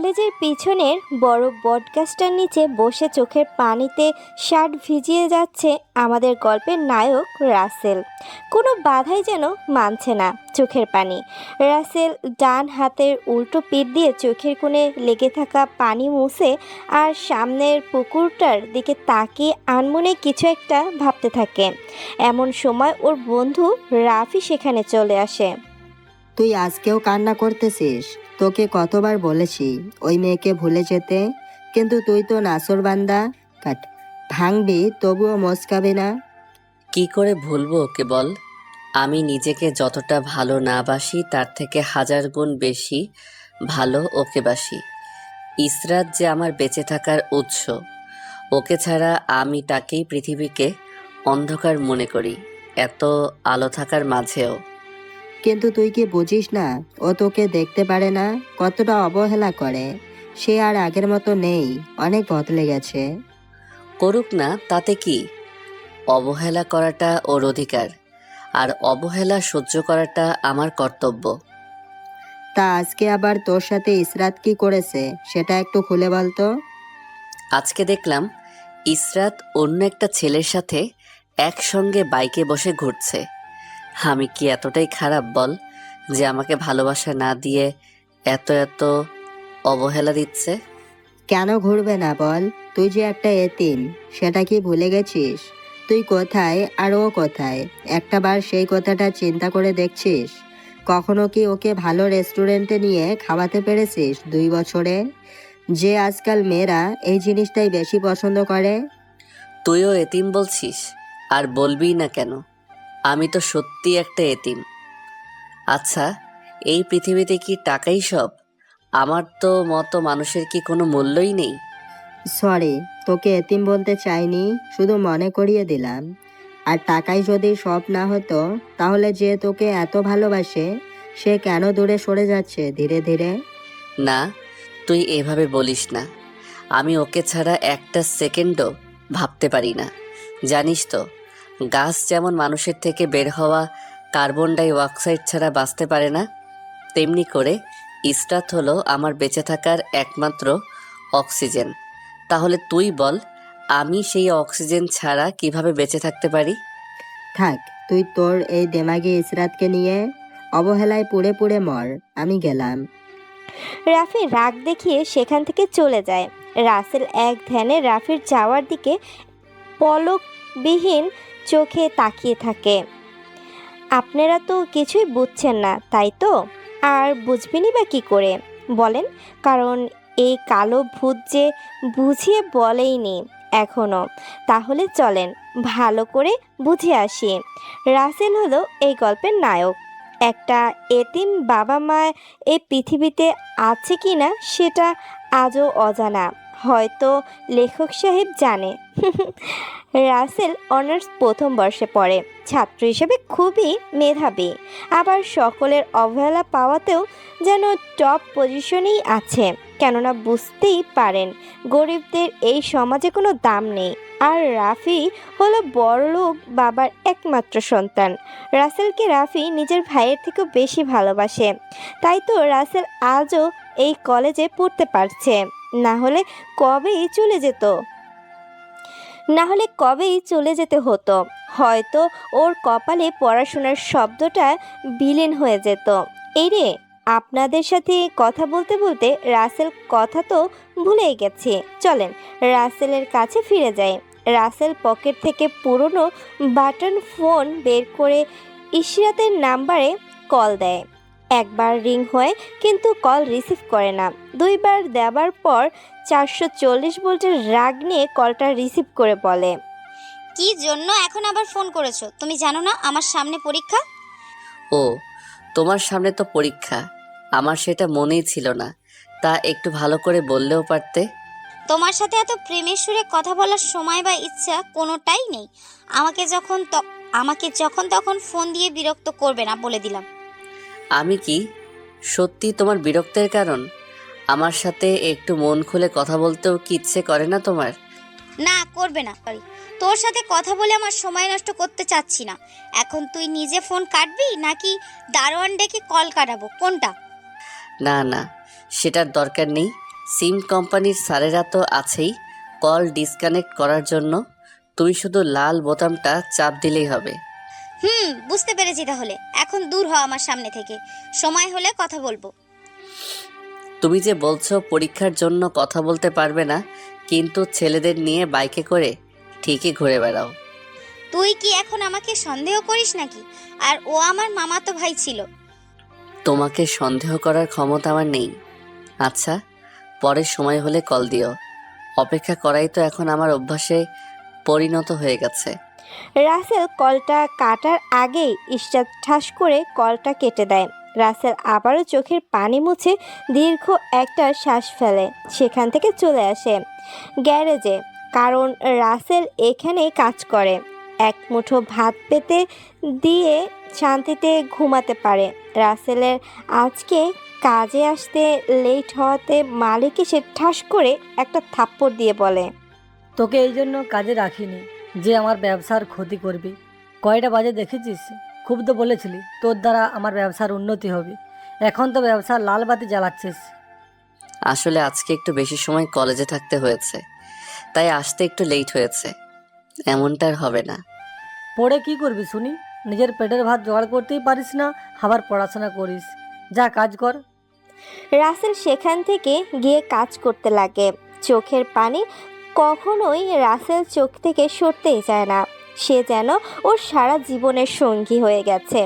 কলেজের পিছনের বড় বটগাছটার নিচে বসে চোখের পানিতে শার্ট ভিজিয়ে যাচ্ছে আমাদের গল্পের নায়ক রাসেল। কোনো বাধাই যেন মানছে না চোখের পানি। রাসেল ডান হাতের উল্টো পিঠ দিয়ে চোখের কোণে লেগে থাকা পানি মুছে আর সামনের পুকুরটার দিকে তাকিয়ে আনমনে কিছু একটা ভাবতে থাকে। এমন সময় ওর বন্ধু রাফি সেখানে চলে আসে। তুই আজকেও কান্না করতেছিস? তোকে কতবার বলেছি ওই মেয়েকে ভুলে যেতে, কিন্তু তুই তো নাছোড়বান্দা। কাট ভাঙবি তবুও মচকাবি না। কি করে ভুলবো ওকে বল? আমি নিজেকে যতটা ভালো না বাসি তার থেকে হাজার গুণ বেশি ভালো ওকে বাসি। ইসরাত যে আমার বেঁচে থাকার উৎস। ওকে ছাড়া আমি তাকেই পৃথিবীকে অন্ধকার মনে করি, এত আলো থাকার মাঝেও। কিন্তু তুই কি বুঝিস না ও তোকে দেখতে পারে না, কতটা অবহেলা করে? সে আর আগের মতো নেই, অনেক বদলে গেছে। করুক না, তাতে কি? অবহেলা করাটা ওর অধিকার, আর অবহেলা সহ্য করাটা আমার কর্তব্য। তা আজকে আবার তোর সাথে ইসরাত কি করেছে সেটা একটু খুলে বলতো। আজকে দেখলাম ইসরাত অন্য একটা ছেলের সাথে একসঙ্গে বাইকে বসে ঘুরছে। আমি কি এতটাই খারাপ বল, যে আমাকে ভালোবাসা না দিয়ে এত এত অবহেলা দিচ্ছে? কেন ঘুরবে না বল? তুই যে একটা এতিম, সেটা কি ভুলে গেছিস? তুই কোথায় আর ও কোথায়, একটাবার সেই কথাটা চিন্তা করে দেখছিস? কখনো কি ওকে ভালো রেস্টুরেন্টে নিয়ে খাওয়াতে পেরেছিস 2 বছরে? যে আজকাল মেয়েরা এই জিনিসটাই বেশি পছন্দ করে। তুইও এতিম বলছিস? আর বলবিই না কেন, আমি তো সত্যি একটা এতিম। আচ্ছা, এই পৃথিবীতে কি টাকাই সব? আমার তো মতো মানুষের কি কোনো মূল্যই নেই? সরি, তোকে এতিম বলতে চাইনি, শুধু মনে করিয়ে দিলাম। আর টাকাই যদি সব না হতো, তাহলে যে তোকে এত ভালোবাসে সে কেন দূরে সরে যাচ্ছে ধীরে ধীরে? না, তুই এভাবে বলিস না। আমি ওকে ছাড়া একটা সেকেন্ডও ভাবতে পারি না। জানিস তো, গাছ যেমন মানুষের থেকে বের হওয়া কার্বন ডাই অক্সাইড ছাড়া বাঁচতে পারে না, তেমনি করে ইসরাত হলো আমার বেঁচে থাকার একমাত্র অক্সিজেন। তাহলে তুই বল, আমি সেই অক্সিজেন ছাড়া কিভাবে বেঁচে থাকতে পারি? থাক, তুই তোর এই দেমাগি ইসরাতকে নিয়ে অবহেলায় পুড়ে পুড়ে মর, আমি গেলাম। রাফি রাগ দেখিয়ে সেখান থেকে চলে যায়। রাসেল এক ধ্যানে রাফির যাওয়ার দিকে পলকবিহীন চোখে তাকিয়ে থাকে। আপনারা তো কিছুই বুঝছেন না, তাই তো? আর বুঝবেনই বা কী করে বলেন? কারণ এই কালো ভূত যে বুঝিয়ে বলেইনি এখনো। তাহলে চলেন ভালো করে বুঝে আসি। রাসেল হলো এই গল্পের নায়ক। একটা এতিম বাবা মা এই পৃথিবীতে আছে কি না সেটা আজও অজানা, হয়তো লেখক সাহেব জানে। রাসেল অনার্স প্রথম বর্ষে পড়ে। ছাত্র হিসেবে খুবই মেধাবী, আবার সকলের অবহেলা পাওয়াতেও যেন টপ পজিশনেই আছে। কেননা বুঝতেই পারেন গরিবদের এই সমাজে কোনো দাম নেই। আর রাফি হলো বড়লোক বাবার একমাত্র সন্তান। রাসেলকে রাফি নিজের ভাইয়ের থেকেও বেশি ভালোবাসে। তাই তো রাসেল আজও এই কলেজে পড়তে পারছে, না হলে কবেই চলে যেত। কবেই চলে যেতে হতো। হয়তো ওর কপালে পড়াশোনার শব্দটা বিলীন হয়ে যেত। এই রে, আপনাদের সাথে কথা বলতে বলতে রাসেল কথা তো ভুলেই গেছে। চলেন রাসেলের কাছে ফিরে যাই। রাসেল পকেট থেকে পুরনো বাটন ফোন বের করে ইশরাতের নাম্বারে কল দেয়। একবার রিং হয় কিন্তু কল রিসিভ করে না। দুইবার দেওয়ার পর 440 ভোল্টের রাগ নিয়ে কলটা রিসিভ করে বলে, কি জন্য এখন আবার ফোন করেছো? তুমি জানো না আমার সামনে পরীক্ষা? ও, তোমার সামনে তো পরীক্ষা? আমার সেটা মনেই ছিল না। তা একটু ভালো করে বললেও পারতে। তোমার সাথে এত প্রেমের সুরে কথা বলার সময় বা ইচ্ছা কোনোটাই নেই। আমাকে যখন তখন ফোন দিয়ে বিরক্ত করবে না, বলে দিলাম। আমি কি সত্যি তোমার বিরক্তের কারণ? আমার সাথে একটু মন খুলে কথা বলতেও কি ইচ্ছে করে না তোমার? না, করবে না। সরি, তোর সাথে কথা বলে আমার সময় নষ্ট করতে চাচ্ছি না। এখন তুই নিজে ফোন কাটবি নাকি দারোয়ান ডেকে কল কাটাবো, কোনটা? না না, সেটার দরকার নেই। সিম কোম্পানির স্যারেরা তো আছেই কল ডিসকানেক্ট করার জন্য। তুই শুধু লাল বোতামটা চাপ দিলেই হবে। বুঝতে পেরেছি। তাহলে এখন দূর হ আমার সামনে থেকে, সময় হলে কথা বলবো। তুমি যে বলছো পরীক্ষার জন্য কথা বলতে পারবে না, কিন্তু ছেলেদের নিয়ে বাইকে করে ঠিকই ঘুরে বেড়াও। তুই কি এখন আমাকে সন্দেহ করিস নাকি? আর ও আমার মামাতো ভাই ছিল। তোমাকে সন্দেহ করার ক্ষমতা আমার নেই। আচ্ছা, পরের সময় হলে কল দিও। অপেক্ষা করাই তো এখন আমার অভ্যাসে পরিণত হয়ে গেছে। রাসেল কলটা কাটার আগেই ইশরাত ঠাস করে কলটা কেটে দেয়। রাসেল আবারও চোখের পানি মুছে দীর্ঘ একটা শ্বাস ফেলে সেখান থেকে চলে আসে গ্যারেজে, কারণ রাসেল এখানেই কাজ করে। এক মুঠো ভাত পেতে দিয়ে শান্তিতে ঘুমাতে পারে। রাসেলের আজকে কাজে আসতে লেট হওয়াতে মালিক এসে ঠাস করে একটা থাপ্পড় দিয়ে বলে, তোকে এই জন্য কাজে রাখিনি যে আমার ব্যবসার ক্ষতি করবি। কয়টা বাজে দেখেছিস? খুব তো বলেছিলি তোর দ্বারা আমার ব্যবসার উন্নতি হবে, এখন তো ব্যবসার লাল বাতি জ্বালাচ্ছিস। আসলে আজকে একটু বেশি সময় কলেজে থাকতে হয়েছে, তাই আসতে একটু লেট হয়েছে। এমনটা আর হবে না। পড়ে কি করবি শুনি? নিজের পেটের ভাত জোগাড় করতেই পারিস না, আবার পড়াশোনা করিস। যা কাজ কর। রাসেল সেখান থেকে গিয়ে কাজ করতে লাগে। চোখের পানি কখনোই রাসেল চোখ থেকে সরতেই চায় না। সে যেন ওর সারা জীবনের সঙ্গী হয়ে গেছে।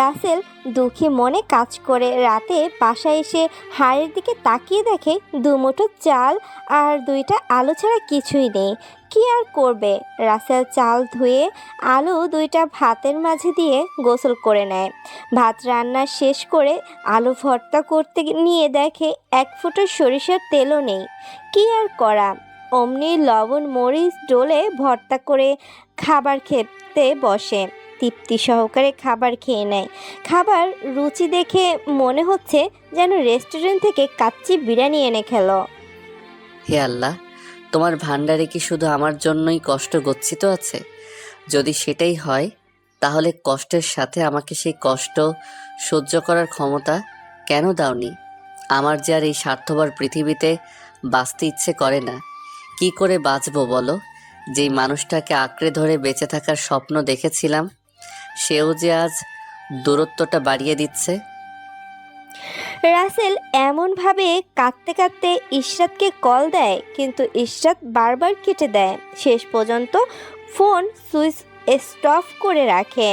রাসেল দুঃখী মনে কাজ করে রাতে বাসায় এসে হাড়ের দিকে তাকিয়ে দেখে দুমুঠো চাল আর দুইটা আলু ছাড়া কিছুই নেই। কি আর করবে? রাসেল চাল ধুয়ে আলু দুইটা ভাতের মাঝে দিয়ে গোসল করে নেয়। ভাত রান্না শেষ করে আলু ভর্তা করতে নিয়ে দেখে এক ফোঁটা সরিষার তেলও নেই। কি আর করা? অমনি লবণ মরিচ ডলে ভর্তা করে খাবার খেতে বসে। তৃপ্তি সহকারে খাবার খেয়ে নেয়। খাবার রুচি দেখে মনে হচ্ছে যেন রেস্টুরেন্ট থেকে কাচ্চি বিরিয়ানি এনে খেলো। হে আল্লাহ, তোমার ভান্ডারে কি শুধু আমার জন্যই কষ্ট গচ্ছিত আছে? যদি সেটাই হয়, তাহলে কষ্টের সাথে আমাকে সেই কষ্ট সহ্য করার ক্ষমতা কেন দাওনি? আমার যে আর এই স্বার্থপর পৃথিবীতে বাঁচতে ইচ্ছে করে না। কি করে বাঁচবো বলো? যেই মানুষটাকে আঁকড়ে ধরে বেঁচে থাকার স্বপ্ন দেখেছিলাম, সেও যে আজ দূরত্বটা বাড়িয়ে দিচ্ছে। রাসেল এমনভাবে কাঁদতে কাঁদতে ইশরাতকে কল দেয়, কিন্তু ইশরাত বারবার কেটে দেয়। শেষ পর্যন্ত ফোন সুইচ অফ করে রাখে।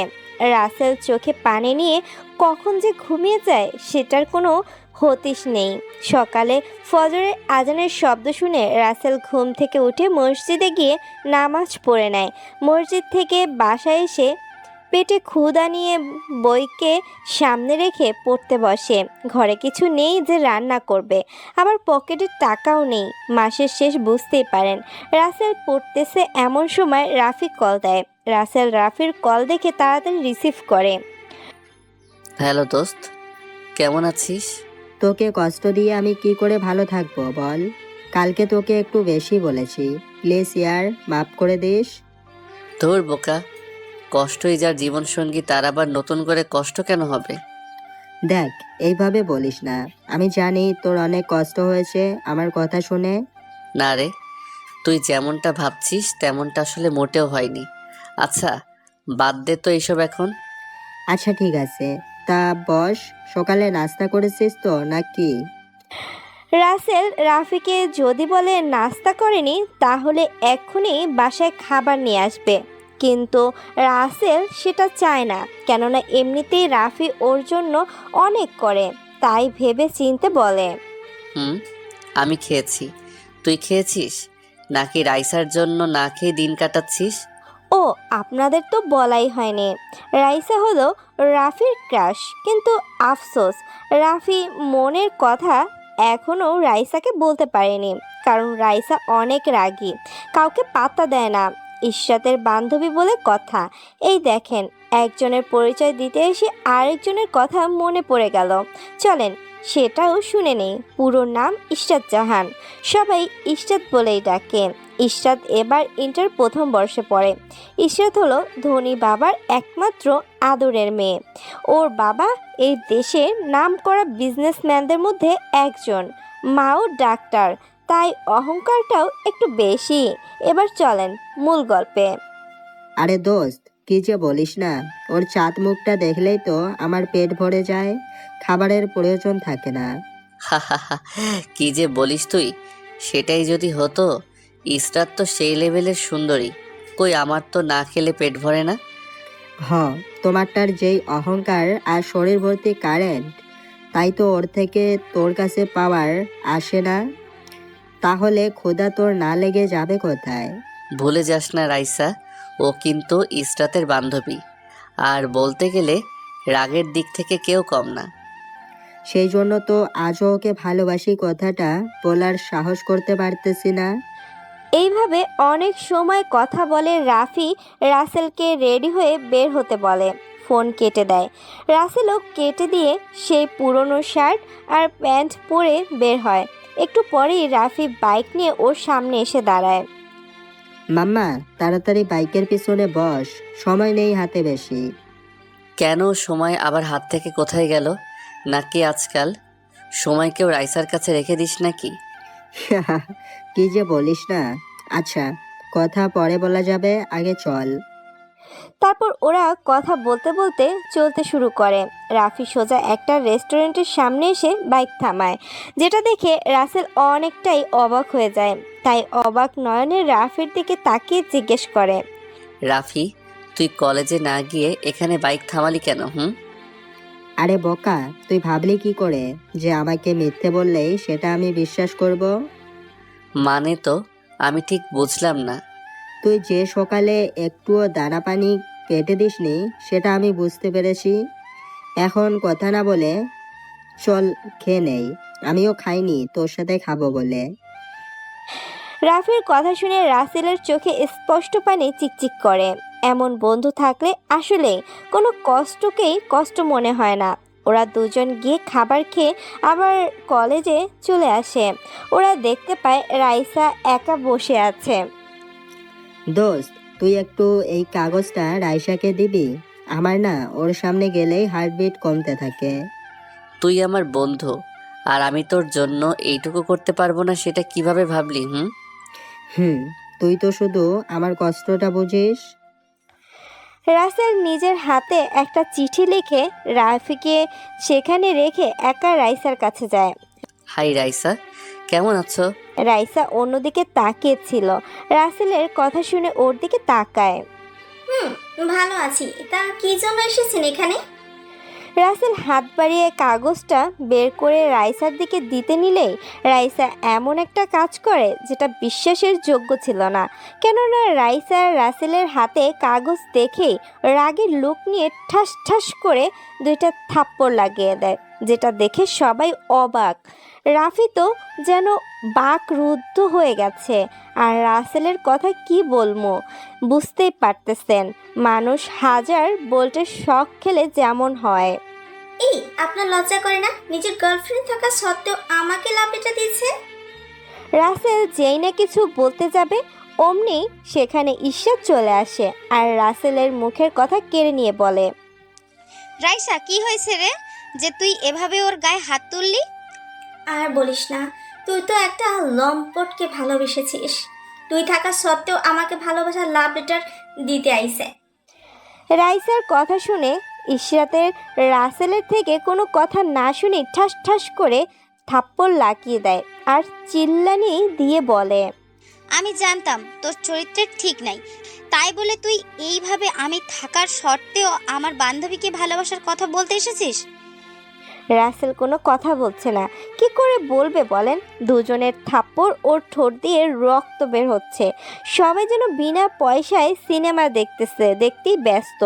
রাসেল চোখে পানি নিয়ে কখন যে ঘুমিয়ে যায় সেটার কোনো হদিশ নেই। সকালে ফজরের আজানের শব্দ শুনে রাসেল ঘুম থেকে উঠে মসজিদে গিয়ে নামাজ পড়ে নেয়। মসজিদ থেকে বাসায় এসে পেটে ক্ষুধা নিয়ে বইকে সামনে রেখে পড়তে বসে। ঘরে কিছু নেই যে রান্না করবে, আবার পকেটে টাকাও নেই। মাসের শেষ, বুঝতেই পারেন। রাসেল পড়তেছে এমন সময় রাফি কল দেয়। রাসেল রাফির কল দেখে তাড়াতাড়ি রিসিভ করে। হ্যালো দোস্ত, কেমন আছিস? তোকে কষ্ট দিয়ে আমি কি করে ভালো থাকবো বল? কালকে তোকে একটু বেশি বলেছি, প্লিজ ইয়ার মাফ করে দিস। তোর বোকা, কষ্টই যার জীবনসঙ্গী তার আবার নতুন করে কষ্ট কেন হবে? দেখ, এইভাবে বলিস না। আমি জানি তোর অনেক কষ্ট হয়েছে আমার কথা শুনে। না রে, তুই যেমনটা ভাবছিস তেমনটা আসলে মোটেও হয়নি। আচ্ছা, বাদ দে তো এইসব এখন। আচ্ছা ঠিক আছে, তা বস, সকালে নাস্তা করেছিস তো নাকি? রাসেল রাফিকে যদি বলে নাস্তা করেনি তাহলে এক্ষুনি বাসায় খাবার নিয়ে আসবে, কিন্তু রাসেল সেটা চায় না। কেননা এমনিতেই রাফি ওর জন্য অনেক করে, তাই ভেবে চিনতে বলে, হুম, আমি খেয়েছি। তুই খেয়েছিস নাকি রাইসার জন্য না খেয়ে দিন কাটাচ্ছিস? ও আপনাদের তো বলাই হয়নি, রাইসা হলো রাফির ক্রাশ। কিন্তু আফসোস, রাফি মনের কথা এখনও রাইসাকে বলতে পারেনি, কারণ রাইসা অনেক রাগী, কাউকে পাত্তা দেয় না। ইশরাতের বান্ধবী বলে কথা। এই দেখেন, একজনের পরিচয় দিতে এসে আরেকজনের কথা মনে পড়ে গেল। চলেন সেটাও শুনে নেই। পুরো নাম ইশরাত জাহান, সবাই ইশরাত বলেই ডাকে। ইশরাত এবার ইন্টার প্রথম বর্ষে পড়ে। ইশরাত হলো ধনী বাবার একমাত্র আদরের মেয়ে। ওর বাবা এই দেশের নামকরা বিজনেসম্যানদের মধ্যে একজন। মাও ডাক্তার, তাই অহংকারটাও একটু বেশি। এবার চলেন মূল গল্পে। আরে দোস্ত, কি যে বলিস না, ওর চাঁদ মুখটা দেখলেই তো আমার পেট ভরে যায়, খাবারের প্রয়োজন থাকে না। কি যে বলিস তুই, সেটাই যদি হতো। ইসরাত তো সেই লেভেলের সুন্দরী, কই আমার তো না খেলে পেট ভরে না। হ, তোমারটার যেই অহংকার আর শরীর ভর্তি কারেন্ট, তাই তো ওর থেকে তোর কাছে পাওয়ার আসে না। তাহলে ক্ষুধা তোর না লেগে যাবে কোথায়? ভুলে যাস না রাইসা, ও কিন্তু ইসরাতের বান্ধবী, আর বলতে গেলে রাগের দিক থেকে কেউ কম না। সেই জন্য তো আজও ওকে ভালোবাসি কথাটা বলার সাহস করতে পারতেছি না। এইভাবে অনেক সময় কথা বলে রাফি রাসেলকে রেডি হয়ে বের হতে বলে। ফোন কেটে দেয়। রাসেলও কেটে দিয়ে সেই পুরনো শার্ট আর প্যান্ট পরে বের হয়। একটু পরেই রাফি বাইক নিয়ে ওর সামনে এসে দাঁড়ায়। মাম্মা, তাড়াতাড়ি বাইকের পিছনে বস, সময় নেই হাতে বেশি। কেন সময় আবার হাত থেকে কোথায় গেল? নাকি আজকাল সময় কেউ রাইসার কাছে রেখে দিস নাকি? কি যে বলিস না। আচ্ছা, কথা পরে বলা যাবে, আগে চল। তারপর ওরা কথা বলতে বলতে চলতে শুরু করে। রাফি সোজা একটা রেস্টুরেন্টের সামনে এসে বাইক থামায়, যেটা দেখে রাসেল অনেকটাই অবাক হয়ে যায়। তাই অবাক নয়নে রাফির দিকে তাকিয়ে জিজ্ঞেস করে, রাফি, তুই কলেজে না গিয়ে এখানে বাইক থামালি কেন? আরে বোকা, তুই ভাবলি কি করে যে আমাকে মিথ্যে বললেই সেটা আমি বিশ্বাস করব? মানে তো আমি ঠিক বুঝলাম না। তুই যে সকালে একটুও দানা পানি পেটে দিসনি সেটা আমি বুঝতে পেরেছি। এখন কথা না বলে চল খেয়ে নেই। আমিও খাইনি তোর সাথে খাবো বলে। রাফির কথা শুনে রাসেলের চোখে স্পষ্ট পানি চিকচিক করে। এমন বন্ধু থাকলে আসলে কোনো কষ্টকেই কষ্ট মনে হয় না। ওরা দুজন গিয়ে খাবার খেয়ে আবার কলেজে চলে আসে। ওরা দেখতে পায় রাইসা একা বসে আছে। দোস্ত, তুই একটু এই কাগজটা রাইসাকে দিবি? আমার না ওর সামনে গেলেই হার্টবিট কমতে থাকে। তুই আমার বন্ধু, আর আমি তোর জন্য এইটুকু করতে পারবো না সেটা কিভাবে ভাবলি? তুই তো শুধু আমার কষ্টটা বুঝিস। রাসেল নিজের হাতে একটা চিঠি লিখে রাফিকে সেখানে রেখে একা রাইসার কাছে যায়। হাই রাইসা, কেমন আছো? রাইসা অন্যদিকে তাকিয়েছিল। রাসেলের কথা শুনে ওর দিকে তাকায়। ভালো আছি। তা কি জন্য এসেছেন এখানে? রাসেল হাত বাড়িয়ে কাগজটা বের করে রাইসার দিকে দিতে নিলেই রাইসা এমন একটা কাজ করে যেটা বিশ্বাসের যোগ্য ছিল না। কেননা রাইসা রাসেলের হাতে কাগজ দেখেই রাগের লুক নিয়ে ঠাস ঠাস করে দুইটা থাপ্পড় লাগিয়ে দেয়, যেটা দেখে সবাই অবাক। রাফি তো যেন বাকরুদ্ধ হয়ে গেছে। আর রাসেলের কথা কি বলবো, বুঝতেই পারতেছেন, মানুষ হাজার বোল্টের শখ খেলে যেমন হয়। এই, আপনার লজ্জা করে না? নিজের গার্লফ্রেন্ড থাকা সত্ত্বেও আমাকে লাভেটা দিচ্ছে। রাসেল যেই না কিছু বলতে যাবে অমনি সেখানে ঈর্ষা চলে আসে আর রাসেলের মুখের কথা কেড়ে নিয়ে বলে, রাইসা, কি হয়েছে রে যে তুই এভাবে ওর গায়ে হাত তুললি? আর বলিস না, তুই তো একটা লম্পটকে ভালোবেসেছিস। তুই থাকা সত্ত্বেও আমাকে ভালোবাসার লাভ লেটার দিতে আইছে। রাইসার কথা শুনে ইশরাতের রাসেলের থেকে কোনো কথা না শুনে ঠাস ঠাস করে থাপ্পড় লাগিয়ে দেয় আর চিল্লানি দিয়ে বলে, আমি জানতাম তোর চরিত্রের ঠিক নাই, তাই বলে তুই এইভাবে আমি থাকার সত্ত্বেও আমার বান্ধবীকে ভালোবাসার কথা বলতে এসেছিস? রাসেল কোনো কথা বলছে না। কি করে বলবে বলেন? দুজনের থাপ্পড় ওর ঠোঁট দিয়ে রক্ত বের হচ্ছে। সবাই যেন বিনা পয়সায় সিনেমা দেখতেই ব্যস্ত।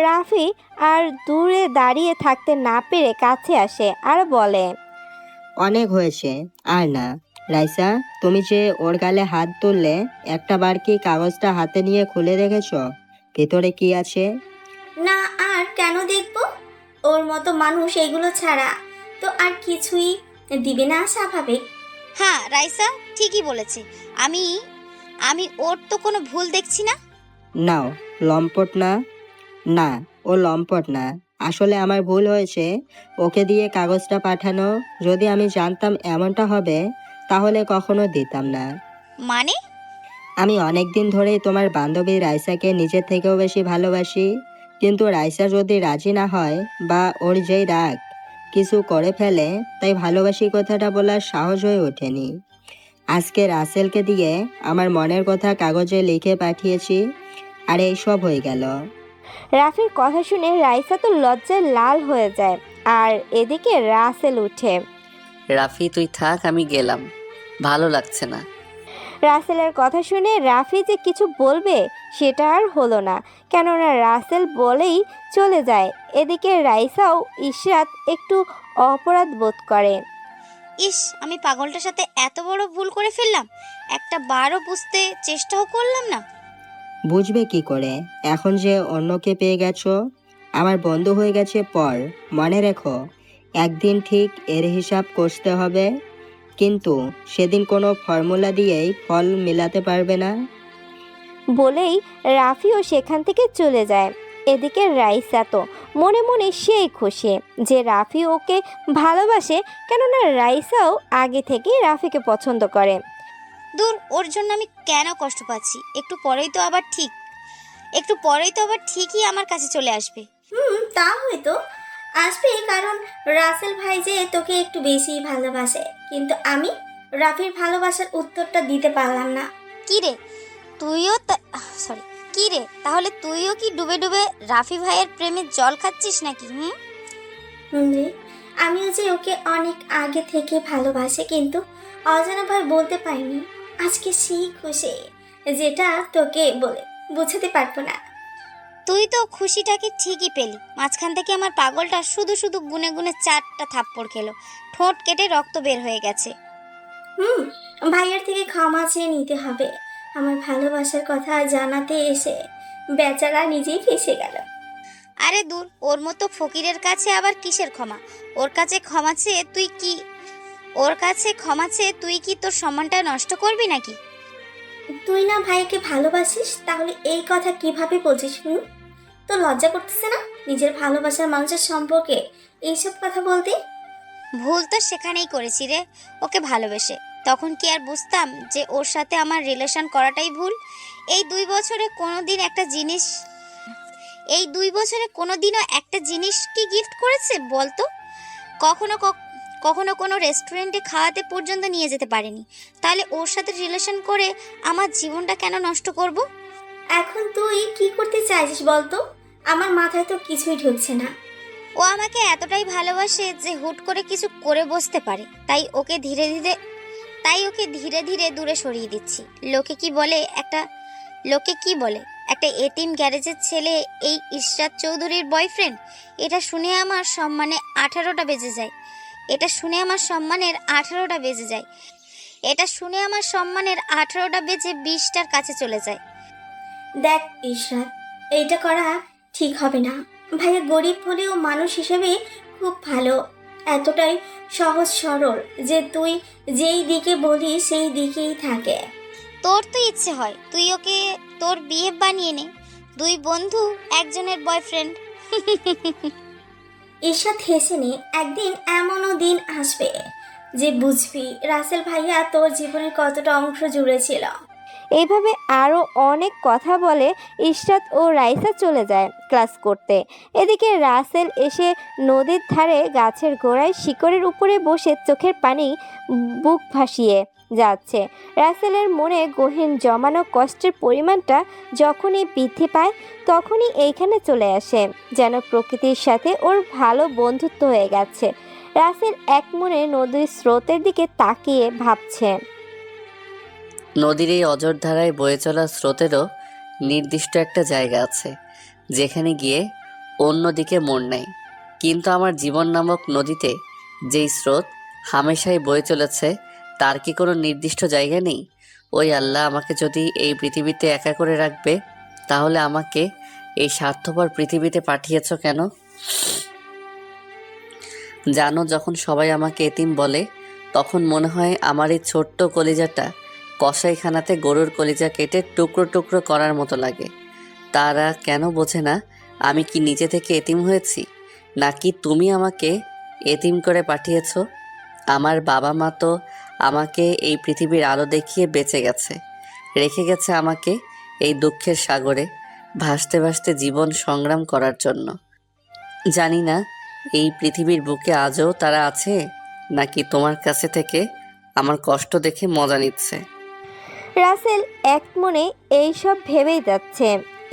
রাফি আর দূরে দাঁড়িয়ে থাকতে না পেরে কাছে আসে আর বলে, অনেক হয়েছে, আর না। রাইসা, তুমি যে ওর গালে হাত তুললে, একটা বার কি কাগজটা হাতে নিয়ে খুলে দেখেছ ভেতরে কি আছে? না, আর কেন দেখবো? ওর মতো মানুষ এগুলো ছাড়া তো আর কিছুই দিবে না, স্বাভাবিক। হ্যাঁ রাইসা ঠিকই বলেছে। আমি আমি ওর তো কোনো ভুল দেখছি না। নাও, লম্পট না। না, ও লম্পট না, আসলে আমার ভুল হয়েছে ওকে দিয়ে কাগজটা পাঠানো। যদি আমি জানতাম এমনটা হবে তাহলে কখনো দিতাম না। মানে? আমি অনেক দিন ধরেই তোমার বান্ধবী রাইসাকে নিজের থেকেও বেশি ভালোবাসি, কিন্তু রাইসা যদি রাজি না হয় বা ওর যেই রাগ কিছু করে ফেলে, তাই ভালোবাসি কথাটা বলার সাহস হয়ে ওঠেনি। আজকে রাসেলকে দিয়ে আমার মনের কথা কাগজে লিখে পাঠিয়েছি, আর এই সব হয়ে গেল। রাফির কথা শুনে রাইসা তো লজ্জায় লাল হয়ে যায়, আর এদিকে রাসেল উঠে। রাফি তুই থাক, আমি গেলাম, ভালো লাগছে না। রাসেলের কথা শুনে রাফি যে কিছু বলবে সেটা আর হলো না, কেননা রাসেল বলেই চলে যায়। এদিকে রাইসাও ইশরাত একটু অপরাধ বোধ করে। ইস, আমি পাগলটার সাথে এত বড় ভুল করে ফেললাম, একটা বারও বুঝতে চেষ্টাও করলাম না। বুঝবে কি করে? এখন যে অন্যকে পেয়ে গেছো, আমার বন্ধু হয়ে গেছে পর। মনে রেখো, একদিন ঠিক এর হিসাব কষতে হবে, কিন্তু সেদিন কোনো ফর্মুলা দিয়েই ফল মেলাতে পারবে না। বলেই রাফিও সেখান থেকে চলে যায়। এদিকে রাইসা তো মনে মনে সেই খুশি যে রাফি ওকে ভালোবাসে, কেননা রাইসাও আগে থেকেই রাফিকে পছন্দ করে। দূর, ওর জন্য আমি কেন কষ্ট পাচ্ছি? একটু পরেই তো আবার ঠিকই আমার কাছে চলে আসবে। তা হয়তো আসবে, কারণ রাসেল ভাই যে তোকে একটু বেশি ভালোবাসে, কিন্তু আমি রাফির ভালোবাসার উত্তরটা দিতে পারলাম না। কি রে কি রে, তাহলে তুইও কি ডুবে ডুবে রাফি ভাইয়ের প্রেমে জল খাচ্ছিস নাকি? রে, আমিও যে ওকে অনেক আগে থেকে ভালোবাসি, কিন্তু অজানা ভাই বলতে পারিনি। আজকে সেই খুশি যেটা তোকে বলে বোঝাতে পারবো না। তুই তো খুশিটাকে ঠিকই পেলি, মাঝখান থেকে আমার পাগলটা শুধু শুধু গুনে গুনে 4টা থাপ্পড় খেলো, ঠোঁট কেটে রক্ত বের হয়ে গেছে। ভাইয়ের থেকে ক্ষমা চেয়ে নিতে হবে। আমার ভালোবাসার কথা জানাতে এসে বেচারা নিজেই ফেসে গেল। আরে দূর, ওর মতো ফকিরের কাছে আবার কিসের ক্ষমা? ওর কাছে ক্ষমা চেয়ে তুই কি তোর সম্মানটা নষ্ট করবি নাকি? তুই না ভাইকে ভালোবাসিস, তাহলে এই কথা কিভাবে বলছিস? তো লজ্জা করতেছে না নিজের ভালোবাসার মানুষের সম্পর্কে এইসব কথা বলতে? ভুল তো সেখানেই করেছি রে, ওকে ভালোবেসে। তখন কি আর বুঝতাম যে ওর সাথে আমার রিলেশন করাটাই ভুল? এই 2 বছরে কোনোদিনও একটা জিনিস কি গিফট করেছে বলতো? কখনো কোনো রেস্টুরেন্টে খাওয়াতে পর্যন্ত নিয়ে যেতে পারেনি। তাহলে ওর সাথে রিলেশন করে আমার জীবনটা কেন নষ্ট করব? এখন তুই কি করতে চাইছিস বলতো? আমার মাথায় তো কিছুই ঢুকছে না। ও আমাকে এতটাই ভালোবাসে যে হুট করে কিছু করে বসতে পারে, তাই ওকে ধীরে ধীরে দূরে সরিয়ে দিচ্ছি। লোকে কি বলে একটা এতিম গ্যারেজের ছেলে এই ইশরাত চৌধুরীর বয়ফ্রেন্ড। এটা শুনে আমার সম্মানে 18টা বেজে যায়। এটা শুনে আমার সম্মানের 18টা বেজে 20টার কাছে চলে যায়। দেখ ইশরাত, এইটা করা ঠিক হবে না। ভাইয়া গরিব হলেও মানুষ হিসেবে খুব ভালো, এতটাই সহজ সরল যে তুই যেই দিকে বলি সেই দিকেই থাকে। তোর তো ইচ্ছে হয় তুই ওকে তোর বিয়ে বানিয়ে নে, 2 বন্ধু একজনের বয়ফ্রেন্ড। ঈর্ষাদ হেসে নে। একদিন এমনও দিন আসবে যে বুঝবি রাসেল ভাইয়া তোর জীবনের কতটা অংশ জুড়ে ছিল। এইভাবে আরও অনেক কথা বলে ইশরাত ও রাইসা চলে যায় ক্লাস করতে। এদিকে রাসেল এসে নদীর ধারে গাছের গোড়ায় শিকড়ের উপরে বসে চোখের পানি বুক ভাসিয়ে যাচ্ছে। রাসেলের মনে গহীন জমানো কষ্টের পরিমাণটা যখনই বৃদ্ধি পায় তখনই এইখানে চলে আসে, যেন প্রকৃতির সাথে ওর ভালো বন্ধুত্ব হয়ে গেছে। রাসেল এক মনে নদীর স্রোতের দিকে তাকিয়ে ভাবছে, নদীর এই অজর ধারায় বয়ে চলা স্রোতেরও নির্দিষ্ট একটা জায়গা আছে যেখানে গিয়ে অন্যদিকে মোড় নেয়, কিন্তু আমার জীবন নামক নদীতে যেই স্রোত হামেশাই বয়ে চলেছে তার কি কোনো নির্দিষ্ট জায়গা নেই? ওই আল্লাহ, আমাকে যদি এই পৃথিবীতে একা করে রাখবে তাহলে আমাকে এই স্বার্থপর পৃথিবীতে পাঠিয়েছ কেন? জানো, যখন সবাই আমাকে এতিম বলে তখন মনে হয় আমার এই ছোট্ট কলিজাটা কসাইখানাতে গরুর কলিজা কেটে টুকরো টুকরো করার মতো লাগে। তারা কেন বোঝে না আমি কি নিজে থেকে এতিম হয়েছি? নাকি তুমি আমাকে এতিম করে পাঠিয়েছো? আমার বাবা মা তো আমাকে এই পৃথিবীর আলো দেখিয়ে বেঁচে গেছে, রেখে গেছে আমাকে এই দুঃখের সাগরে ভাসতে ভাসতে জীবন সংগ্রাম করার জন্য। জানি না এই পৃথিবীর বুকে আজও তারা আছে, নাকি তোমার কাছে থেকে আমার কষ্ট দেখে মজা নিচ্ছে। রাসেল এক মনে এইসব ভেবেই যাচ্ছে।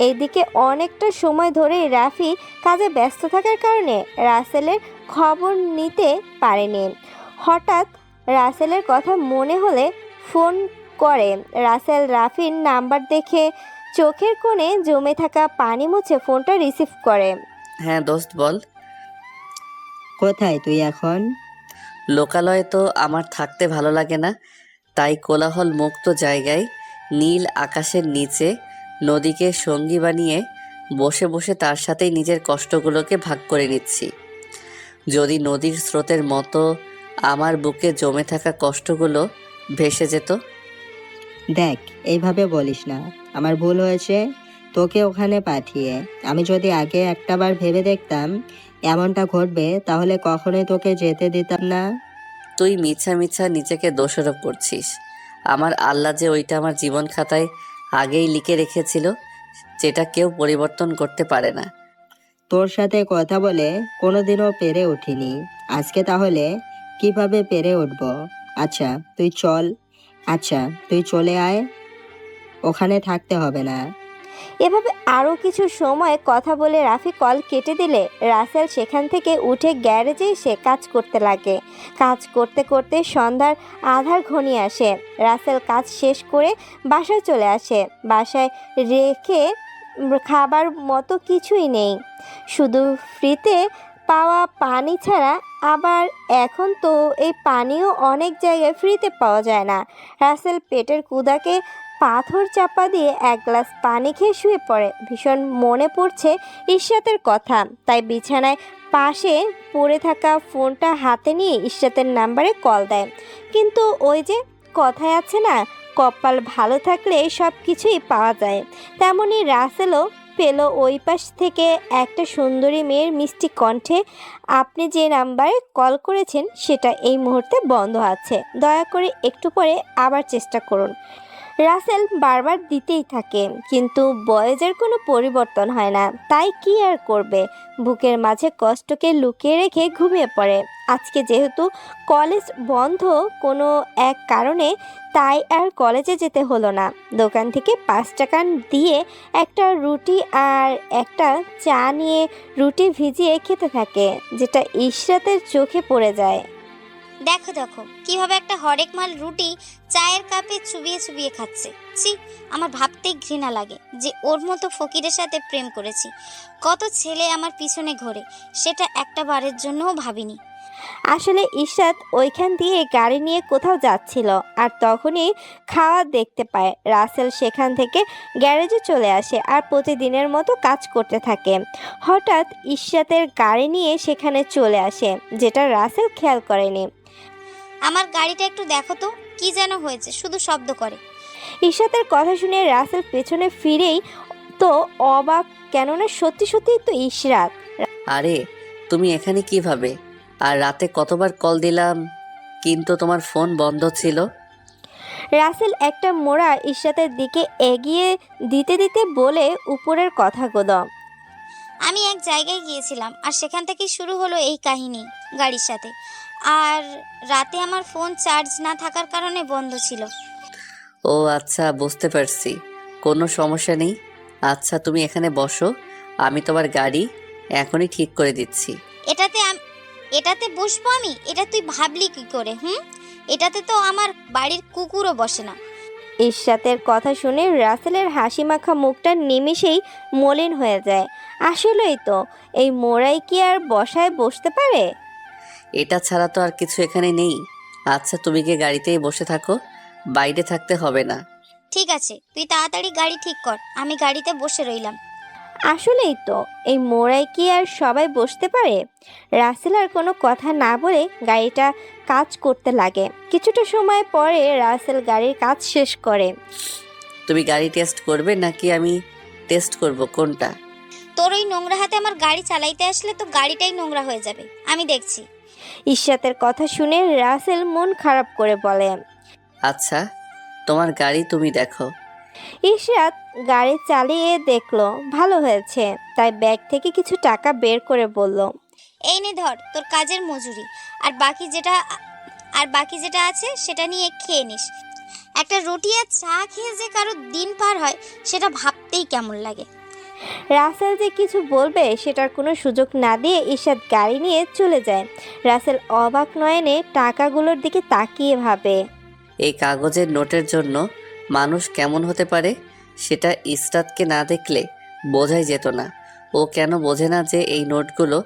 এইদিকে অনেকটা সময় ধরে রাফি কাজে ব্যস্ত থাকার কারণে রাসেলের খবর নিতে পারেনি। হঠাৎ রাসেলের কথা মনে হলে ফোন করে। রাসেল রাফির নাম্বার দেখে চোখের কোণে জমে থাকা পানি মুছে ফোনটা রিসিভ করে। হ্যাঁ দোস্ত বল। কোথায় তুই এখন? লোকালয়ে তো আমার থাকতে ভালো লাগে না, তাই কোলাহল মুক্ত জায়গায় নীল আকাশের নিচে নদীকে সঙ্গী বানিয়ে বসে বসে তার সাথেই নিজের কষ্টগুলোকে ভাগ করে নিচ্ছি। যদি নদীর স্রোতের মতো আমার বুকে জমে থাকা কষ্টগুলো ভেসে যেত। দেখ, এইভাবে বলিস না। আমার ভুল হয়েছে তোকে ওখানে পাঠিয়ে। আমি যদি আগে একটাবার ভেবে দেখতাম এমনটা ঘটবে, তাহলে কখনোই তোকে যেতে দিতাম না। তুই মিছা মিছা নিজেকে দোষারোপ করছিস। আমার আল্লাহ যে ওইটা আমার জীবন খাতায় আগেই লিখে রেখেছিল, যেটা কেউ পরিবর্তন করতে পারে না। তোর সাথে কথা বলে কোনোদিনও পেরে উঠিনি, আজকে তাহলে কিভাবে পেরে উঠব? আচ্ছা তুই চলে আয়, ওখানে থাকতে হবে না। এভাবে আরও কিছু সময় কথা বলে রাফি কল কেটে দিলে রাসেল সেখান থেকে উঠে গ্যারেজে এসে কাজ করতে লাগে। কাজ করতে করতে সন্ধ্যার আধার ঘনিয়ে আসে। রাসেল কাজ শেষ করে বাসায় চলে আসে। বাসায় রেখে খাবার মতো কিছুই নেই, শুধু ফ্রিতে পাওয়া পানি ছাড়া। আবার এখন তো এই পানিও অনেক জায়গায় ফ্রিতে পাওয়া যায় না। রাসেল পেটের ক্ষুধাকে পাথর চাপা দিয়ে এক গ্লাস পানি খেয়ে শুয়ে পড়ে। ভীষণ মনে পড়ছে ইশরাতের কথা, তাই বিছানায় পাশে পড়ে থাকা ফোনটা হাতে নিয়ে ইশরাতের নাম্বারে কল দেয়। কিন্তু ওই যে কথায় আছে না, কপাল ভালো থাকলে সব কিছুই পাওয়া যায়, তেমনই রাসেলও পেল ওই পাশ থেকে একটা সুন্দরী মেয়ের মিষ্টি কণ্ঠে। আপনি যে নাম্বারে কল করেছেন সেটা এই মুহূর্তে বন্ধ আছে, দয়া করে একটু পরে আবার চেষ্টা করুন। রাসেল বারবার দিতেই থাকে, কিন্তু বয়েজের কোনো পরিবর্তন হয় না। তাই কি আর করবে, বুকের মাঝে কষ্টকে লুকিয়ে রেখে ঘুমিয়ে পড়ে। আজকে যেহেতু কলেজ বন্ধ কোনো এক কারণে, তাই আর কলেজে যেতে হলো না। দোকান থেকে 5 টাকা দিয়ে একটা রুটি আর একটা চা নিয়ে রুটি ভিজিয়ে খেতে থাকে, যেটা ইশরাতের চোখে পড়ে যায়। দেখো দেখো কিভাবে একটা হরেক মাল রুটি চায়ের কাপে চুবিয়ে চুবিয়ে খাচ্ছে। ছি, আমার ভাবতেই ঘৃণা লাগে যে ওর মতো ফকিরের সাথে প্রেম করেছি। কত ছেলে আমার পিছনে ঘোরে, সেটা একটা বারের জন্যও ভাবিনি। আসলে ইশরাত ওইখান দিয়ে গাড়ি নিয়ে কোথাও যাচ্ছিল, আর তখনই খাওয়া দেখতে পায়। রাসেল সেখান থেকে গ্যারেজে চলে আসে আর প্রতিদিনের মতো কাজ করতে থাকে। হঠাৎ ইশরাতের গাড়ি নিয়ে সেখানে চলে আসে, যেটা রাসেল খেয়াল করেনি। আমার গাড়িটা একটু দেখো তো, কি যেন হয়েছে, শুধু শব্দ করে। ইশরাতের কথা শুনে রাসেল পেছনে ফিরেই তো অবাক, কেননা সত্যি সত্যিই তো ইশরাত। আরে তুমি এখানে কিভাবে? আর রাতে কতবার কল দিলাম, কিন্তু তোমার ফোন বন্ধ ছিল। রাসেল একটা মোড়া ইশরাতের দিকে এগিয়ে দিতে দিতে বলে উপরের কথাগুলো। আমি এক জায়গায় গিয়েছিলাম, আর সেখান থেকেই শুরু হলো এই কাহিনী গাড়ির সাথে। আর রাতে আমার ফোন চার্জ না থাকার কারণে বন্ধ ছিল। ও আচ্ছা, বুঝতে পারছি, কোনো সমস্যা নেই। আচ্ছা তুমি এখানে বসো, আমি তোমার গাড়ি এখনই ঠিক করে দিচ্ছি। এটাতে বসবো আমি? এটা তুই ভাবলি কি করে? এটাতে তো আমার বাড়ির কুকুরও বসে না। ইশরাতের কথা শুনে রাসেলের হাসি মাখা মুখটা নিমেষেই মলিন হয়ে যায়। আসলেই তো, এই মোড়াই কি আর বসায় বসতে পারে? এটা ছাড়া তো আর কিছু এখানে নেই। আচ্ছা তুমি কি গাড়িতেই বসে থাকো, বাইরে থাকতে হবে না। ঠিক আছে, তুই তাড়াতাড়ি গাড়ি ঠিক কর, আমি গাড়িতে বসে রইলাম। আসলেই তো, এই মোড়ায় কি আর সবাই বসতে পারে? রাসেল আর কোনো কথা না বলে গাড়িটা কাজ করতে লাগে। কিছুটা সময় পরে রাসেল গাড়ির কাজ শেষ করে। তুমি গাড়ি টেস্ট করবে নাকি আমি টেস্ট করব, কোনটা? তোর ওই নোংরা হাতে আমার গাড়ি চালাইতে আসলে তো গাড়িটাই নোংরা হয়ে যাবে, আমি দেখছি। ইশরাতের কথা শুনে রাসেল মন খারাপ করে বলে। আচ্ছা, তোমার গাড়ি তুমি দেখো। ইশরাত গাড়ি চালিয়ে দেখলো ভালো হয়েছে, তাই ব্যাগ থেকে কিছু টাকা বের করে বলল, এই নে ধর তোর কাজের মজুরি, আর বাকি যেটা আছে সেটা নিয়ে খেয়ে নিস। একটা রুটি আর চা খেয়ে যে কারো দিন পার হয় সেটা ভাবতেই কেমন লাগে। রাসেল যে কিছু বলবে সেটার কোনো সুযোগ না দিয়ে ইশরাত গাড়ি নিয়ে চলে যায়। রাসেল অবাক নয়নে টাকাগুলোর দিকে তাকিয়ে ভাবে, এই কাগজের নোটের জন্য মানুষ কেমন হতে পারে সেটা ইসরাতকে না দেখলে বোঝাই যেত না। ও কেন বোঝে না যে এই নোটগুলো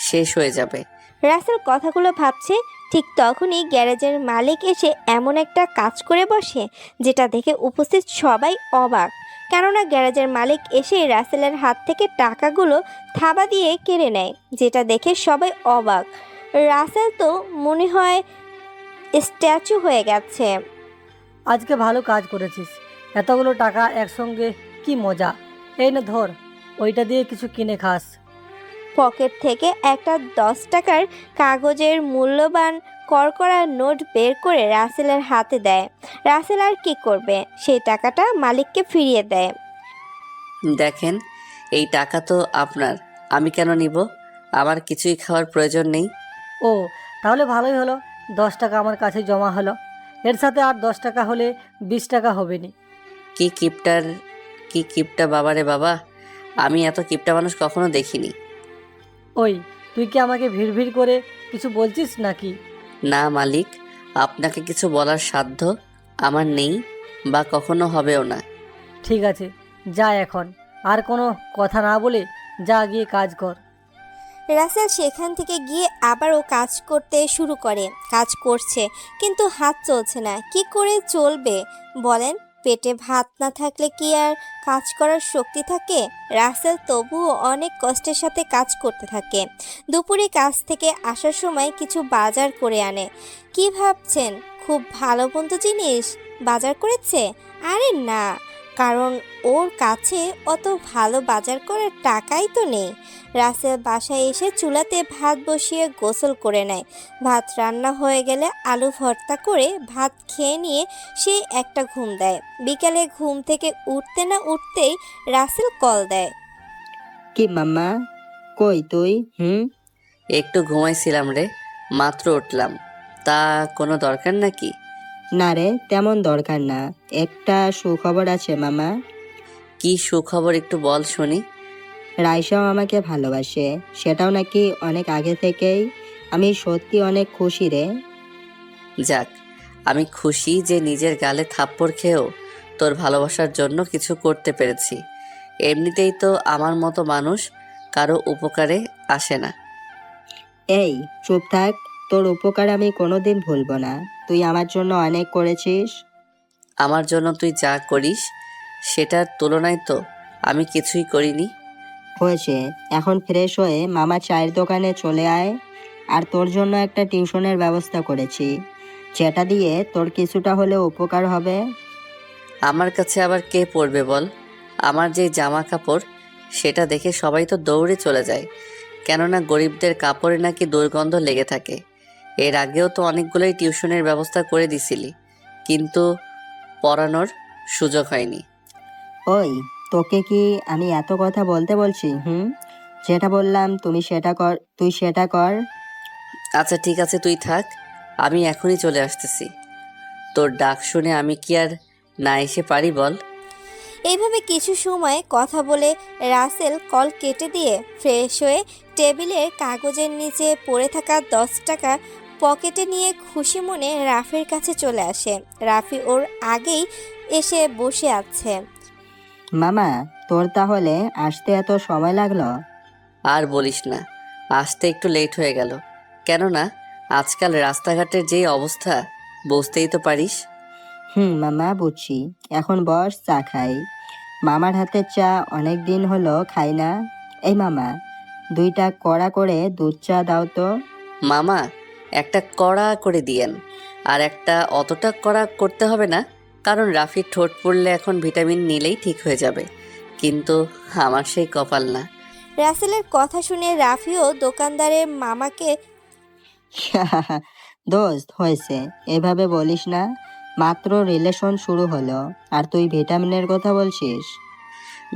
শেষ হয়ে যাবে? রাসেল কথাগুলো ভাবছে, ঠিক তখনই গ্যারেজের মালিক এসে এমন একটা কাজ করে বসে যেটা দেখে উপস্থিত সবাই অবাক। কেননা গ্যারেজের মালিক এসে রাসেলের হাত থেকে টাকাগুলো থাবা দিয়ে কেড়ে নেয়, যেটা দেখে সবাই অবাক। রাসেল তো মনে হয় স্ট্যাচু হয়ে গেছে। আজকে ভালো কাজ করেছিস, এতগুলো টাকা একসঙ্গে, কি মজা। এই না ধর, ওইটা দিয়ে কিছু কিনে খাস। পকেট থেকে একটা 10 টাকার কাগজের মূল্যবান করকরা নোট বের করে রাসেলের হাতে দেয়। রাসেল আর কি করবে, সেই টাকাটা মালিককে ফিরিয়ে দেয়। দেখেন, এই টাকা তো আপনার, আমি কেন নিব? আমার কিছুই খাওয়ার প্রয়োজন নেই। ও, তাহলে ভালোই হলো, 10 টাকা আমার কাছে জমা হলো। এর সাথে আর 10 টাকা হলে 20 টাকা হবে নি। কি কিপটা বাবারে বাবা, আমি এত কিপটা মানুষ কখনো দেখিনি। ওই, তুই কি আমাকে ভিড় ভিড় করে কিছু বলছিস নাকি? না মালিক, আপনাকে কিছু বলার সাধ্য আমার নেই বা কখনো হবেও না। ঠিক আছে, যা এখন, আর কোনো কথা না বলে যা গিয়ে কাজ কর। রাসেল সেখান থেকে গিয়ে আবারও কাজ করতে শুরু করে। কাজ করছে কিন্তু হাত চলছে না। কি করে চলবে বলেন? পেটে ভাত না থাকলে কি আর কাজ করার শক্তি থাকে? রাসেল তবুও অনেক কষ্টের সাথে কাজ করতে থাকে। দুপুরে কাজ থেকে আসার সময় কিছু বাজার করে আনে। কি ভাবছেন খুব ভালো মন্দ জিনিস বাজার করেছে? আরে না, কারণ ওর কাছে অত ভালো বাজার করার টাকাই তো নেই। রাসেল বাসায় এসে চুলাতে ভাত বসিয়ে গোসল করে নেয়। ভাত রান্না হয়ে গেলে আলু ভর্তা করে ভাত খেয়ে নিয়ে সে একটা ঘুম দেয়। বিকালে ঘুম থেকে উঠতে না উঠতেই রাসেল কল দেয়। কি মাম্মা, কই তুই? একটু ঘুমাইছিলাম রে, মাত্র উঠলাম। তা কোনো দরকার নাকি? না রে, তেমন দরকার না। একটা সুখবর আছে মামা। কি সুখবর একটু বল শুনি। রাইসাও আমাকে ভালোবাসে, সেটাও নাকি অনেক আগে থেকেই। আমি সত্যি অনেক খুশি রে। যাক, আমি খুশি যে নিজের গালে থাপ্পড় খেয়েও তোর ভালোবাসার জন্য কিছু করতে পেরেছি। এমনিতেই তো আমার মতো মানুষ কারো উপকারে আসে না। এই চুপ থাক, তোর উপকার আমি কোনোদিন ভুলবো না। তুই আমার জন্য অনেক করেছিস। আমার জন্য তুই যা করিস সেটার তুলনায় তো আমি কিছুই করিনি। হয়েছে, এখন ফ্রেশ হয়ে মামা চায়ের দোকানে চলে আয়। আর তোর জন্য একটা টিউশনের ব্যবস্থা করেছি, যেটা দিয়ে তোর কিছুটা হলেও উপকার হবে। আমার কাছে আবার কে পড়বে বল? আমার যে জামা কাপড় সেটা দেখে সবাই তো দৌড়ে চলে যায়, কেননা গরিবদের কাপড়ে নাকি দুর্গন্ধ লেগে থাকে। এর আগেও তো অনেকগুলোই টিউশনের ব্যবস্থা করে দিছিলি, কিন্তু পড়ানোর সুযোগ হয়নি। ওই, তোকে কি আমি এত কথা বলতে বলছি? যেটা বললাম তুই সেটা কর। আচ্ছা ঠিক আছে, তুই থাক, আমি এখনই চলে আসতেছি। তোর ডাক শুনে আমি কি আর না এসে পারি বল? এইভাবে কিছু সময় কথা বলে রাসেল কল কেটে দিয়ে ফ্রেশ হয়ে টেবিলের কাগজের নিচে পড়ে থাকা 10 টাকা পকেটে নিয়ে খুশি মনে রাফির কাছে চলে আসে। রাফি ওর আগেই এসে বসে আছে। মামা, তোর তাহলে আসতে এত সময় লাগলো? আর বলিস না, আসতে একটু লেট হয়ে গেল। কেননা আজকাল রাস্তাঘাটের যেই অবস্থা বুঝতেই তো পারিস। মামা বুঝছি। এখন বস, চা খাই। মামার হাতের চা অনেক দিন হলো খাই না। এই মামা, 2টা কড়া করে দুধ চা দাও তো। মামা, একটা কড়া করে দিয়েন। আর একটা অতটা কড়া করতে হবে না, কারণ রাফির ঠোঁট পড়লে এখন ভিটামিন নিলেই ঠিক হয়ে যাবে। কিন্তু আমার সেই কপাল না। রাসেলের কথা শুনে রাফিও দোকানদারের মামাকে দোস্ত হয়েছে, এভাবে বলিস না। মাত্র রিলেশন শুরু হলো আর তুই ভিটামিনের কথা বলছিস।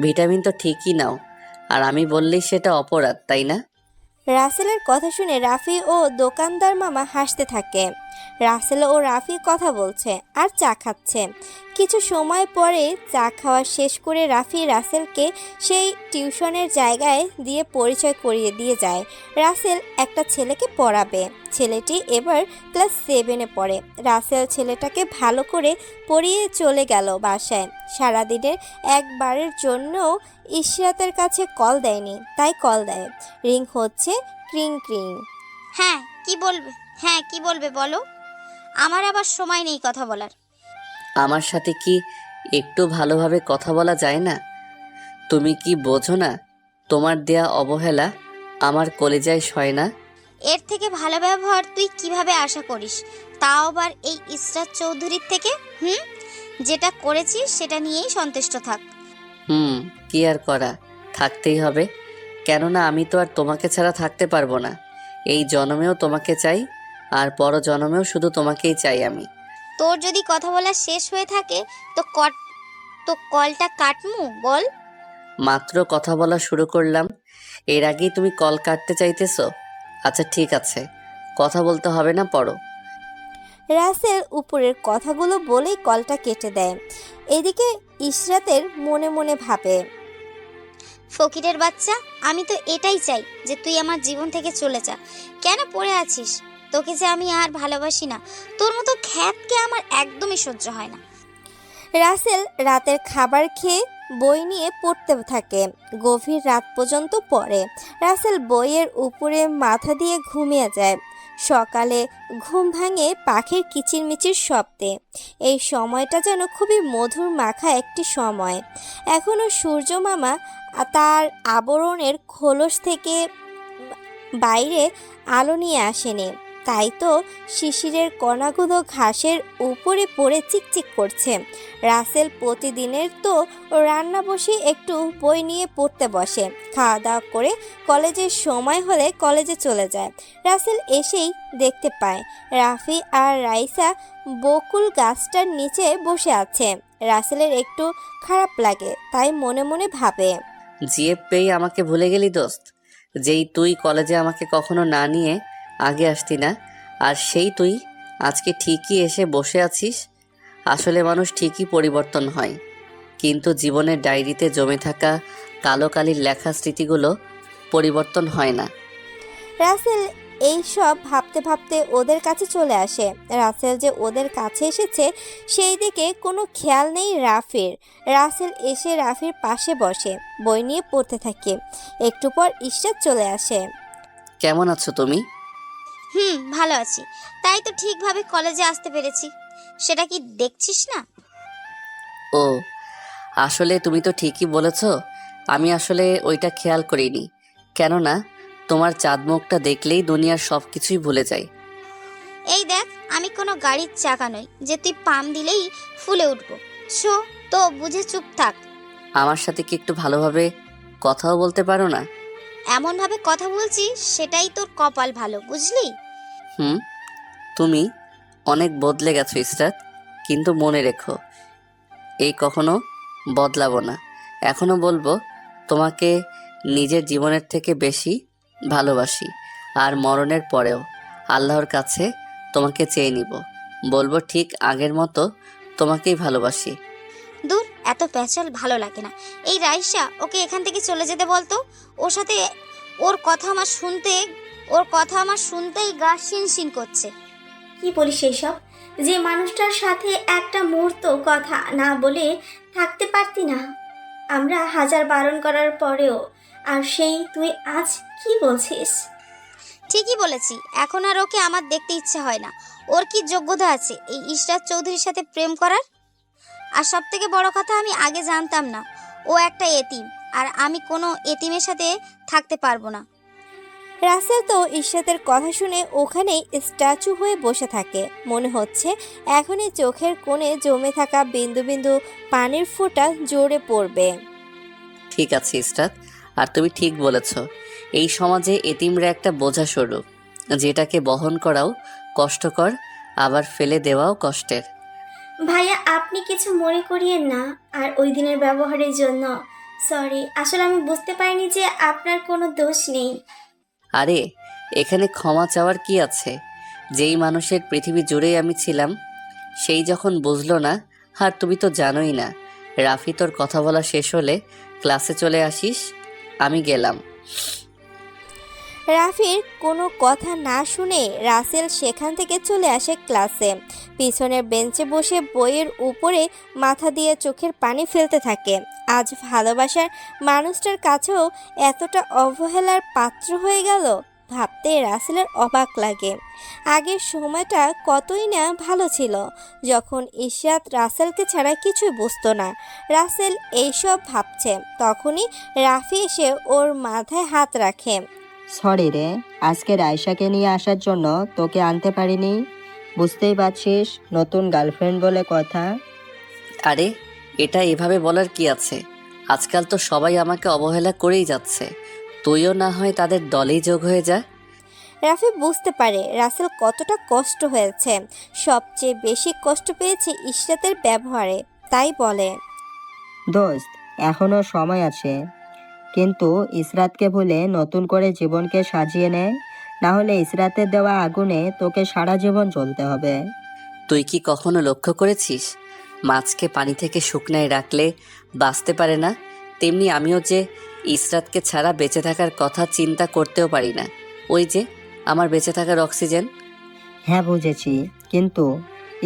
ভিটামিন তো ঠিকই নাও, আর আমি বললেই সেটা অপরাধ, তাই না? রাসেলের কথা শুনে রাফি ও দোকানদার মামা হাসতে থাকে। রাসেল ও রাফি কথা বলছে আর চা খাচ্ছে। কিছু সময় পরে চা খাওয়া শেষ করে রাফি রাসেলকে সেই টিউশনের জায়গায় দিয়ে পরিচয় করিয়ে দিয়ে যায়। রাসেল একটা ছেলেকে পড়াবে। ছেলেটি এবার ক্লাস 7-এ পড়ে। রাসেল ছেলেটাকে ভালো করে পড়িয়ে চলে গেল বাসায়। সারাদিনের একবারের জন্যও ইশরাতের কাছে কল দেয়নি, তাই কল দেয়। রিং হচ্ছে, ক্রিং ক্রিং। হ্যাঁ কি বলবে বলো। আমার আবার সময় নেই কথা বলার। আমার সাথে কি একটু ভালোভাবে কথা বলা যায় না? তুমি কি বোঝো না তোমার দেয়া অবহেলা আমার কলিজায় সয় না? এর থেকে ভালো ব্যবহার তুই কিভাবে আশা করিস, তাও আবার এই ইসরাত চৌধুরীর থেকে? যেটা করেছিস সেটা নিয়েই সন্তুষ্ট থাক। কি আর করা, থাকতেই হবে। কেননা আমি তো আর তোমাকে ছাড়া থাকতে পারবো না। এই জন্মেও তোমাকে চাই, আর পর জন্মেও শুধু তোমাকেই চাই আমি। তোর যদি কথা বলা শেষ হয়ে থাকে তো কলটা কাটমু বল। মাত্র কথা বলা শুরু করলাম, এর আগেই তুমি কল কাটতে চাইতেছো? আচ্ছা ঠিক আছে, কথা বলতে হবে না, পড়ো। রাসেল উপরের কথাগুলো বলেই কলটা কেটে দেয়। এদিকে ইশরাতের মনে মনে ভাবে, ফকিরের বাচ্চা, আমি তো এটাই চাই যে তুই আমার জীবন থেকে চলে যা। কেন পড়ে আছিস? তোকে যে আমি আর ভালোবাসি না, তোর মতো খ্যাতকে আমার একদমই সহ্য হয় না। রাসেল রাতের খাবার খেয়ে বই নিয়ে পড়তে থাকে। গভীর রাত পর্যন্ত পড়ে। রাসেল বইয়ের উপরে মাথা দিয়ে ঘুমিয়ে যায়। সকালে ঘুম ভাঙে পাখির কিচিরমিচির শব্দে। এই সময়টা যেন খুবই মধুর মাখা একটি সময়। এখনও সূর্য মামা তার আবরণের খোলস থেকে বাইরে আলো নিয়ে আসেনি, তাই তো শিশিরের কণাগুলো ঘাসের উপরে পড়ে চিকচিক করছে। রাসেল প্রতিদিনের তো রান্না বসে একটু বই নিয়ে পড়তে বসে। খাওয়া দাওয়া করে কলেজের সময় হলে কলেজে চলে যায়। রাসেল এসেই দেখতে পায় রাফি আর রাইসা বকুল গাছটার নিচে বসে আছে। রাসেলের একটু খারাপ লাগে, তাই মনে মনে ভাবে, জিএফ পেয়ে আমাকে ভুলে গেলি দোস্ত। যেই তুই কলেজে আমাকে কখনো না নিয়ে আগে আসতি না, আর সেই তুই আজকে ঠিকই এসে বসে আছিস। আসলে মানুষ ঠিকই পরিবর্তন হয়, কিন্তু জীবনের ডায়েরিতে জমে থাকা কালো কালির লেখা স্মৃতিগুলো পরিবর্তন হয় না। রাসেল এই সব ভাবতে ভাবতে ওদের কাছে চলে আসে। রাসেল যে ওদের কাছে এসেছে সেই দিকে কোনো খেয়াল নেই রাফির। রাসেল এসে রাফির পাশে বসে বই নিয়ে পড়তে থাকে। একটু পর ইশরাত চলে আসে। কেমন আছো তুমি? ভালো আছি, তাই তো ঠিকভাবে কলেজে আসতে পেরেছি। সেটা কি দেখছিস না? ও, আসলে তুমি তো ঠিকই বলেছ। আমি আসলে ওইটা খেয়াল করিনি, কেননা তোমার চাঁদ মুখটা দেখলেই দুনিয়ার সব কিছুই ভুলে যাই। এই দেখ, আমি কোনো গাড়ির চাকা নই যে তুই পাম দিলেই ফুলে উঠবো। শো তো বুঝে চুপ থাক। আমার সাথে কি একটু ভালোভাবে কথাও বলতে পারো না? এমনভাবে কথা বলছিস সেটাই তোর কপাল ভালো, বুঝলি? তুমি অনেক বদলে গেছো ইসরাত, কিন্তু মনে রেখো এই কখনো বদলাবো না। এখনো বলবো তোমাকে নিজের জীবনের থেকে বেশি ভালোবাসি, আর মরণের পরেও আল্লাহর কাছে তোমাকে চেয়ে নিব। বলবো ঠিক আগের মতো তোমাকেই ভালোবাসি। দূর, এত প্যাচাল ভালো লাগে না। এই রাইসা, ওকে এখান থেকে চলে যেতে বলতো। ওর সাথে ওর কথা আমার শুনতেই গা শিনশিন করছে। কি বলিস এইসব? যে মানুষটার সাথে একটা মুহূর্ত কথা না বলে থাকতে পারতি না আমরা, হাজার বারণ করার পরেও, আর সেই তুই আজ কি বলছিস? ঠিকই বলেছি, এখন আর ওকে আমার দেখতে ইচ্ছে হয় না। ওর কি যোগ্যতা আছে এই ইশরাত চৌধুরীর সাথে প্রেম করার? আর সব থেকে বড় কথা, আমি আগে জানতাম না ও একটা এতিম, আর আমি কোনো এতিমের সাথে থাকতে পারবো না। রাসেল তো ইশরাতের কথা শুনে ওখানেই স্ট্যাচু হয়ে বসে থাকে। মনে হচ্ছে এখনই চোখের কোণে জমে থাকা বিন্দু বিন্দু পানির ফোঁটা জোরে পড়বে। ঠিক আছে ইসরাত, আর তুমি ঠিক বলেছ, এই সমাজে এতিমরা একটা বোঝা স্বরূপ, যেটাকে বহন করাও কষ্টকর, আবার ফেলে দেওয়াও কষ্টের। ভাইয়া আপনি কিছু মনে করিয়েন না, আর ওই দিনের ব্যবহারের জন্য সরি। আসলে আমি বুঝতে পারিনি যে আপনার কোনো দোষ নেই। আরে এখানে ক্ষমা চাওয়ার কি আছে? যেই মানুষের পৃথিবী জুড়েই আমি ছিলাম, সেই যখন বুঝলো না। আর তুমি তো জানোই না, রাফি তোর কথা বলা শেষ হলে ক্লাসে চলে আসিস, আমি গেলাম। রাফির কোনো কথা না শুনে রাসেল সেখান থেকে চলে আসে ক্লাসে। পিছনের বেঞ্চে বসে বইয়ের উপরে মাথা দিয়ে চোখের পানি ফেলতে থাকে। আজ ভালোবাসার মানুষটার কাছেও এতটা অবহেলার পাত্র হয়ে গেল ভাবতে রাসেলের অবাক লাগে। আগের সময়টা কতই না ভালো ছিল, যখন ইশরাত রাসেলকে ছাড়া কিছুই বুঝতো না। রাসেল এইসব ভাবছে, তখনই রাফি এসে ওর মাথায় হাত রাখে। সরি রে, আজকে রাইসাকে নিয়ে আসার জন্য তোকে আনতে পারিনি। বুঝতেই পারছিস, নতুন গার্লফ্রেন্ড বলে কথা। আরে এটা এভাবে বলার কি আছে? আজকাল তো সবাই আমাকে অবহেলা করেই যাচ্ছে, তুইও না হয় তাদের দলেই যোগ হয়ে যা। রাফি বুঝতে পারে রাসেল কতটা কষ্ট হয়েছে। সবচেয়ে বেশি কষ্ট পেয়েছে ইশরাতের ব্যবহারে, তাই বলে, দোস্ত, এখনো সময় আছে, কিন্তু ইসরাতকে ভুলে নতুন করে জীবনকে সাজিয়ে নে, না হলে ইসরাতের দেওয়া আগুনে তোকে সারা জীবন জ্বলতে হবে। তুই কি কখনো লক্ষ্য করেছিস, মাছকে পানি থেকে শুকনায় রাখলে বাঁচতে পারে না? তেমনি আমিও যে ইসরাতকে ছাড়া বেঁচে থাকার কথা চিন্তা করতেও পারি না। ওই যে আমার বেঁচে থাকার অক্সিজেন। হ্যাঁ বুঝেছি, কিন্তু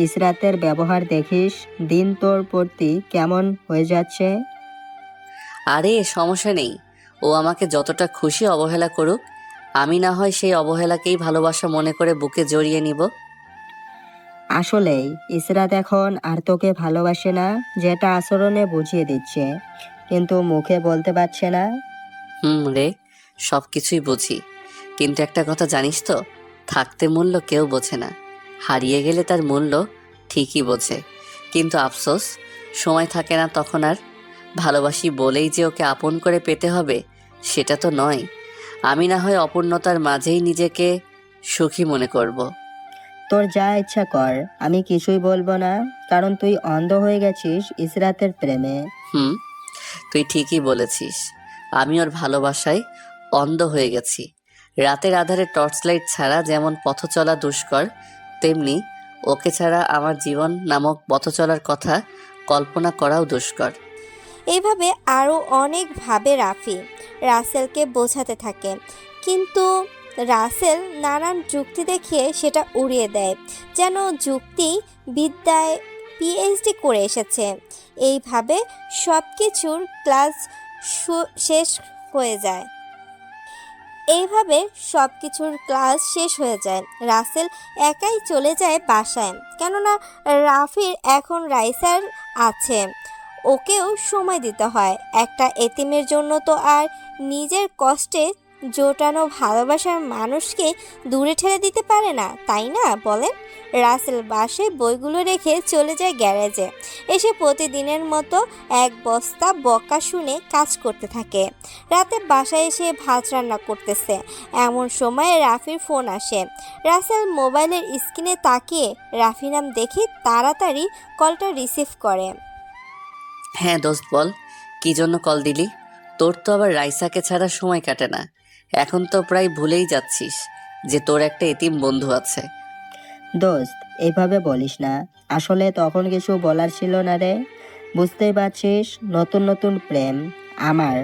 ইসরাতের ব্যবহার দেখিস দিন তোর প্রতি কেমন হয়ে যাচ্ছে। আরে সমস্যা নেই, ও আমাকে যতটা খুশি অবহেলা করুক, আমি না হয় সেই অবহেলাকেই ভালোবাসা মনে করে বুকে জড়িয়ে নিব। আসলেই ইসরাত এখন আর তোকে ভালোবাসে না, যেটা আচরণে বুঝিয়ে দিচ্ছে, কিন্তু মুখে বলতে পারছে না। রে, সব কিছুই বুঝি, কিন্তু একটা কথা জানিস তো, থাকতে মূল্য কেউ বোঝে না, হারিয়ে গেলে তার মূল্য ঠিকই বোঝে। কিন্তু আফসোস, সময় থাকে না তখন আর। ভালোবাসি বলেই যে ওকে আপন করে পেতে হবে সেটা তো নয়। আমি না হয় অপূর্ণতার মাঝেই নিজেকে সুখী মনে করব। তোর যা ইচ্ছা কর, আমি কিছুই বলবো না, কারণ তুই অন্ধ হয়ে গেছিস ইসরাতের প্রেমে। তুই ঠিকই বলেছিস, আমি ওর ভালোবাসায় অন্ধ হয়ে গেছি। রাতের আধারে টর্চ লাইট ছাড়া যেমন পথ চলা দুষ্কর, তেমনি ওকে ছাড়া আমার জীবন নামক পথ চলার কথা কল্পনা করাও দুষ্কর। এইভাবে আরও অনেক ভাবে রাফি রাসেলকে বোঝাতে থাকে, কিন্তু রাসেল নানান যুক্তি দেখিয়ে সেটা উড়িয়ে দেয়, যেন যুক্তি বিদ্যায় পিএইচডি করে এসেছে। এইভাবে সব কিছুর ক্লাস শেষ হয়ে যায়। শেষ হয়ে যায়। রাসেল একাই চলে যায় বাসায়, কেননা রাফির এখন রাইসার আছে, ওকেও সময় দিতে হয়। একটা এতিমের জন্য তো আর নিজের কষ্টে জোটানো ভালোবাসার মানুষকে দূরে ঠেলে দিতে পারে না, তাই না বলেন? রাসেল বাসায় বইগুলো রেখে চলে যায় গ্যারেজে। এসে প্রতিদিনের মতো এক বস্তা বকা শুনে কাজ করতে থাকে। রাতে বাসায় এসে ভাত রান্না করতেছে, এমন সময় রাফির ফোন আসে। রাসেল মোবাইলের স্ক্রিনে তাকিয়ে রাফি নাম দেখে তাড়াতাড়ি কলটা রিসিভ করে। হ্যাঁ দোস্ত বল, কি জন্য কল দিলি? তোর তো আবার রাইসাকে ছাড়া সময় কাটে না। এখন তো প্রায় ভুলেই যাচ্ছিস যে তোর একটা এতিম বন্ধু আছে। দোস্ত, এইভাবে বলিস না, আসলে তখন কিছু বলার ছিল না রে। বুঝতেই পারছিস, নতুন নতুন প্রেম আমার,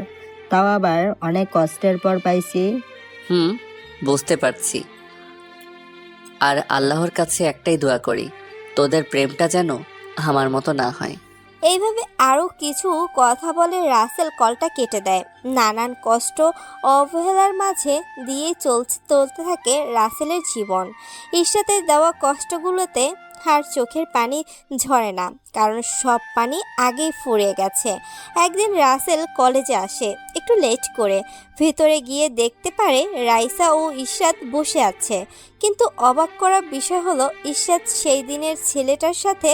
তাও আবার অনেক কষ্টের পর পাইছি। বুঝতে পারছি। আর আল্লাহর কাছে একটাই দোয়া করি, তোদের প্রেমটা যেন আমার মতো না হয়। এইভাবে আরও কিছু কথা বলে রাসেল কলটা কেটে দেয়। নানান কষ্ট অবহেলার মাঝে দিয়ে চলতে থাকে রাসেলের জীবন। ইশরাতের দেওয়া কষ্টগুলোতে আর চোখের পানি ঝরে না, কারণ সব পানি আগেই ফুরিয়ে গেছে। একদিন রাসেল কলেজে আসে একটু লেট করে। ভেতরে গিয়ে দেখতে পারে রাইসা ও ইশরাত বসে আছে, কিন্তু অবাক করার বিষয় হলো ইশরাত সেই দিনের ছেলেটার সাথে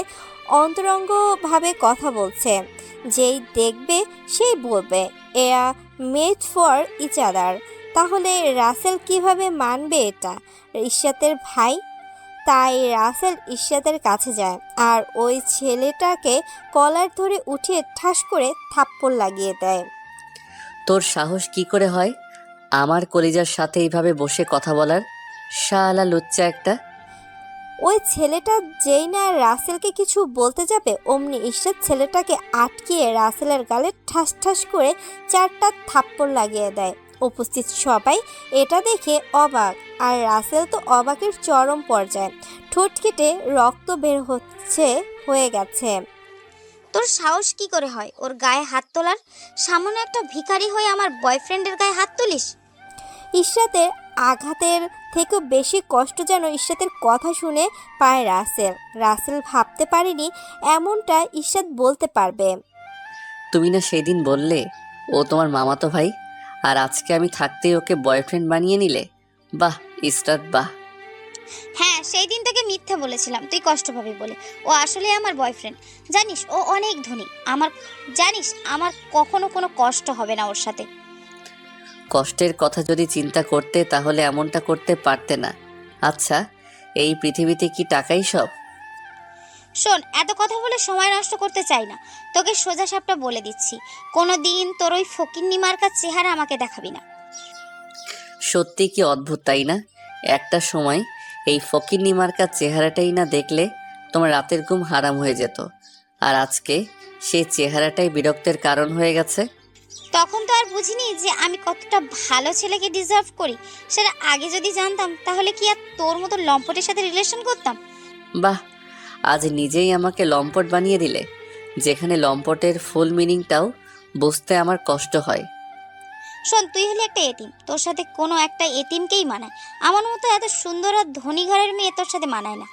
অন্তরঙ্গভাবে কথা বলছে। যেই দেখবে সেই বলবে এরা মেড ফর ইচ আদার। তাহলে রাসেল কিভাবে মানবে এটা? ইশরাতের ভাই। তাই রাসেল ইশরাতের কাছে যায় আর ওই ছেলেটাকে কলার ধরে উঠিয়ে ঠাস করে থাপ্পড় লাগিয়ে দেয়। তোর সাহস কি করে হয় আমার কলিজার সাথে এইভাবে বসে কথা বলার? শালা লুচ্চা একটা। ওই ছেলেটা যেই না রাসেলকে কিছু বলতে যাবে অমনি ইশরাত ছেলেটাকে আটকিয়ে রাসেলের গালে ঠাস ঠাস করে 4টা থাপ্পড় লাগিয়ে দেয়। উপস্থিত সবাই এটা দেখে অবাক, আর রাসেল তো অবাকের চরম পর্যায়ে, ঠোঁট কেটে রক্ত বের হয়ে গেছে। তোর সাহস কি করে হয় ওর গায়ে হাত তোলার? সামান্য একটা ভিখারি হয়ে আমার বয়ফ্রেন্ডের গায়ে হাত তুলিস? ইশরাতের আঘাতের থেকেও বেশি কষ্ট যেন ইশরাতের কথা শুনে পায় রাসেল। রাসেল ভাবতে পারেনি এমনটা ইশরাত বলতে পারবে। তুমি না সেদিন বললে ও তোমার মামাতো ভাই, আর আজকে আমি থাকতেই ওকে বয়ফ্রেন্ড বানিয়ে নিলে? বাহ ইসরাত বাহ। হ্যাঁ, সেই দিন তোকে মিথ্যে বলেছিলাম তুই কষ্ট পাবি বলে। ও আসলে আমার বয়ফ্রেন্ড। জানিস ও অনেক ধনী। আমার কখনো কোনো কষ্ট হবে না ওর সাথে। কষ্টের কথা যদি চিন্তা করতে তাহলে এমনটা করতে পারতে না। আচ্ছা, এই পৃথিবীতে কি টাকাই সব? শোন, এত কথা বলে সময় নষ্ট করতে চাই না। তোকে সোজা সাপটা বলে দিচ্ছি, কোনো দিন তোর ওই ফকিন্নি মার্কার চেহারা আমাকে দেখাবি না। সত্যি কি অদ্ভুত তাই না? একটা সময় এই ফকিন্নি মার্কার চেহারাটাই না দেখলে তোমার রাতের ঘুম হারাম হয়ে যেত, আর আজকে সেই চেহারাটাই বিরক্তের কারণ হয়ে গেছে। তখন তো আর বুঝিনি যে আমি কতটা ভালো ছেলেকে ডিজার্ভ করি। সেটা আগে যদি জানতাম তাহলে কি আর তোর মতো লম্পটের সাথে রিলেশন করতাম? বাহ, আজ নিজেই আমাকে লম্পট বানিয়ে দিলে, যেখানে লম্পটের ফুল মিনিংটাও বুঝতে আমার কষ্ট হয়। শোন, তুই হলি একটা এতিম, তোর সাথে কোনো একটা এতিমকেই মানায়। আমার মতো এত সুন্দর আর ধনী ঘরের মেয়ে তোর সাথে মানায় না।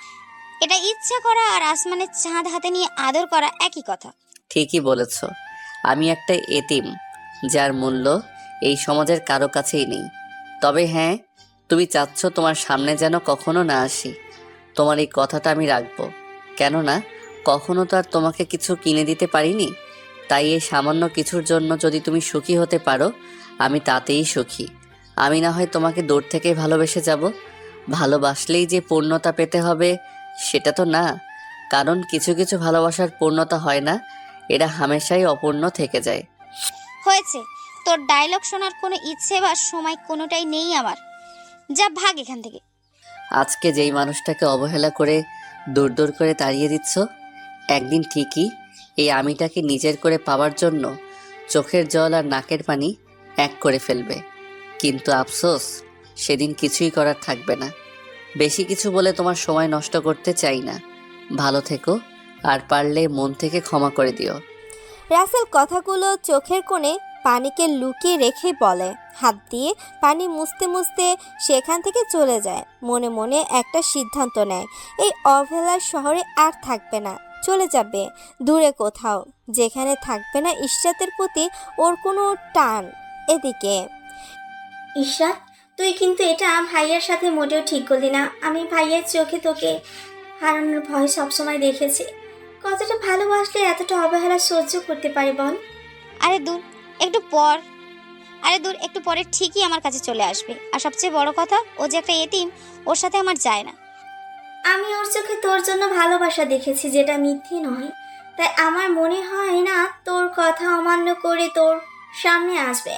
এটা ইচ্ছা করা আর আসমানের চাঁদ হাতে নিয়ে আদর করা একই কথা। ঠিকই বলেছ, আমি একটা এতিম যার মূল্য এই সমাজের কারো কাছেই নেই। তবে হ্যাঁ, তুমি চাচ্ছ তোমার সামনে যেন কখনো না আসি। তোমার এই কথাটা আমি রাখবো, কেননা কখনো তো আর তোমাকে কিছু কিনে দিতে পারিনি। তাই এই সামান্য কিছুর জন্য যদি তুমি সুখী হতে পারো, আমি তাতেই সুখী। আমি না হয় তোমাকে দূর থেকে ভালোবেসে যাব। ভালোবাসলেই যে পূর্ণতা পেতে হবে সেটা তো না, কারণ কিছু কিছু ভালোবাসার পূর্ণতা হয় না, এরা হামেশাই অপূর্ণ থেকে যায়। হয়েছে, তোর ডায়লগ শোনার কোনো ইচ্ছে বা সময় কোনোটাই নেই আমার। যা ভাগ এখান থেকে। আজকে যেই মানুষটাকে অবহেলা করে দূর দূর করে তাড়িয়ে দিচ্ছ, একদিন ঠিকই এই আমিটাকে নিজের করে পাওয়ার জন্য চোখের জল আর নাকের পানি এক করে ফেলবে। কিন্তু আফসোস, সেদিন কিছুই করার থাকবে না। বেশি কিছু বলে তোমার সময় নষ্ট করতে চাই না। ভালো থেকো, আর পারলে মন থেকে ক্ষমা করে দিও। রাসেল কথাগুলো চোখের কোণে পানিকে লুকিয়ে রেখে বলে, হাত দিয়ে পানি মুছতে মুছতে সেখান থেকে চলে যায়। মনে মনে একটা সিদ্ধান্ত নেয়, এই অবহেলার শহরে আর থাকবে না, চলে যাবে দূরে কোথাও, যেখানে থাকবে না ইশরাতের প্রতি ওর কোনো টান। এদিকে ইশরাত, তুই কিন্তু এটা ভাইয়ার সাথে মোটেও ঠিক করলি না। আমি ভাইয়ার চোখে তোকে হারানোর ভয় সবসময় দেখেছি। কতটা ভালোবাসলে এতটা অবহেলা সহ্য করতে পারি বল? আরে দূর, একটু পরে ঠিকই আমার কাছে চলে আসবে। আর সবচেয়ে বড় কথা, ও যে একটা এতিম, ওর সাথে আমার যায় না। আমি ওর চোখে তোর জন্য ভালোবাসা দেখেছি, যেটা মিথ্যে নয়। তাই আমার মনে হয় না তোর কথা অমান্য করে তোর সামনে আসবে।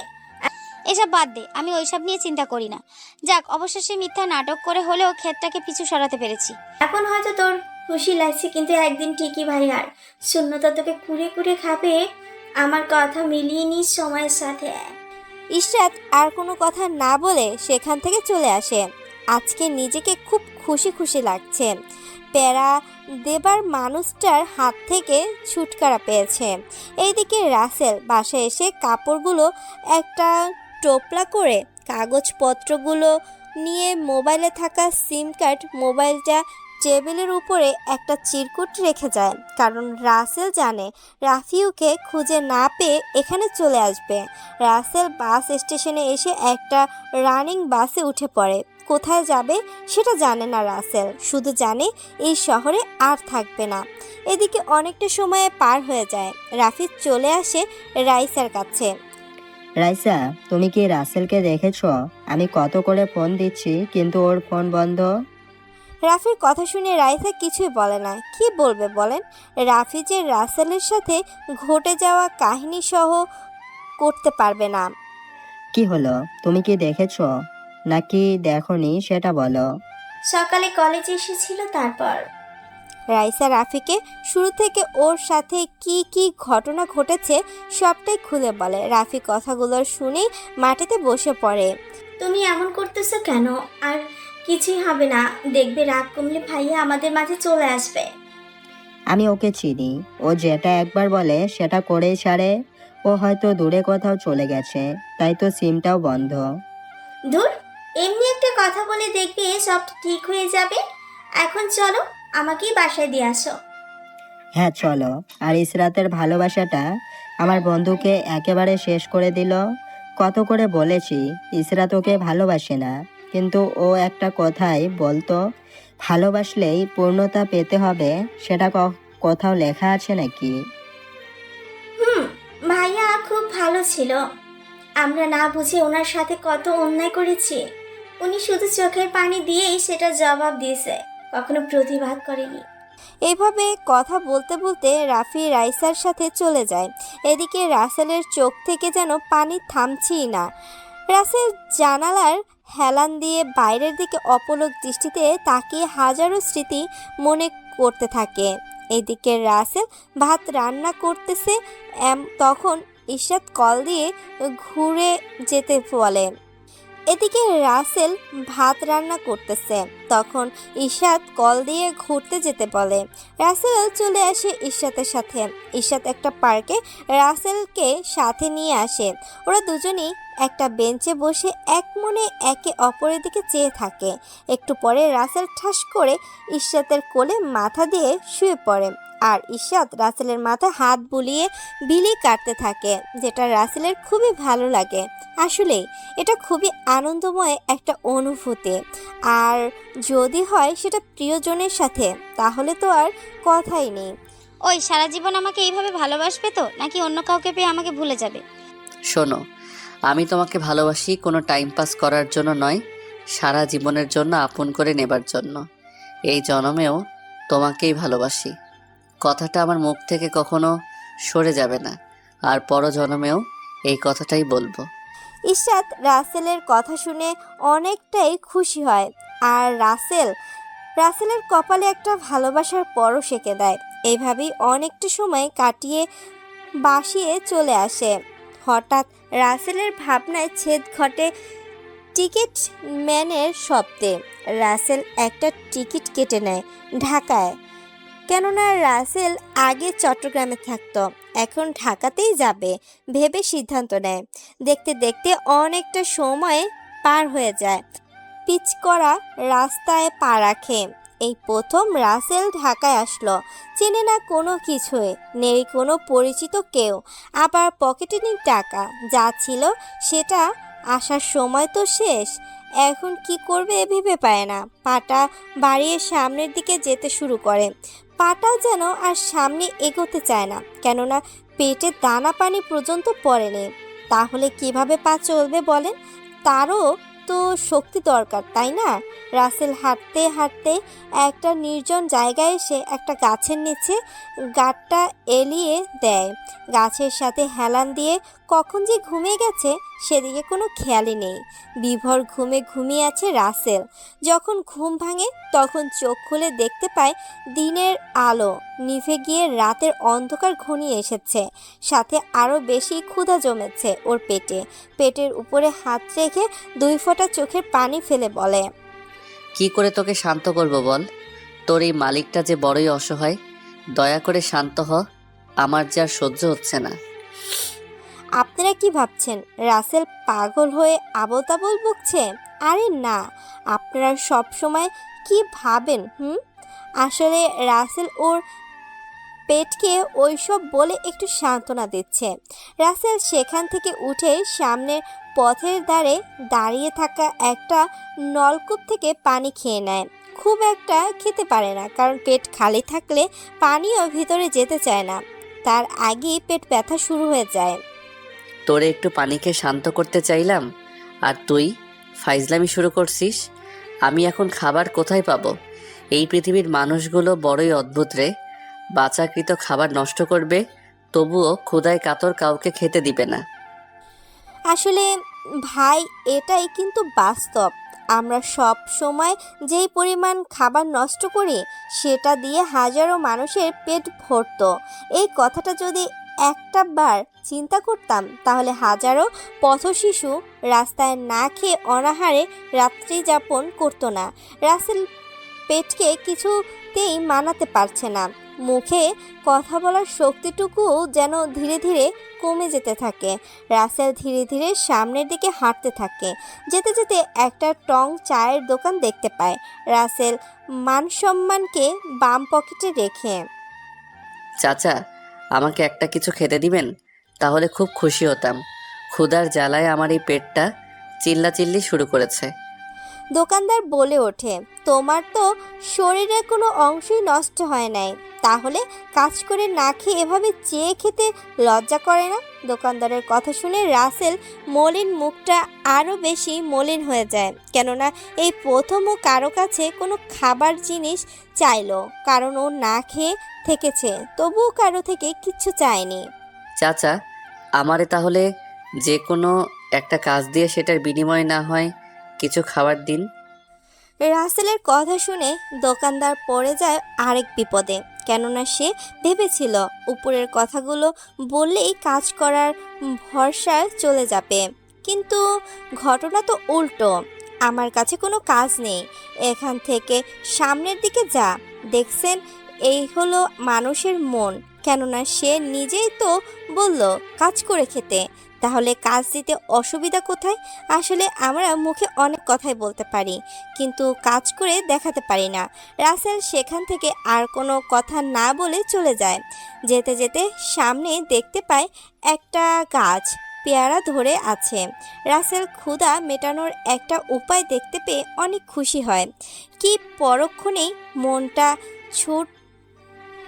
এসব বাদ দে, আমি ওইসব নিয়ে চিন্তা করি না। যাক, অবশেষে মিথ্যা নাটক করে হলেও ক্ষেতটাকে পিছু সরাতে পেরেছি। এখন হয়তো তোর খুশি লাগছে, কিন্তু একদিন ঠিকই ভাইয়ার শূন্যতা তোকে কুড়ে কুড়ে খাবে। আমার কথা মিলিয়ে নিস সময়ের সাথে। ইশরাত আর কোনো কথা না বলে সেখান থেকে চলে আসে। আজকে নিজেকে খুব খুশি খুশি লাগছে। প্যারা দেবার মানুষটার হাত থেকে ছুটকারা পেয়েছে। এইদিকে রাসেল বাসায় এসে কাপড়গুলো একটা টোপলা করে কাগজপত্রগুলো নিয়ে মোবাইলে থাকা সিম কার্ড মোবাইলটা টেবিলের উপরে একটা চিরকুট রেখে যায়, কারণ রাসেল জানে রাফিউকে খুঁজে না পেয়ে এখানে চলে আসবে। রাসেল বাস স্টেশনে এসে একটা রানিং বাসে উঠে পড়ে। কোথায় যাবে সেটা জানে না রাসেল, শুধু জানে এই শহরে আর থাকবে না। এদিকে অনেকটা সময় পার হয়ে যায়। রাফি চলে আসে রাইসার কাছে। রাইসা, তুমি কি রাসেলকে দেখেছো? আমি কত করে ফোন দিচ্ছি কিন্তু ওর ফোন বন্ধ। রাফির কথা শুনে রাইসা কিছুই বলে না। কি বলবে বলেন? রাফি যে রাসেলের সাথে ঘটে যাওয়া কাহিনী সহ করতে পারবে না। কি হলো, তুমি কি দেখেছো নাকি দেখোনি সেটা বলো। সকালে কলেজে এসেছিল, তারপর রাইসা রাফিকে শুরু থেকে ওর সাথে কি কি ঘটনা ঘটেছে সবটাই খুলে বলে। রাফি কথাগুলো শুনেই মাটিতে বসে পড়ে। তুমি এমন করতেছো কেন? আর কিছুই হবে না, দেখবে রাগ কমলে ভাইয়া আমাদের মাঝে চলে আসবে। আমি ওকে চিনি, ও যেটা একবার বলে সেটা করেই ছাড়ে। ও হয়তো দূরে কোথাও চলে গেছে, তাই তো সিমটাও বন্ধ। ধুর, এমনি একটা কথা বলে দেখবে সব ঠিক হয়ে যাবে। এখন চলো, আমাকেই বাসায় দিয়ে আসো। হ্যাঁ চলো। আর ইসরাতের ভালোবাসাটা আমার বন্ধুকে একেবারে শেষ করে দিল। কত করে বলেছি ইসরাত ওকে ভালোবাসে না, কিন্তু ও একটা কথাই বলতো, ভালোবাসলেই পূর্ণতা পেতে হবে। সেটা কোথাও লেখা আছে নাকি? হুম, ভাইয়া খুব ভালো ছিল। আমরা না বুঝে ওনার সাথে কত অন্যায় করেছি। উনি শুধু চোখের পানি দিয়েই সেটা জবাব দিয়েছে, কখনো প্রতিবাদ করেনি। এইভাবে কথা বলতে বলতে রাফি রাইসার সাথে চলে যায়। এদিকে রাসেলের চোখ থেকে যেন পানি থামছেই না। রাসেল জানালার হেলান দিয়ে বাইরের দিকে অপলক দৃষ্টিতে তাকিয়ে হাজারো স্মৃতি মনে করতে থাকে। এদিকে রাসেল ভাত রান্না করতেছে। তখন ইশরাত কল দিয়ে ঘুরে যেতে বলে। এদিকে রাসেল ভাত রান্না করতেছে, তখন ইশরাত কল দিয়ে ঘুরতে যেতে বলে। রাসেল চলে আসে ইশরাতের সাথে। ইশরাত একটা পার্কে রাসেলকে সাথে নিয়ে আসে। ওরা দুজনেই একটা বেঞ্চে বসে এক মনে একে অপরের দিকে চেয়ে থাকে। একটু পরে রাসেল ঠাস করে ইশরাতের কোলে মাথা দিয়ে শুয়ে পড়ে, আর ইশরাত রাসেলের মাথায় হাত বুলিয়ে বিলি কাটতে থাকে, যেটা রাসেলের খুবই ভালো লাগে। আসলেই এটা খুবই আনন্দময় একটা অনুভূতি, আর যদি হয় সেটা প্রিয়জনের সাথে, তাহলে তো আর কথাই নেই। ওই সারা জীবন আমাকে এইভাবে ভালোবাসবে তো, নাকি অন্য কাউকে পেয়ে আমাকে ভুলে যাবে? শোনো, আমি তোমাকে ভালোবাসি কোনো টাইম পাস করার জন্য নয়, সারা জীবনের জন্য আপন করে নেবার জন্য। এই জন্মেও তোমাকেই ভালোবাসি, কথাটা আমার মুখ থেকে কখনো সরে যাবে না, আর পরজন্মেও এই কথাটাই বলবো। ইশরাত রাসেলের কথা শুনে অনেকটাই খুশি হয়, আর রাসেলের কপালে একটা ভালোবাসার পরশ এঁকে দেয়। এইভাবেই অনেকটা সময় কাটিয়ে বাসিয়ে চলে আসে। হঠাৎ রাসেলের ভাবনায় ছেদ ঘটে টিকিট ম্যানের শব্দে। রাসেল একটা টিকিট কেটে নেয় ঢাকায়, কেননা রাসেল আগে চট্টগ্রামে থাকতো, এখন ঢাকাতেই যাবে ভেবে সিদ্ধান্ত নেয়। দেখতে দেখতে অনেকটা সময় পার হয়ে যায়। পিচ করা রাস্তায় পা রাখে। এই প্রথম রাসেল ঢাকায় আসলো। চেনে না কোনো কিছুই, নেই কোনো পরিচিত কেউ, আবার পকেটে নেই টাকা। যা ছিল সেটা আসার সময় তো শেষ। এখন কি করবে ভেবে পায় না। পাটা বাড়িয়ে সামনের দিকে যেতে শুরু করে। পাটা যেন আর সামনে এগোতে চায় না, কেননা পেটে দানা পানি পর্যন্ত পড়েনি। তাহলে কিভাবে পা চলবে বলেন? তারও তো শক্তি দরকার, তাই না? রাসেল হাঁটতে হাঁটতে একটা নির্জন জায়গায় এসে একটা গাছের নিচে গাঁটটা এলিয়ে দেয়। গাছের সাথে হেলান দিয়ে কখন যে ঘুমিয়ে গেছে সেদিকে কোনো খেয়ালই নেই। বিভোর ঘুমে ঘুমিয়ে আছে রাসেল। যখন ঘুম ভাঙে তখন চোখ খুলে দেখতে পায় দিনের আলো নিভে গিয়ে রাতের অন্ধকার ঘনিয়ে এসেছে। সাথে আরও বেশি ক্ষুধা জমেছে ওর পেটের উপরে হাত রেখে 2 ফোঁটা চোখের পানি ফেলে বলে, কি করে তোকে শান্ত করব বল? তোর এই মালিকটা যে বড়ই অসহায়, দয়া করে শান্ত হ, আমার যা সহ্য হচ্ছে না। আপনারা কি ভাবছেন রাসেল পাগল হয়ে আবোল তাবোল বকছে? আরে না, আপনারা সব সময় কি ভাবেন? আসলে রাসেল ওর পেটকে ওইসব বলে একটু সান্ত্বনা দিচ্ছে। রাসেল সেখান থেকে উঠে সামনের পথের ধারে দাঁড়িয়ে থাকা একটা নলকূপ থেকে পানি খেয়ে নেয়। খুব একটা খেতে পারে না, কারণ পেট খালি থাকলে পানিও ভিতরে যেতে চায় না। তার আগেই পেট ব্যথা শুরু হয়ে যায়। তোরে একটু পানি খেয়ে শান্ত করতে চাইলাম, আর তুই ফাইজলামি শুরু করছিস। আমি এখন খাবার কোথায় পাবো? এই পৃথিবীর মানুষগুলো বড়ই অদ্ভুত রে। বাঁচাকৃত খাবার নষ্ট করবে, তবুও ক্ষুধায় কাতর কাউকে খেতে দিবে না। আসলে ভাই, এটাই কিন্তু বাস্তব। আমরা সব সময় যেই পরিমাণ খাবার নষ্ট করি, সেটা দিয়ে হাজারো মানুষের পেট ভরতো। এই কথাটা যদি একটা বার চিন্তা করতাম, তাহলে হাজারো পথশিশু রাস্তায় না খেয়ে অনাহারে রাত্রি যাপন করতো না। রাসেল পেটকে কিছুতেই মানাতে পারছে না। মুখে কথা বলার শক্তিটুকুও যেন ধীরে ধীরে কমে যেতে থাকে। রাসেল ধীরে ধীরে সামনের দিকে হাঁটতে থাকে। যেতে যেতে একটা টং চায়ের দোকান দেখতে পায়। রাসেল মানসম্মানকে বাম পকেটে রেখে, চাচা, আমাকে একটা কিছু খেতে দিবেন? তাহলে খুব খুশি হতাম। ক্ষুধার জ্বালায় আমার এই পেটটা চিল্লাচিল্লি শুরু করেছে। দোকানদার বলে ওঠে, তোমার তো শরীরের কোনো অংশই নষ্ট হয় নাই, তাহলে কাজ করে না খেয়ে এভাবে চেয়ে খেতে লজ্জা করে না? দোকানদারের কথা শুনে রাসেল মলিন মুখটা আরও বেশি মলিন হয়ে যায়, কেননা এই প্রথম ও কারো কাছে কোনো খাবার জিনিস চাইলো। কারণ ও না খেয়ে থেকেছে, তবুও কারো থেকে কিচ্ছু চায়নি। চাচা, আমারে তাহলে যে কোনো একটা কাজ দিয়ে সেটার বিনিময়ে না হয় কিছু খাবার দিন। রাসেলের কথা শুনে দোকানদার পড়ে যায় আরেক বিপদে, কেননা সে ভেবেছিল উপরের কথাগুলো বললেই কাজ করার ভরসা চলে যাবে। কিন্তু ঘটনা তো উল্টো। আমার কাছে কোনো কাজ নেই, এখান থেকে সামনের দিকে যা। দেখছেন, এই হলো মানুষের মন। কেননা সে নিজেই তো বলল কাজ করে খেতে, তাহলে কাজ দিতে অসুবিধা কোথায়? আসলে আমরা মুখে অনেক কথাই বলতে পারি, কিন্তু কাজ করে দেখাতে পারি না। রাসেল সেখান থেকে আর কোনো কথা না বলে চলে যায়। যেতে যেতে সামনে দেখতে পায় একটা গাছ পেয়ারা ধরে আছে। রাসেল ক্ষুধা মেটানোর একটা উপায় দেখতে পেয়ে অনেক খুশি হয়। কি পরক্ষণেই মনটা ছোট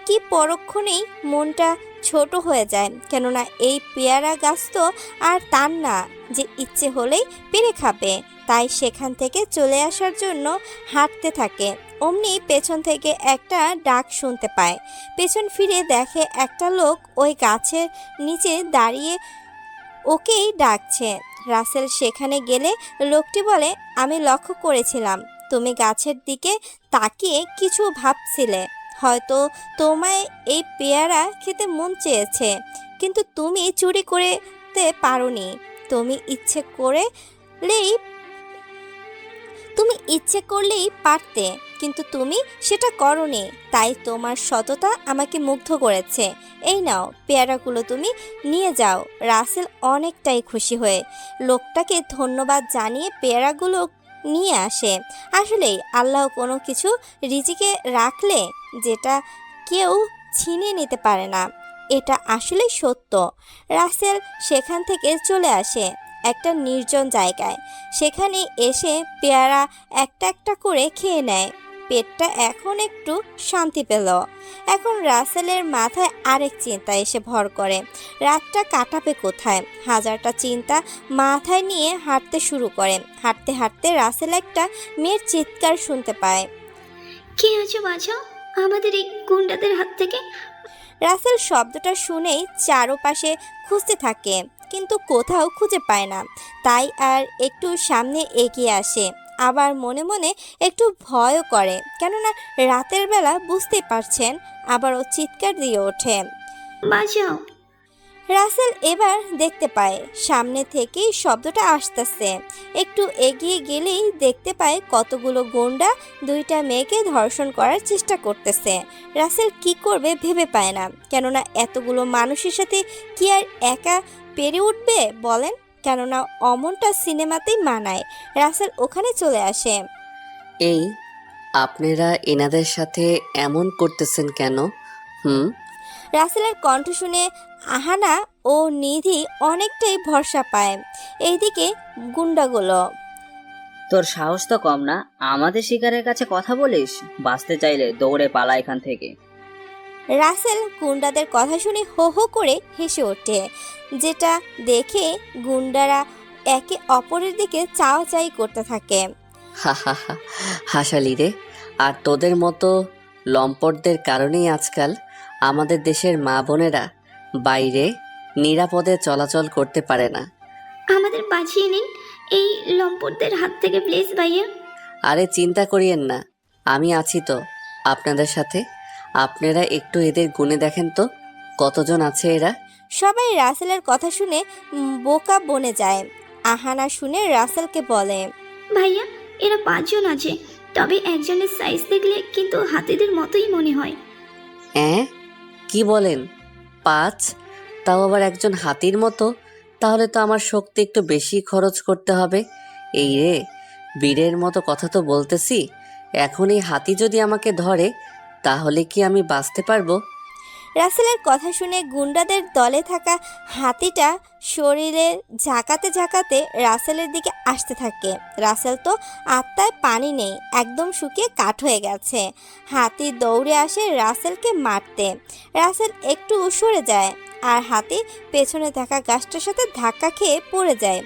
কি পরক্ষণেই মনটা ছোট হয়ে যায়, কেননা এই পেয়ারা গাছ তো আর তার না যে ইচ্ছে হলেই পেরে খাবে। তাই সেখান থেকে চলে আসার জন্য হাঁটতে থাকে। অমনি পেছন থেকে একটা ডাক শুনতে পায়। পেছন ফিরে দেখে একটা লোক ওই গাছের নিচে দাঁড়িয়ে ওকেই ডাকছে। রাসেল সেখানে গেলে লোকটি বলে, আমি লক্ষ্য করেছিলাম তুমি গাছের দিকে তাকিয়ে কিছু ভাবছিলে। হয়তো তোমায় এই পেয়ারা খেতে মন চেয়েছে, কিন্তু তুমি চুরি করতে পারোনি। তুমি ইচ্ছে করলেই পারতে, কিন্তু তুমি সেটা করোনি। তাই তোমার সততা আমাকে মুগ্ধ করেছে। এই নাও, পেয়ারাগুলো তুমি নিয়ে যাও। রাসেল অনেকটাই খুশি হয়ে লোকটাকে ধন্যবাদ জানিয়ে পেয়ারাগুলো নিয়ে আসে। আসলেই আল্লাহ কোনো কিছু রিজিকে রাখলে যেটা কেউ ছিনিয়ে নিতে পারে না, এটা আসলেই সত্য। রাসেল সেখান থেকে চলে আসে একটা নির্জন জায়গায়। সেখানে এসে পেয়ারা একটা একটা করে খেয়ে নেয়। পেটটা এখন একটু শান্তি পেল। এখন রাসেলের মাথায় আরেক চিন্তা এসে ভর করে, রাতটা কাটাবে কোথায়। হাজারটা চিন্তা মাথায় নিয়ে হাঁটতে শুরু করে। হাঁটতে হাঁটতে রাসেল একটা মেয়ের চিৎকার শুনতে পায়। কি হয়েছে বাঁচাও আমাদের এই গুন্ডাদের হাত থেকে। রাসেল শব্দটা শুনেই চারপাশে খুঁজতে থাকে, কিন্তু কোথাও খুঁজে পায় না। তাই আর একটু সামনে এগিয়ে আসে। আবার মনে মনে একটু ভয়ও করে, কেননা রাতের বেলা বুঝতেই পারছেন। আবারও চিৎকার দিয়ে ওঠে, বাঁচাও। রাসেল এবার দেখতে পায় সামনে থেকেই শব্দটা আসতেছে। একটু এগিয়ে গেলেই দেখতে পায় কতগুলো গুন্ডা দুইটা মেয়েকে ধর্ষণ করার চেষ্টা করতেছে। রাসেল কি করবে ভেবে পায় না, কেননা এতগুলো মানুষের সাথে কি আর একা পেরে উঠবে বলেন। কেননা অমনটা সিনেমাতেই মানায়। রাসেল ওখানে চলে আসে। এই, আপনারা এনাদের সাথে এমন করতেছেন কেন? রাসেলের কণ্ঠ শুনে আহানা ও নিধি অনেকটাই ভরসা পায়। এইদিকে গুন্ডাগুলো, তোর সাহস তো কম না, আমাদের শিকারের কাছে কথা বলিস? বাঁচতে চাইলে দৌড়ে পালা এখান থেকে। রাসেল গুন্ডাদের কথা শুনে হো হো করে হেসে ওঠে, যেটা দেখে গুন্ডারা একে অপরের দিকে চাওয়াচাই করতে থাকে। হা হা হা, হাসালি রে। আর তোদের মতো লম্পটদের কারণেই আজকাল আমাদের দেশের মা বোনেরা বাইরে নিরাপদে চলাচল করতে পারে না। আমাদের বাঁচিয়ে নিন এই লম্পটদের হাত থেকে প্লিজ ভাইয়া। আরে চিন্তা করিয়েন না, আমি আছি তো আপনাদের সাথে। আপনারা একটু এদের গুণে দেখেন তো কতজন আছে এরা। সবাই রাসেলের কথা শুনে বোকা বনে যায়। আহানা শুনে রাসেলকে বলে, ভাইয়া এরা 5 জন আছে, তবে একজনের সাইজ দেখলে কিন্তু হাতিদের মতোই মনে হয়। হ্যাঁ, কি বলেন? 5? তাও আবার একজন হাতির মতো? তাহলে তো আমার শক্তি একটু বেশি খরচ করতে হবে। এই রে, বীরের মতো কথা তো বলতেছি। এখন এই হাতি যদি আমাকে ধরে তাহলে কি আমি বাঁচতে পারবো? রাসেলের কথা শুনে গুন্ডাদের দলে থাকা হাতিটা শরীরে ঝাঁকাতে ঝাঁকাতে রাসেলের দিকে আসতে থাকে। রাসেল তো আত্মায় পানি নেই, একদম শুকিয়ে কাঠ হয়ে গেছে। হাতি দৌড়ে আসে রাসেলকে মারতে। রাসেল একটু সরে যায় আর হাতি পেছনে থাকা গাছটার সাথে ধাক্কা খেয়ে পড়ে যায়।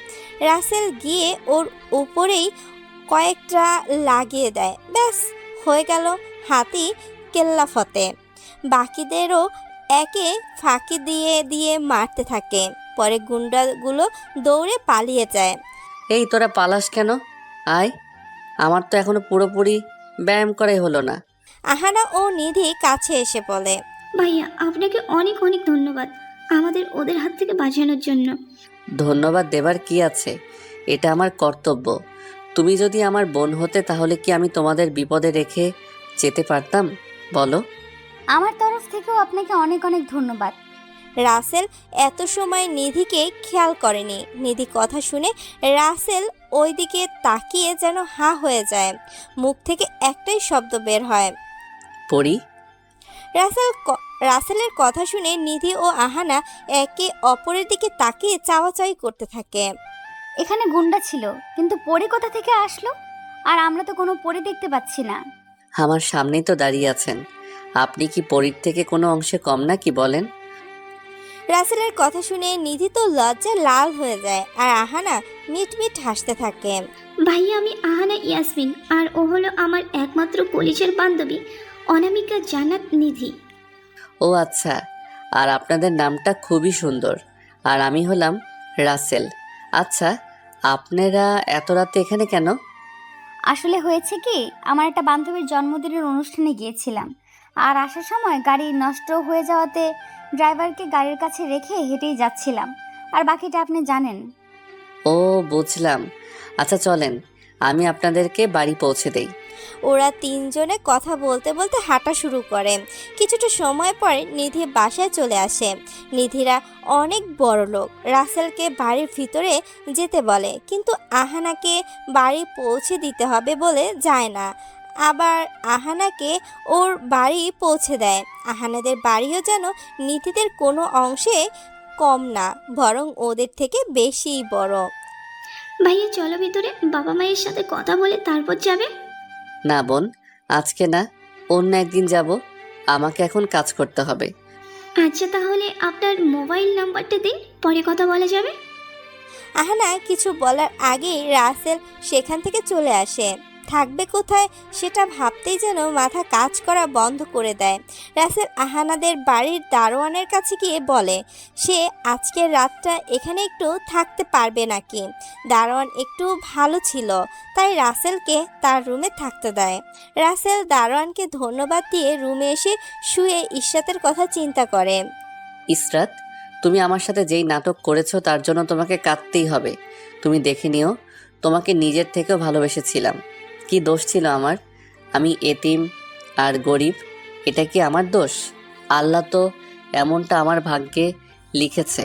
রাসেল গিয়ে ওর উপরেই কয়েকটা লাগিয়ে দেয়। ব্যাস, হয়ে গেল হাতি কেল্লা ফতে। বাকিদেরও একে ফাঁকি দিয়ে দিয়ে মারতে থাকে। পরে গুন্ডাগুলো দৌড়ে পালিয়ে যায়। এই তোরা পালাস কেন? আয়, আমার তো এখনো পুরোপুরি ব্যায়াম করাই হলো না। আহানা ও নিধি কাছে এসে বলে, ভাইয়া আপনাকে অনেক অনেক ধন্যবাদ আমাদের ওদের হাত থেকে বাঁচানোর জন্য। ধন্যবাদ দেবার কি আছে, এটা আমার কর্তব্য। তুমি যদি আমার বোন হতে তাহলে কি আমি তোমাদের বিপদে রেখে যেতে পারতাম বলো? আমার তরফ থেকেও আপনাকে অনেক অনেক ধন্যবাদ। রাসেল এত সময় নিধিকে খেয়াল করেনি। নিধি কথা শুনে রাসেল ওইদিকে তাকিয়ে যেন হা হয়ে যায়। মুখ থেকে একটাই শব্দ বের হয়, পড়ি। রাসেলের কথা শুনে নিধি ও আহানা একে অপরের দিকে তাকিয়ে চাওয়াচাই করতে থাকে। এখানে গুন্ডা ছিল, কিন্তু পরি কোথা থেকে আসলো? আর আমরা তো কোনো পরি দেখতে পাচ্ছি না। আমার সামনেই তো দাঁড়িয়ে আছেন, আপনি কি পরীর থেকে কোনো অংশে কম নাকি বলেন? রাসেলের কথা শুনে নিধি তো লজ্জায় লাল হয়ে যায় আর আহানা মিটমিট হাসতে থাকে। ভাইয়া আমি আহানা ইয়াসমিন, আর ও হলো আমার একমাত্র কলিজের বান্ধবী অনামিকা জান্নাত নিধি। ও আচ্ছা, আর আপনাদের নামটা খুবই সুন্দর। আর আমি হলাম রাসেল। আচ্ছা, আপনারা এত রাতে এখানে কেন? আসলে হয়েছে কি, আমার একটা বান্ধবীর জন্মদিনের অনুষ্ঠানে গিয়েছিলাম, আর আসার সময় গাড়ি নষ্ট হয়ে যাওয়াতে ড্রাইভারকে গাড়ির কাছে রেখে হেঁটেই যাচ্ছিলাম। আর বাকিটা আপনি জানেন। ও বুঝলাম। আচ্ছা চলেন, আমি আপনাদেরকে বাড়ি পৌঁছে দেই। ওরা তিনজনে কথা বলতে বলতে হাঁটা শুরু করে। কিছুটা সময় পরে নিধি বাসায় চলে আসে। নিধিরা অনেক বড় লোক। রাসেলকে বাড়ির ভিতরে যেতে বলে, কিন্তু আহানাকে বাড়ি পৌঁছে দিতে হবে বলে যায় না। আবার আহানাকে ওর বাড়ি পৌঁছে দেয়। আহানাদের বাড়িও যেন নিধিদের কোনো অংশে কম না, বরং ওদের থেকে বেশিই বড়। ভাইয়া চলো ভিতরে, বাবা মায়ের সাথে কথা বলে তারপর যাবে। না বোন, আজকে না, অন্য একদিন যাব। আমাকে এখন কাজ করতে হবে। আচ্ছা তাহলে আপনার মোবাইল নাম্বারটা দিন, পরে কথা বলা যাবে। আহানা কিছু বলার আগেই রাসেল সেখান থেকে চলে আসে। থাকবে কোথায় সেটা ভাবতেই যেন মাথা কাজ করা বন্ধ করে দেয়। রাসেল আহানাদের বাড়ির দারোয়ানের কাছে গিয়ে বলে সে আজকের রাতটা এখানে একটু থাকতে পারবে নাকি। দারোয়ান একটু ভালো ছিল, তাই রাসেলকে তার রুমে থাকতে দেয়। রাসেল দারোয়ানকে ধন্যবাদ দিয়ে রুমে এসে শুয়ে ইশরাতের কথা চিন্তা করে। ইসরাত, তুমি আমার সাথে যেই নাটক করেছো তার জন্য তোমাকে কাঁদতেই হবে। তুমি দেখে নিও, তোমাকে নিজের থেকেও ভালোবেসেছিলাম। কি দোষ ছিল আমার? আমি এতিম আর গরিব, এটা কি আমার দোষ? আল্লাহ তো এমনটা আমার ভাগ্যে লিখেছে।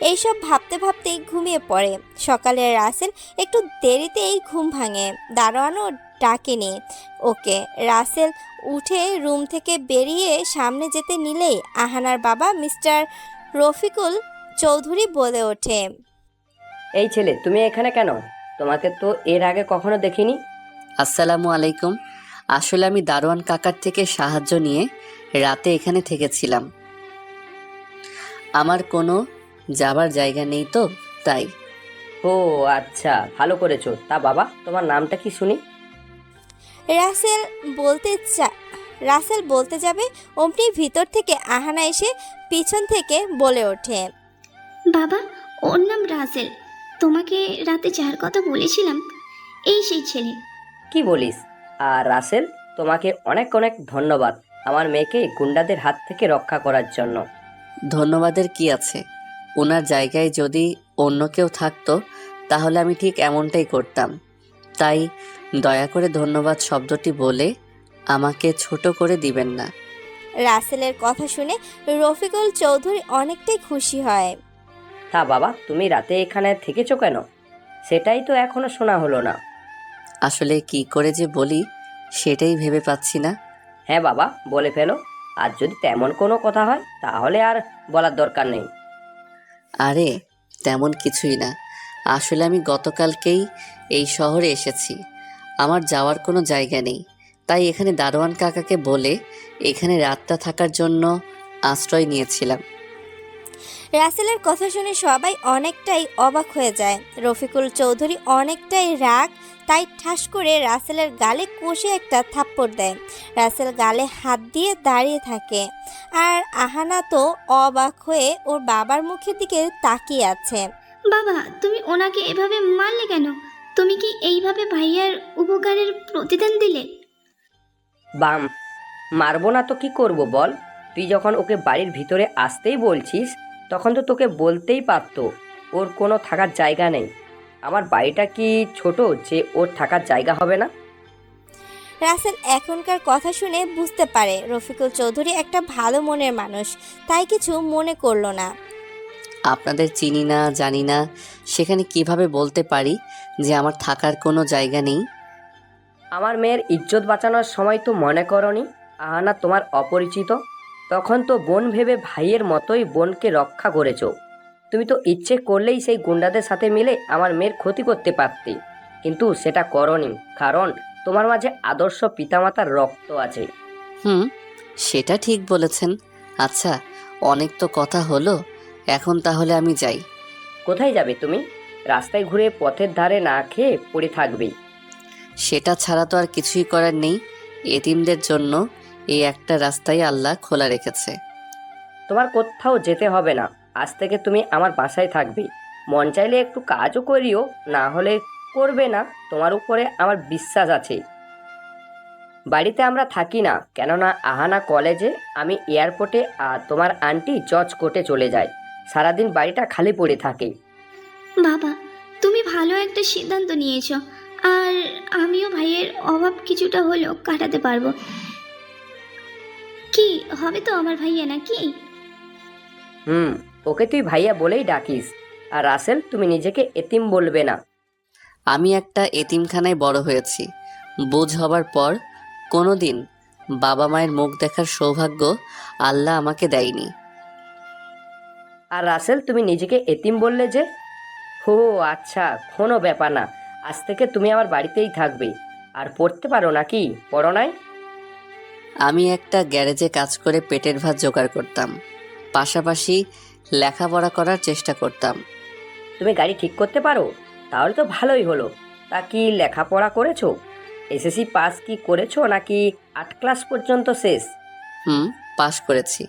এইসব ভাবতে ভাবতেই ঘুমিয়ে পড়ে। সকালে রাসেল একটু দেরিতেই ঘুম ভাঙে। দারোয়ানও ডাকেনি ওকে। রাসেল উঠে রুম থেকে বেরিয়ে সামনে যেতে নিলেই আহানার বাবা মিস্টার রফিকুল চৌধুরী বলে ওঠে, এই ছেলে, তুমি এখানে কেন? তোমাকে তো এর আগে কখনো দেখিনি। আসসালামু আলাইকুম। আসলে আমি দারোয়ান কাকার থেকে সাহায্য নিয়ে রাতে এখানে থেকেছিলাম। আমার কোনো যাবার জায়গা নেই তো, তাই। ও আচ্ছা, ভালো করেছো। তা বাবা, তোমার নামটা কি শুনি? রাসেল বলতে রাসেল বলতে যাবে অমনি ভিতর থেকে আহানা এসে পিছন থেকে বলে ওঠে, বাবা, ওর নাম রাসেল। তোমাকে রাতে যার কথা বলেছিলাম, এই সেই ছেলে। কি বলিস? আর রাসেল, তোমাকে অনেক অনেক ধন্যবাদ আমার মেয়েকে গুন্ডাদের হাত থেকে রক্ষা করার জন্য। ধন্যবাদের কি আছে? ওনার জায়গায় যদি অন্য কেউ থাকতো তাহলে আমি ঠিক এমনটাই করতাম। তাই দয়া করে ধন্যবাদ শব্দটি বলে আমাকে ছোট করে দিবেন না। রাসেলের কথা শুনে রফিকুল চৌধুরী অনেকটাই খুশি হয়। তা বাবা, তুমি রাতে এখানে থেকেছো কেন? সেটাই তো এখনো শোনা হলো না। আসলে কি করে যে বলি সেটাই ভেবে পাচ্ছি না। হ্যাঁ বাবা, বলে ফেলো। আর যদি তেমন কোনো কথা হয় তাহলে আর বলার দরকার নেই। আরে তেমন কিছুই না। আসলে আমি গতকালকেই এই শহরে এসেছি। আমার যাওয়ার কোনো জায়গা নেই, তাই এখানে দারোয়ান কাকাকে বলে এখানে রাতটা থাকার জন্য আশ্রয় নিয়েছিলাম। রাসেলের কথা শুনে সবাই অনেকটাই অবাক হয়ে যায়। রফিকুল চৌধুরী অনেকটাই রাগ, তাই ঠাস করে রাসেলের গালে কষে একটা থাপ্পড় দেয়। রাসেল গালে হাত দিয়ে দাঁড়িয়ে থাকে, আর আহানা তো অবাক হয়ে ওর বাবার মুখের দিকে তাকিয়ে আছে। বাবা, তুমি ওনাকে এভাবে মারলে কেন? তুমি কি এইভাবে ভাইয়ার উপকারের প্রতিদান দিলে? বাম, মারবো না তো কি করব বল? তুই যখন ওকে বাড়ির ভিতরে আসতেই বলছিস, তখন তো তোকে বলতেই পারতো ওর কোনো থাকার জায়গা নেই। আমার বাড়িটা কি ছোট যে ওর থাকার জায়গা হবে না? রাসেল এখনকার কথা শুনে বুঝতে পারে রফিকুল চৌধুরী একটা ভালো মনের মানুষ, তাই কিছু মনে করলো না। আপনাদের চিনি না, জানি না, সেখানে কিভাবে বলতে পারি যে আমার থাকার কোনো জায়গা নেই? আমার মেয়ের ইজ্জত বাঁচানোর সময় তো মনে করনি আহানা তোমার অপরিচিত? তখন তো বোন ভেবে ভাইয়ের মতোই বোনকে রক্ষা করেছো। তুমি তো ইচ্ছে করলেই সেই গুন্ডাদের সাথে মিলে আমার মেয়ের ক্ষতি করতে পারতে, কিন্তু সেটা করনি, কারণ তোমার মাঝে আদর্শ পিতামাতার রক্ত আছে। হুম, সেটা ঠিক বলেছেন। আচ্ছা, অনেক তো কথা হলো, এখন তাহলে আমি যাই। কোথায় যাবে তুমি? রাস্তায় ঘুরে পথের ধারে না খেয়ে পড়ে থাকবে? সেটা ছাড়া তো আর কিছুই করার নেই। এতিমদের জন্য এই একটা রাস্তাই আল্লাহ খোলা রেখেছে। তোমার কোথাও যেতে হবে না। আজ থেকে তুমি আমার বাসায় থাকবে। মন চাইলে একটু কাজও করিও, না হলে করবে না। তোমার উপরে আমার বিশ্বাস আছে। বাড়িতে আমরা থাকি না, কেননা আহানা কলেজে, আমি এয়ারপোর্টে, আর তোমার আন্টি জজ কোর্টে চলে যায়। সারাদিন বাড়িটা খালি পড়ে থাকে। বাবা, তুমি ভালো একটা সিদ্ধান্ত নিয়েছো। আর আমিও ভাইয়ের অভাব কিছুটা হলেও কাটাতে পারবো। কি হবে তো আমার ভাইয়া, নাকি? ওকে তুই ভাইয়া বলেই ডাকিস। আর রাসেল, তুমি নিজেকে এতিম বলবে না। আমি একটা এতিমখানায় বড় হয়েছি। বুঝ হবার পর কোনো দিন বাবা মায়ের মুখ দেখার সৌভাগ্য আল্লাহ আমাকে দেয়নি। আর রাসেল, তুমি নিজেকে এতিম বললে যে? ও আচ্ছা, কোনো ব্যাপার না। আজ থেকে তুমি আমার বাড়িতেই থাকবে। আর পড়তে পারো নাকি? পড়ো নাই? আমি একটা গ্যারেজে কাজ করে পেটের ভাত জোগাড় করতাম, পাশাপাশি লেখাপড়া করার চেষ্টা করতাম। তুমি গাড়ি ঠিক করতে পারো? তাহলে তো ভালোই হলো। তা কি লেখাপড়া করেছো? এসএসসি পাস কি করেছো, নাকি 8 ক্লাস পর্যন্ত শেষ? হুম, পাশ করেছি।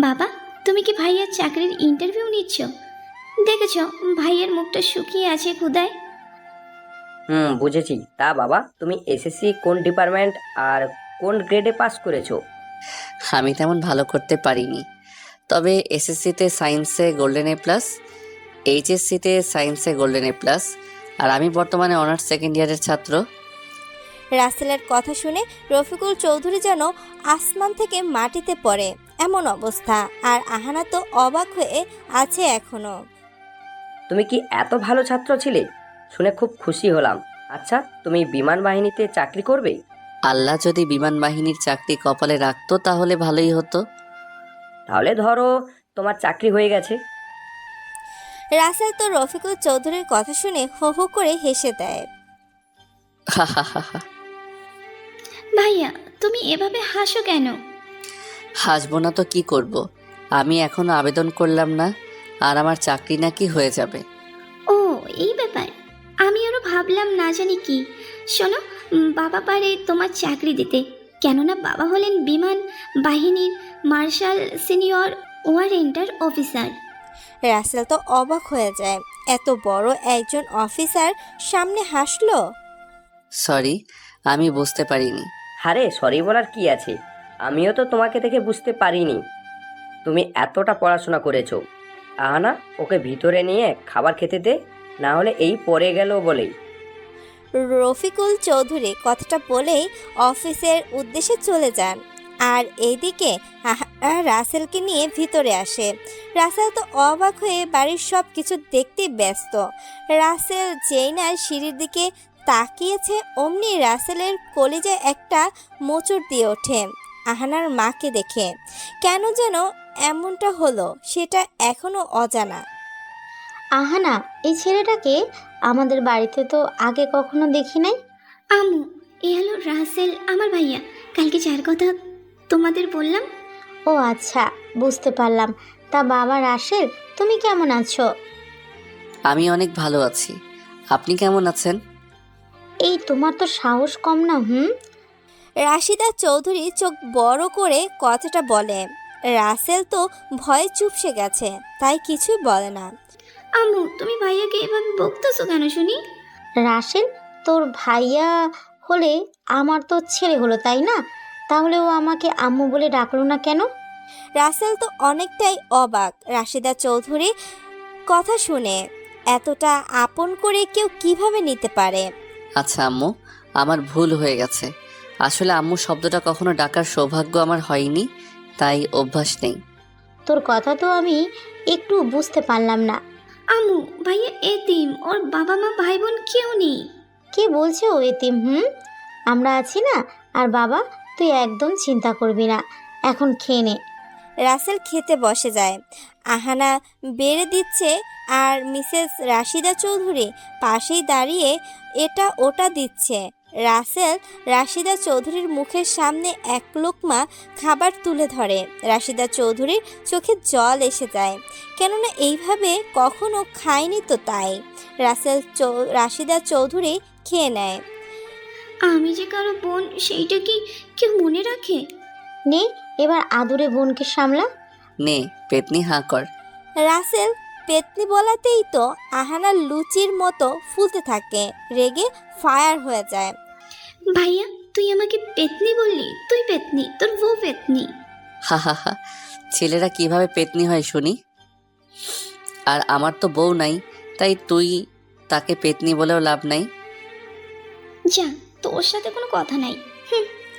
বাবা, তুমি কি ভাইয়ের চাকরির ইন্টারভিউ নিচ্ছ? দেখেছো ভাইয়ের মুখটা শুকিয়ে আছে ক্ষুধায়। বুঝেছি। তা বাবা, তুমি এসএসসি কোন ডিপার্টমেন্ট আর কোন গ্রেডে পাস করেছো? আমি তেমন ভালো করতে পারিনি, তবে এসএসসিতে সায়েন্সে গোল্ডেন এ প্লাস, এইচএসসিতে সায়েন্সে গোল্ডেন এ প্লাস, আর আমি বর্তমানে অনার্স সেকেন্ড ইয়ারের ছাত্র। রাসেলের কথা শুনে রফিকুল চৌধুরী যেন আসমান থেকে মাটিতে পড়ে এমন অবস্থা, আর আহানা তো অবাক হয়ে আছে এখনো। তুমি কি এত ভালো ছাত্র ছিলে? শুনে খুব খুশি হলাম। আচ্ছা, তুমি বিমান বাহিনীতে চাকরি করবে? আল্লাহ যদি বিমান বাহিনীর চাকরি কপালে রাখতো তাহলে ভালোই হতো। তাহলে ধরো তোমার চাকরি হয়ে গেছে। রাসেল তো রফিকুল চৌধুরীর কথা শুনে হো হো করে হেসে দেয়। ভাইয়া তুমি এভাবে হাসো কেন? হাসবো না তো কি করব? আমি এখনো আবেদন করলাম না, আর আমার চাকরি নাকি হয়ে যাবে। ও এই ব্যাপার, আমি আরো ভাবলাম না জানি কি। শোনো, বাবা পারে তোমার চাকরি দিতে, কেননা বাবা হলেন বিমান বাহিনীর মার্শাল সিনিয়র ওয়ারেন্টার অফিসার। রাসেল তো অবাক হয়ে যায়, এত বড় একজন অফিসার সামনে হাসলো। সরি, আমি বুঝতে পারিনি। আরে সরি বলার কি আছে, আমিও তো তোমাকে দেখে বুঝতে পারিনি তুমি এতটা পড়াশোনা করেছো। আহানা, ওকে ভিতরে নিয়ে খাবার খেতে দে, না হলে এই পড়ে গেল বলেই। রফিকুল চৌধুরী কথাটা বলেই অফিসের উদ্দেশ্যে চলে যান। আর এইদিকে রাসেলকে নিয়ে ভিতরে আসে। রাসেল তো অবাক হয়ে বাড়ির সব কিছু দেখতে ব্যস্ত। রাসেল যেই না সিঁড়ির দিকে তাকিয়েছে, অমনি রাসেলের কলিজায় একটা মোচড় দিয়ে ওঠে আহানার মাকে দেখে। কেন যেন এমনটা হলো সেটা এখনো অজানা। আহানা, এই ছেলেটাকে আমাদের বাড়িতে তো আগে কখনো দেখি নাই। আম্মু, এ হলো রাসেল, আমার ভাইয়া। কালকে যার কথা তোমাদের বললাম। ও আচ্ছা, বুঝতে পারলাম। তা বাবা রাসেল, তুমি কেমন আছো? আমি অনেক ভালো আছি, আপনি কেমন আছেন? এই তোমার তো সাহস কম না। রাশিদা চৌধুরী চোখ বড় করে কথাটা বলে। রাসেল তো ভয়ে চুপসে গেছে, তাই কিছুই বলে না। আম্মু, তুমি ভাইয়াকে এভাবে বকতেছো কেন শুনি? রাসেল, তোর ভাইয়া হলে আমার তো ছেলে হলো, তাই না? তাহলে ও আমাকে আম্মু বলে ডাকলো না কেন? রাসেল তো অনেকটাই অবাক রাশিদা চৌধুরী কথা শুনে। এতটা আপন করে কেউ কিভাবে নিতে পারে? আচ্ছা আম্মু, আমার ভুল হয়ে গেছে। আসলে আম্মু শব্দটা কখনো ডাকার সৌভাগ্য আমার হয়নি, তাই অভ্যাস নেই। তোর কথা তো আমি একটু বুঝতে পারলাম না। আম্মু, ভাইয়া এতিম, ওর বাবা মা ভাই বোন কেউ নেই। কে বলছে ও এতিম? আমরা আছি না। আর বাবা, তুই একদম চিন্তা করবি না, এখন খেয়ে নে। রাসেল খেতে বসে যায়। আহানা বেড়ে দিচ্ছে আর মিসেস রাশিদা চৌধুরী পাশেই দাঁড়িয়ে এটা ওটা দিচ্ছে। রাসেল রাশিদা চৌধুরীর মুখের সামনে এক লোকমা খাবার তুলে ধরে। রাশিদা চৌধুরীর চোখে জল এসে যায়, কেননা এইভাবে কখনো খায়নি তো, তাই রাশিদা চৌধুরী খেয়ে নেয়। আমি যে কারো বোন, সেইটা কি কেউ মনে রাখে? নে, এবার আদুরে বোনকে সামলা। নে পেতনি, হাঁ কর। রাসেল পেতনি বলাতেই তো আহানা লুচির মতো ফুলতে থাকে, রেগে ফায়ার হয়ে যায়। ভাইয়া, তুই আমাকে পেতনি বললি? তুই পেতনি, তোর বউ পেতনি। হা হা হা, ছেলেরা কিভাবে পেতনি হয় শুনি? আর আমার তো বউ নাই, তাই তুই তাকে পেতনি বলেও লাভ নাই। যা, তোর সাথে কোনো কথা নাই।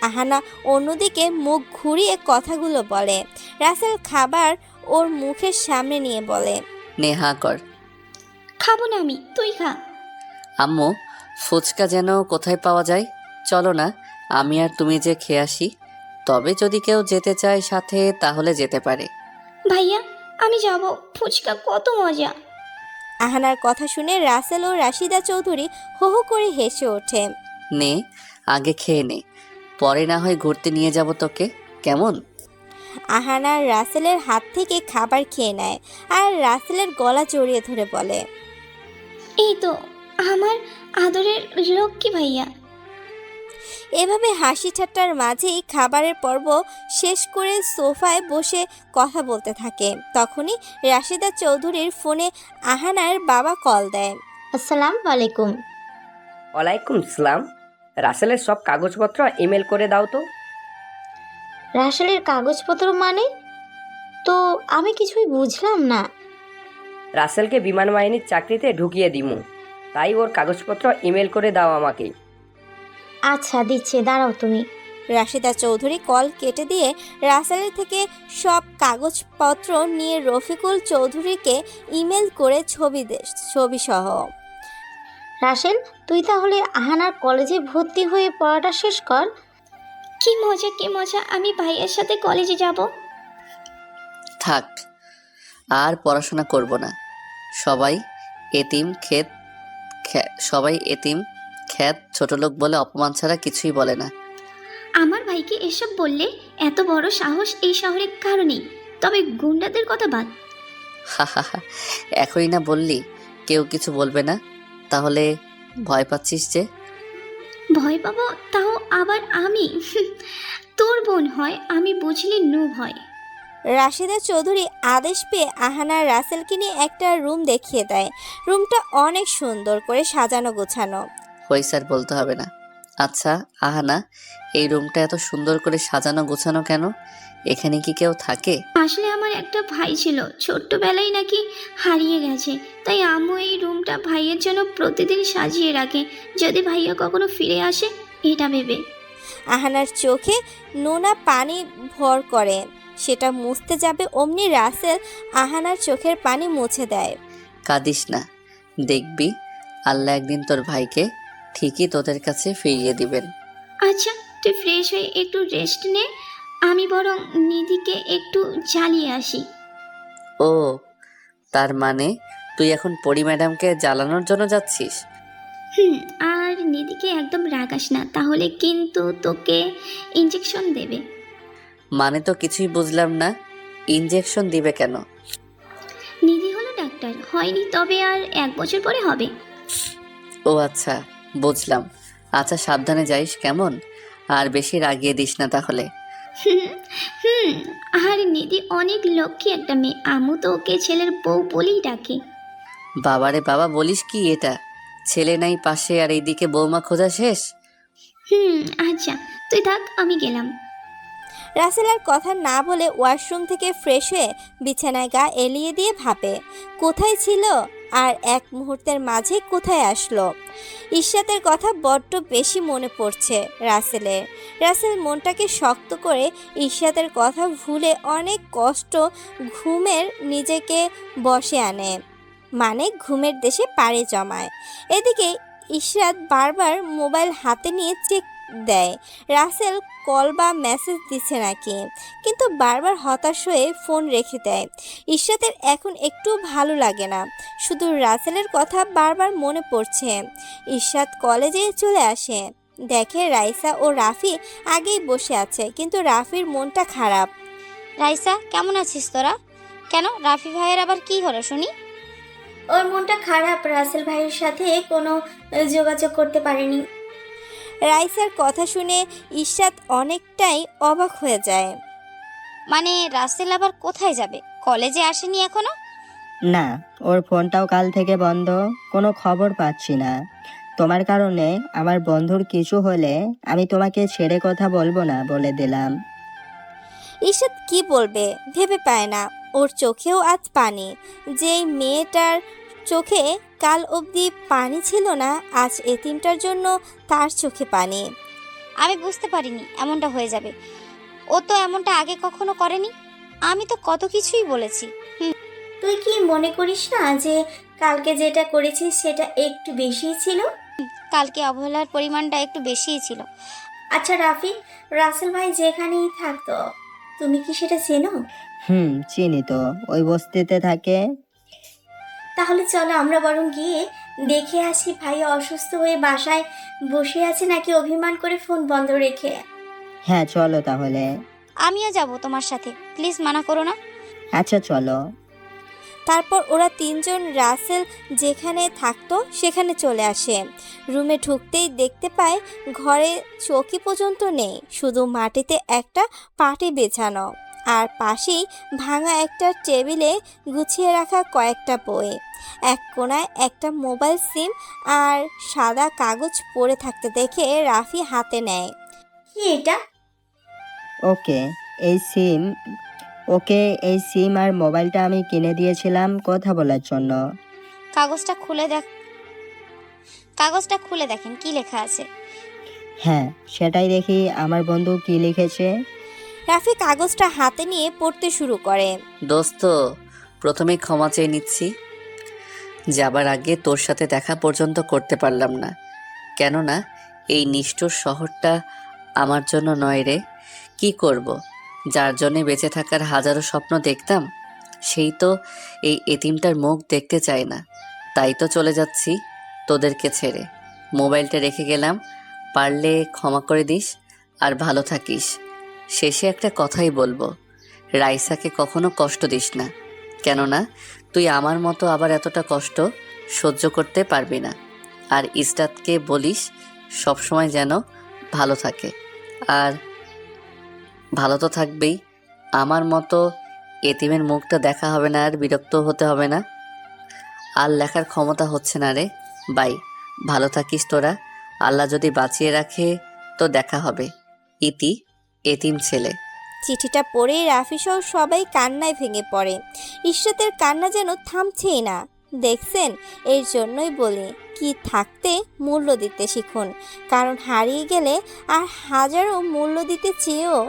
আহানা অন্যদিকে মুখ ঘুরিয়ে কথাগুলো বলে। রাসেল খাবার ওর মুখের সামনে নিয়ে বলে, নে হাঁ কর। খাবো না আমি, তুই খা। আম্মু, ফুচকা যেন কোথায় পাওয়া যায়? চলো না, আমি আর তুমি যে খেয়ে আসি। তবে যদি কেউ যেতে চায় সাথে, তাহলে যেতে পারে। ভাইয়া, আমি যাব, ফুচকা কত মজা। আহানার কথা শুনে রাসেল ও রাশিদা চৌধুরী হো হো করে হেসে ওঠে। নে, আগে খেয়ে নে, পরে না হয় ঘুরতে নিয়ে যাব তোকে, কেমন? আহানা রাসেলের হাত থেকে খাবার খেয়ে নেয় আর রাসেলের গলা জড়িয়ে ধরে বলে, এই তো আমার আদরের লক্ষ্মী ভাইয়া। এভাবে হাসি ঠাট্টার মাঝেই খাবারের পর্ব শেষ করে সোফায় বসে কথা বলতে থাকে। তখনই রাশিদা চৌধুরীর ফোনে আহানার বাবা কল দেয়। আসসালামু আলাইকুম। ওয়ালাইকুম সালাম। রাসেলের সব কাগজপত্র ইমেল করে দাও তো। রাসেলের কাগজপত্র মানে? তো আমি কিছুই বুঝলাম না। রাসেলকে বিমান বাহিনীর চাকরিতে ঢুকিয়ে দিমু, তাই ওর কাগজপত্র ইমেল করে দাও আমাকে। আচ্ছা, দিচ্ছে, দাঁড়াও তুমি। রাশিদা চৌধুরী কল কেটে দিয়ে রাসেলের থেকে সব কাগজপত্র নিয়ে রফিকুল চৌধুরীকে ইমেল করে ছবি সহ। রাসেল, তুই তাহলে আহানার কলেজে ভর্তি হয়ে পড়াটা শেষ কর। কি মজা, কি মজা, আমি ভাইয়ের সাথে কলেজে যাব। থাক, আর পড়াশোনা করব না। সবাই এতিম খ্যাত ছোট লোক বলে অপমান ছাড়া কিছুই বলে না। আমার ভাইকে এসব বললে এত বড় সাহস এই শহরে কারণেই, তবে গুন্ডাদের কথা বাদ। হাহাহা, এখনই না বললি কেউ কিছু বলবে না, তাহলে ভয় পাচ্ছিস যে? ভয় পাবো তাও আবার আমি? তোর বোন হয়, আমি বুঝলি নু ভয়। রাশিদা চৌধুরী আদেশ পেয়ে আহানা রাসেলকে নিয়ে একটা রুম দেখিয়ে দেয়। রুমটা অনেক সুন্দর করে সাজানো গোছানো। হই স্যার, বলতে হবে না। আচ্ছা আহানা, এই রুমটা এত সুন্দর করে সাজানো গোছানো কেন? এখানে কি কেউ থাকে? আসলে আমার একটা ভাই ছিল, ছোট্টবেলায় নাকি হারিয়ে গেছে, তাই আম্মু এই রুমটা ভাইয়ের জন্য প্রতিদিন সাজিয়ে রাখে, যদি ভাইয়া কখনো ফিরে আসে এটা ভেবে। আহানার চোখে নোনা পানি ভর করে, সেটা মুছতে যাবে অমনি রাসেল আহানার চোখের পানি মুছে দেয়। কাঁদিস না, দেখবি আল্লাহ একদিন তোর ভাইকে ঠিকই তোদের কাছে ফিরিয়ে দিবেন। আচ্ছা তুই ফ্রেশ হয়ে একটু রেস্ট নে, আমি বরং নিধিকে একটু জ্বালিয়ে আসি। ও, তার মানে তুই এখন পরি ম্যাডামকে জ্বালানোর জন্য যাচ্ছিস? আর নিধিকে একদম রাগাস না, তাহলে কিন্তু তোকে ইঞ্জেকশন দেবে। মানে তো কিছুই বুঝলাম না, ইনজেকশন দিবে কেন? নিধি হলো ডাক্তার, হয়নি তবে আর 1 বছর পরে হবে। ও আচ্ছা, বুঝলাম। আচ্ছা সাবধানে যাইস কেমন? আর বেশি রাগিয়ে দিস না তাহলে। হুম আর নিধি অনেক লক্ষ্মী একটা মেয়ে, আমু তো ওকে ছেলের বউ বলেই ডাকে। বাবারে বাবা, বলিস কি এটা? ছেলে নাই পাশে আর এইদিকে বৌমা খোঁজা শেষ। আচ্ছা তুই থাক, আমি গেলাম। রাসেল আর কথা না বলে ওয়াশরুম থেকে ফ্রেশ হয়ে বিছানায় গা এলিয়ে দিয়ে ভাবে কোথায় ছিল আর এক মুহূর্তের মাঝে কোথায় আসলো। ইশরাতের কথা বড্ড বেশি মনে পড়ছে রাসেলের। রাসেল মনটাকে শক্ত করে ইশরাতের কথা ভুলে অনেক কষ্ট ঘুমের নিজেকে বশে আনে, মানে ঘুমের দেশে পাড়ি জমায়। এদিকে ইশরাত বারবার মোবাইল হাতে নিয়ে চেক দেয় রাসেল কল বা মেসেজ দিচ্ছে নাকি, কিন্তু বারবার হতাশ হয়ে ফোন রেখে দেয়। ইশরাতের এখন একটু ভালো লাগে না, শুধু রাসেলের কথা বারবার মনে পড়ছে। ইশরাত কলেজে চলে আসে, দেখে রাইসা ও রাফি আগেই বসে আছে, কিন্তু রাফির মনটা খারাপ। রাইসা, কেমন আছিস তোরা? কেন, রাফি ভাইয়ের আবার কি হলো শুনি? ওর মনটা খারাপ, রাসেল ভাইয়ের সাথে কোনো যোগাযোগ করতে পারেনি। রাইসার কথা শুনে ইশরাত অনেকটাই অবাক হয়ে যায়। মানে রাসেল আবার কোথায় যাবে? কলেজে আসেনি এখনো? না, ওর ফোনটাও কাল থেকে বন্ধ, কোনো খবর পাচ্ছি না। তোমার কারণে আমার বন্ধুর কিছু হলে আমি তোমাকে ছেড়ে কথা বলবো না বলে দিলাম। ইশরাত কি বলবে ভেবে পায় না, ওর চোখেও আজ পানি। যেই মেয়েটার চোখে কাল অবধি পানি ছিল না, আজ এতিমটার জন্য তার চোখে পানি। আমি বুঝতে পারিনি এমনটা হয়ে যাবে, ও তো এমনটা আগে কখনো করেনি। আমি তো কত কিছুই বলেছি। তুই কি মনে করিস না যে কালকে যেটা করেছিস সেটা একটু বেশিই ছিল? কালকে অবহেলার পরিমাণটা একটু বেশিই ছিল। আচ্ছা রাফি, রাসেল ভাই যেখানেই থাকতো তুমি কি সেটা চেনো? চিনি তো, ওই বস্তিতে থাকে। তাহলে চলো আমরা বরং গিয়ে দেখে আসি ভাই অসুস্থ হয়ে বাসায় বসে আছে নাকি অভিমান করে ফোন বন্ধ রেখে। হ্যাঁ চলো তাহলে। আমিও যাব তোমার সাথে, প্লিজ মানা করো না। আচ্ছা চলো। তারপর ওরা তিনজন রাসেল যেখানে থাকতো সেখানে চলে আসে। রুমে ঢুকতেই দেখতে পায় ঘরে চৌকি পর্যন্ত নেই, শুধু মাটিতে একটা পাটি বেছানো, আর পাশেই ভাঙা একটা টেবিলে গুছিয়ে রাখা কয়েকটা বই। এক কোণায় একটা মোবাইল সিম আর সাদা কাগজ পড়ে থাকতে দেখে রাফি হাতে নেয়। কি এটা? ওকে এই সিম আর মোবাইলটা আমি কিনে দিয়েছিলাম কথা বলার জন্য। কাগজটা খুলে দেখেন কি লেখা আছে। হ্যাঁ সেটাই দেখি আমার বন্ধু কি লিখেছে। রাফি কাগজটা হাতে নিয়ে পড়তে শুরু করে। দোস্ত, প্রথমেই ক্ষমা চেয়ে নিচ্ছি, যাবার আগে তোর সাথে দেখা পর্যন্ত করতে পারলাম না। কেননা এই নিষ্ঠুর শহরটা আমার জন্য নয় রে। কি করব, যার জন্যে বেঁচে থাকার হাজারো স্বপ্ন দেখতাম, সেই তো এই এতিমটার মুখ দেখতে চায় না। তাই তো চলে যাচ্ছি তোদেরকে ছেড়ে। মোবাইলটা রেখে গেলাম, পারলে ক্ষমা করে দিস। আর ভালো থাকিস। শেষে একটা কথাই বলবো, রাইসাকে কখনো কষ্ট দিস না, কেননা তুই আমার মতো আবার এতটা কষ্ট সহ্য করতে পারবি না। আর ইসরাতকে বলিস সবসময় যেন ভালো থাকে। আর ভালো তো থাকবেই, আমার মতো এতিমের মুখটা দেখা হবে না, আর বিরক্ত হতে হবে না। আর লেখার ক্ষমতা হচ্ছে না রে। বাই, ভালো থাকিস তোরা। আল্লাহ যদি বাঁচিয়ে রাখে তো দেখা হবে। ইতি, এতিম ছেলে। চিঠিটা পড়েই রাফি সহ সবাই কান্নায় ভেঙে পড়ে। ইশরাতের কান্না যেন থামছেই না। দেখছেন, এর জন্যই বলি কি থাকতে মূল্য দিতে শিখুন, কারণ হারিয়ে গেলে আর হাজারো মূল্য দিতে চেয়েও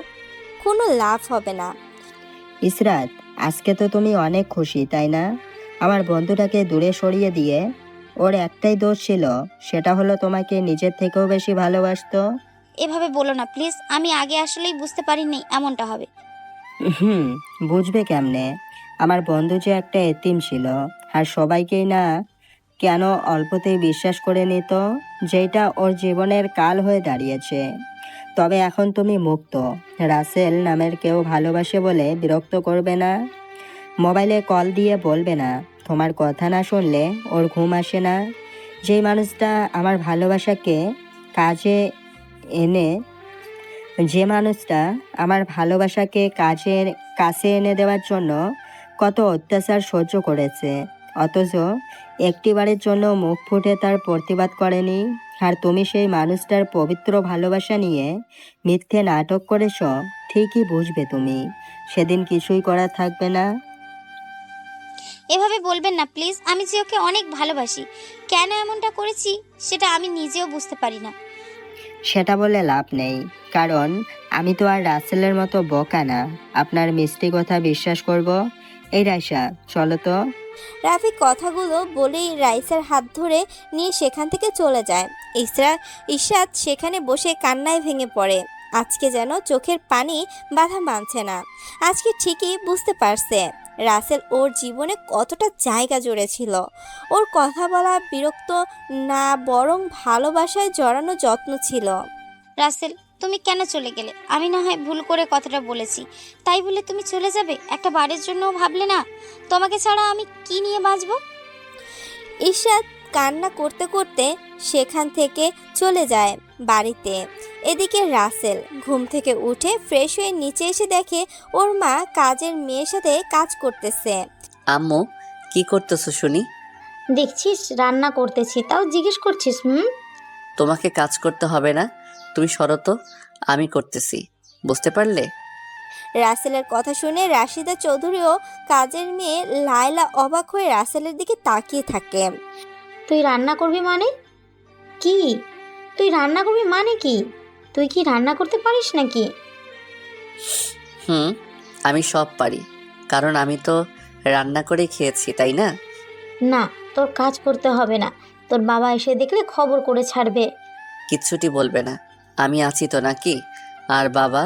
কোনো লাভ হবে না। ইসরাত, আজকে তো তুমি অনেক খুশি তাই না? আমার বন্ধুটাকে দূরে সরিয়ে দিয়ে ওর একটাই দোষ ছিল, সেটা হলো তোমাকে নিজের থেকেও বেশি ভালোবাসতো। এভাবে বলো না প্লিজ, আমি আগে আসলেই বুঝতে পারিনি এমনটা হবে। হুম, বুঝবে কেমনে? আমার বন্ধু যে একটা এতিম ছিল, আর সবাইকেই না কেন অল্পতেই বিশ্বাস করে নিত, যেটা ওর জীবনের কাল হয়ে দাঁড়িয়েছে। তবে এখন তুমি মুক্ত। রাসেল নামের কেউ ভালোবাসে বলে বিরক্ত করবে না, মোবাইলে কল দিয়ে বলবে না তোমার কথা না শুনলে ওর ঘুম আসে না। যেই মানুষটা আমার ভালোবাসাকে কাজে এনে যে মানুষটা আমার ভালোবাসাকে কাছে এনে দেওয়ার জন্য কত অত্যাচার সহ্য করেছে, অথচ একটিবারের জন্য মুখ ফুটে তার প্রতিবাদ করেনি। আর তুমি সেই মানুষটার পবিত্র ভালোবাসা নিয়ে মিথ্যে নাটক করেছ, ঠিকই বুঝবে তুমি সেদিন কিছুই করার থাকবে না। এভাবে বলবেন না প্লিজ, আমি যে ওকে অনেক ভালোবাসি। কেন এমনটা করেছি সেটা আমি নিজেও বুঝতে পারি না। সেটা বলে লাভ নেই, কারণ আমি তো আর রাসেলের মতো বোকা না আপনার মিষ্টি কথা বিশ্বাস করব। এই রাইসা, চলো তো। রাফি কথাগুলো বলেই রাইসার হাত ধরে নিয়ে সেখান থেকে চলে যায়। ইশরাত সেখানে বসে কান্নায় ভেঙে পড়ে। আজকে যেন চোখের পানি বাধা মানছে না। আজকে ঠিকই বুঝতে পারছে রাসেল ওর জীবনে কতটা জায়গা জুড়েছিল। ওর কথা বলা বিরক্ত না, বরং ভালোবাসায় জড়ানো যত্ন ছিল। রাসেল, তুমি কেন চলে গেলে? আমি না হয় ভুল করে কথাটা বলেছি, তাই বলে তুমি চলে যাবে? একটা বারের জন্যও ভাবলে না তোমাকে ছাড়া আমি কি নিয়ে বাঁচবো? ইশরাত কান্না করতে করতে সেখান থেকে চলে যায় বাড়িতে। এদিকে রাসেল ঘুম থেকে উঠে ফ্রেশ হয়ে নিচে এসে দেখে ওর মা কাজের মেয়ের সাথে কাজ করতেছে। আম্মু, কি করতেছো শুনি? দেখছিস রান্না করতেছি, তাও জিজ্ঞেস করছিস? তোমাকে কাজ করতে হবে না, তুমি সরো তো, আমি করতেছি, বুঝতে পারলে? রাসেলের কথা শুনে রাশিদা চৌধুরীও কাজের মেয়ে লায়লা অবাক হয়ে রাসেলের দিকে তাকিয়ে থাকে। তুই রান্না করবি মানে কি? তুই রান্না করবি মানে কি? তুই কি রান্না করতে পারিস নাকি? আমি সব পারি, কারণ আমি তো রান্না করে খেয়েছি, তাই না? না, তোর কাজ করতে হবে না, তোর বাবা এসে দেখলে খবর করে ছাড়বে। কিচ্ছুটি বলবে না, আমি আছি তো নাকি? আর বাবা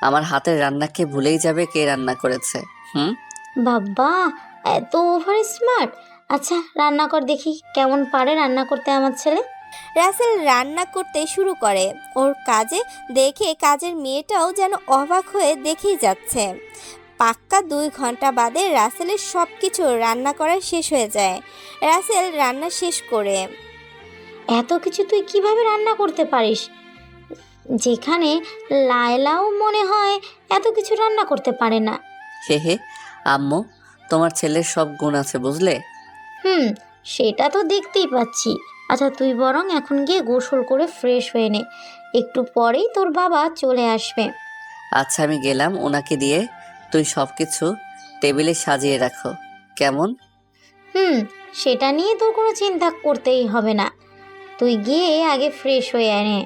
আমার হাতের রান্নাকে ভুলেই যাবে কে রান্না করেছে। বাবা এত ওভার স্মার্ট। আচ্ছা রান্না কর দেখি কেমন পারে রান্না করতে আমার ছেলে। রাসেল রান্না করতে শুরু করে। ওর কাজে দেখে কাজের মেয়েটাও যেন অবাক হয়ে দেখেই যাচ্ছে। পাক্কা 2 ঘন্টা বাদে রাসেলের সব কিছু রান্না করা শেষ হয়ে যায়। রাসেল রান্না শেষ করে, এত কিছু তুই কিভাবে রান্না করতে পারিস, যেখানে লায়লাও মনে হয় এত কিছু রান্না করতে পারে না? হে আম্মু, তোমার ছেলের সব গুণ আছে বুঝলে। সেটা তো দেখতেই পাচ্ছি। আচ্ছা তুই বরং এখন গিয়ে গোসল করে ফ্রেশ হয়ে নে, একটু পরেই তোর বাবা চলে আসবে। আচ্ছা আমি গেলাম, ওনাকে দিয়ে তুই সব কিছু টেবিলে সাজিয়ে রাখো, কেমন? সেটা নিয়ে তোর কোনো চিন্তা করতেই হবে না, তুই গিয়ে আগে ফ্রেশ হয়ে আনে।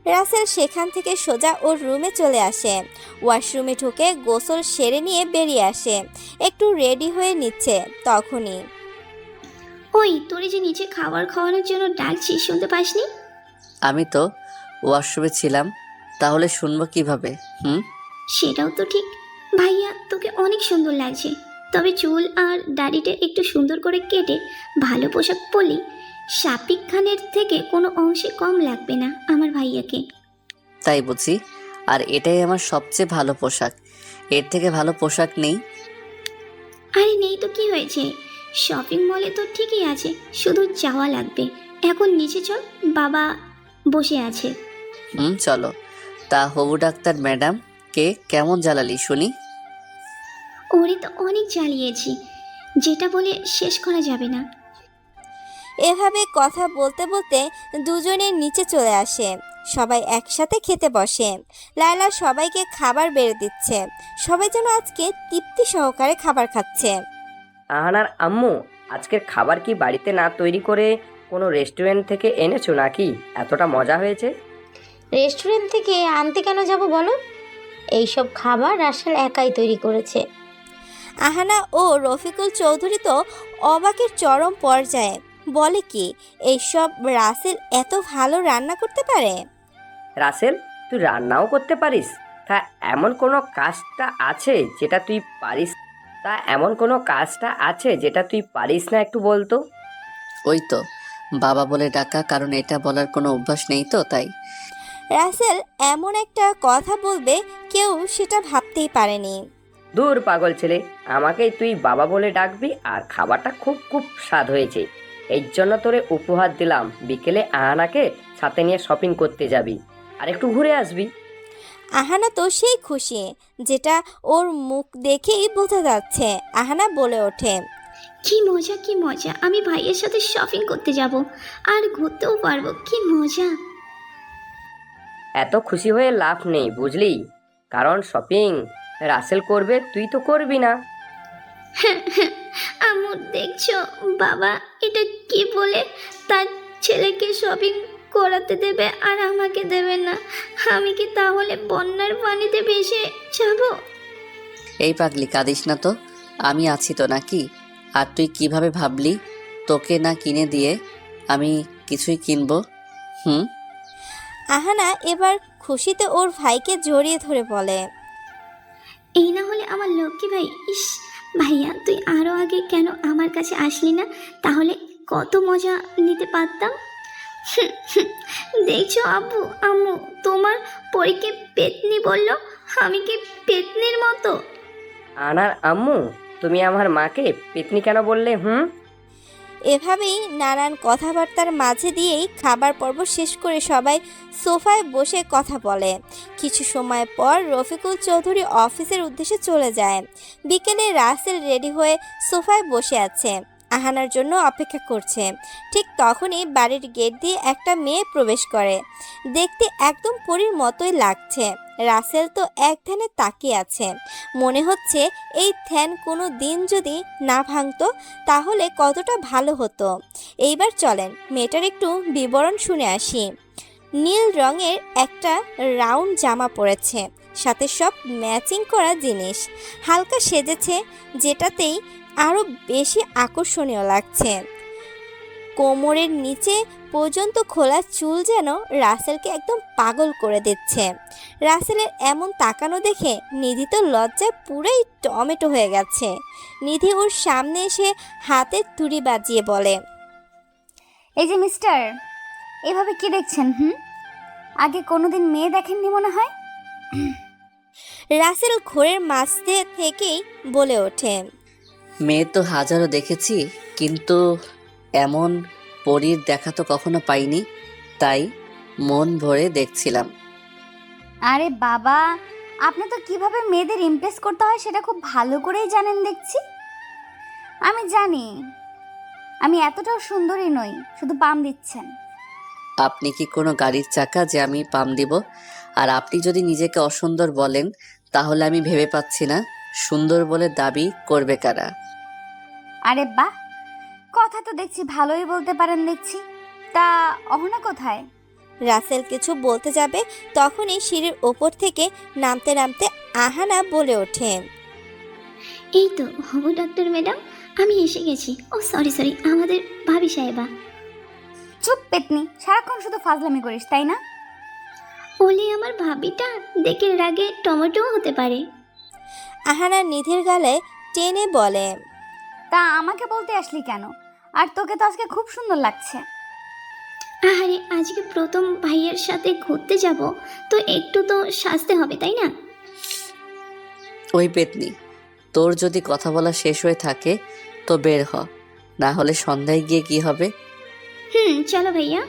রাসেল সেখান থেকে সোজা ওর রুমে চলে আসে। ওয়াশরুমে ঢুকে গোসল সেরে নিয়ে বেরিয়ে আসে। একটু রেডি হয়ে নিচ্ছে তখনই, ওই তোরে যে নিচে খাবার খাওয়ানোর জন্য ডাকছি, শুনতে পাসনি? আমি তো ওয়াশরুমে ছিলাম, তাহলে শুনবো কিভাবে? সেটাও তো ঠিক। ভাইয়া তোকে অনেক সুন্দর লাগছে, তবে চুল আর দাড়িটা একটু সুন্দর করে কেটে ভালো পোশাক পরলি শাফিক খানের থেকে কোনো অংশে কম লাগবে না আমার ভাইয়াকে। তাই বুঝি। আর এটাই আমার সবচেয়ে ভালো পোশাক, এর থেকে ভালো পোশাক নেই। আরে নেই তো কি হয়েছে, শপিং মলে তো ঠিকই আছে, শুধু যাওয়া লাগবে। এখন নিচে চল, বাবা বসে আছে। চলো। তা হবু ডাক্তার ম্যাডাম কে কেমন জ্বালালি শুনি? ওরে তো অনেক জ্বালিয়েছি, যেটা বলে শেষ করা যাবে না। এভাবে কথা বলতে বলতে দুজনে নিচে চলে আসে। সবাই একসাথে খেতে বসে। লায়লা সবাইকে খাবার বেড়ে দিচ্ছে। সবাই যেন আজকে তৃপ্তি সহকারে খাবার খাচ্ছে। আহানার আম্মু, আজকের খাবার কি বাড়িতে না তৈরি করে কোনো রেস্টুরেন্ট থেকে এনেছো নাকি? এতটা মজা হয়েছে। রেস্টুরেন্ট থেকে আনতে কেন যাব বলো? এইসব খাবার রাসেল একাই তৈরি করেছে। আহানা ও রফিকুল চৌধুরী তো অবাকের চরম পর্যায়ে। বলে কি এইসব রাসেল এত ভালো রান্না করতে পারে? রাসেল, তুই রান্নাও করতে পারিস? তা এমন কোনো কাজটা আছে যেটা তুই পারিস? না একটু বলতো। ওই তো বাবা বলে ডাকা, কারণ এটা বলার কোনো অভ্যাস নেই তো তাই। রাসেল এমন একটা কথা বলবে কেউ সেটা ভাবতেই পারেনি। দূর পাগল ছেলে, আমাকেই তুই বাবা বলে ডাকবি? আর খাবারটা খুব খুব স্বাদ হয়েছে, এই জন্য তোরে উপহার দিলাম। বিকেলে আহানাকে সাথে নিয়ে শপিং করতে যাবি আর একটু ঘুরে আসবি। আহানা তো সেই খুশি, যেটা ওর মুখ দেখেই বোঝা যাচ্ছে। আহানা বলে ওঠে, কি মজা কি মজা, আমি ভাইয়ের সাথে শপিং করতে যাব আর ঘুরতেও পারবো, কি মজা। এত খুশি হয়ে লাভ নেই বুঝলি, কারণ শপিং রাসেল করবে, তুই তো করবি না। আম্মু দেখছো, বাবা এটা কি বলে তার ছেলেকে শপিং করাতে দেবে আর আমাকে দেবে না? আমি কি তাহলে বন্যার পানিতে ভেসে যাব? এই পাগলি কাঁদিস না তো, আমি আছি তো নাকি? আর তুই কিভাবে ভাবলি তোকে না কিনে দিয়ে আমি কিছুই কিনবো? আহানা এবার খুশিতে ওর ভাইকে জড়িয়ে ধরে বলে, এই না হলে আমার লক্ষ্মী ভাই। ইস ভাইয়া, তুই আরো আগে কেন আমার কাছে আসলি না? তাহলে কত মজা নিতে পারতাম। দেখছো আব্বু আম্মু, তোমার পরীকে পেতনি বললো, আমি কি পেতনির মতো? আনার আম্মু, তুমি আমার মাকে পেতনি কেন বললে? এভাবেই নানান কথাবার্তার মাঝে দিয়েই খাবার পর্ব শেষ করে সবাই সোফায় বসে কথা বলে। কিছু সময় পর রফিকুল চৌধুরী অফিসের উদ্দেশ্যে চলে যায়। বিকেলে রাসেল রেডি হয়ে সোফায় বসে আছে, আহানার জন্য অপেক্ষা করছে। ঠিক তখনই বাড়ির গেট দিয়ে একটা মেয়ে প্রবেশ করে। দেখতে একদম পরীর মতোই লাগছে। রাসেল তো এক ধ্যানে তাকিয়ে আছে। মনে হচ্ছে এই ধ্যান কোনো দিন যদি না ভাঙতো তাহলে কতটা ভালো হতো। এইবার চলেন মেয়েটার একটু বিবরণ শুনে আসি। নীল রঙের একটা রাউন্ড জামা পরেছে, সাথে সব ম্যাচিং করা জিনিস। হালকা সেজেছে, যেটাতেই আরও বেশি আকর্ষণীয় লাগছে। কোমরের নিচে পর্যন্ত খোলা চুল যেন রাসেলকে একদম পাগল করে দিচ্ছে। রাসেলের এমন তাকানো দেখে নিধি তো লজ্জায় পুরাই টমেটো হয়ে গেছে। নিধি ওর সামনে এসে হাতে তুড়ি বাজিয়ে বলে, এই যে মিস্টার, এভাবে কি দেখছেন? আগে কোনোদিন মেয়ে দেখেননি মনে হয়। রাসেল ঘোরের মাঝে থেকেই বলে ওঠে, মেয়ে তো হাজারো দেখেছি, কিন্তু এমন পরীর দেখা তো কখনো পাইনি, তাই মন ভরে দেখছিলাম। আরে বাবা, আপনি তো কিভাবে মেয়েদের ইমপ্রেস করতে হয় সেটা খুব ভালো করেই জানেন দেখছি। আমি জানি আমি এতটাও সুন্দরী নই, শুধু পাম দিচ্ছেন। আপনি কি কোনো গাড়ির চাকা যে আমি পাম দিব? আর আপনি যদি নিজেকে অসুন্দর বলেন তাহলে আমি ভেবে পাচ্ছি না সুন্দর বলে দাবি করবে কারা। আরে বাহ, কথা তো দেখছি ভালোই বলতে পারেন দেখছি। তা অহনা কোথায়? রাসেল কিছু বলতে যাবে তখনই সিঁড়ির ওপর থেকে নামতে নামতে আহানা বলে ওঠে, এই তো হবু ডাক্তার ম্যাডাম, আমি এসে গেছি। ও সরি আমাদের ভাবি সাহেবা। চুপ পেতনি, সারাক্ষণ শুধু ফাজলামি করিস তাই না? ওলি আমার ভাবিটা দেখে রাগে টমেটোও হতে পারে। আহানা নিধির গালে টেনে বলে, তা আমাকে বলতে আসলি কেন? আর তোকে তো আজকে খুব সুন্দর লাগছে। আরে আজকে প্রথম ভাইয়ের সাথে ঘুরতে যাব, তো একটু তো সাজতে হবে তাই না? ওই পেতনি, তোর যদি কথা বলা শেষ হয়ে থাকে তো বের হ, না হলে সন্ধ্যায় গিয়ে কি হবে? চলো ভাইয়া।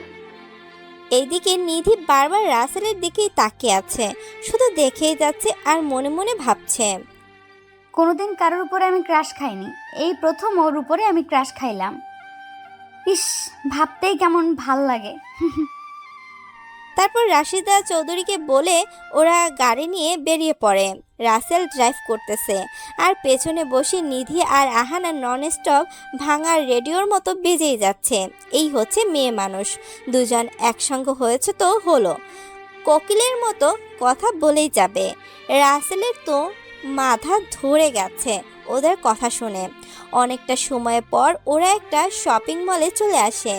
এইদিকে নিধি বারবার রাসেলের দিকেই তাকিয়ে আছে, শুধু দেখেই যাচ্ছে আর মনে মনে ভাবছে। কোনোদিন কারোর উপরে আমি ক্রাশ খাইনি, এই প্রথম ওর উপরে আমি ক্রাশ খাইলাম। ইস, ভাবতেই কেমন ভাল লাগে। তারপর রাশিদা চৌধুরীকে বলে ওরা গাড়ি নিয়ে বেরিয়ে পড়ে। রাসেল ড্রাইভ করতেছে আর পেছনে বসে নিধি আর আহানা নন স্টপ ভাঙার রেডিওর মতো বেজেই যাচ্ছে। এই হচ্ছে মেয়ে মানুষ, দুজন একসঙ্গে হয়েছে তো হলো, কোকিলের মতো কথা বলেই যাবে। রাসেলের তো মাথা ধরে গেছে ওদের কথা শুনে। অনেকটা সময় পর ওরা একটা শপিং মলে চলে আসে।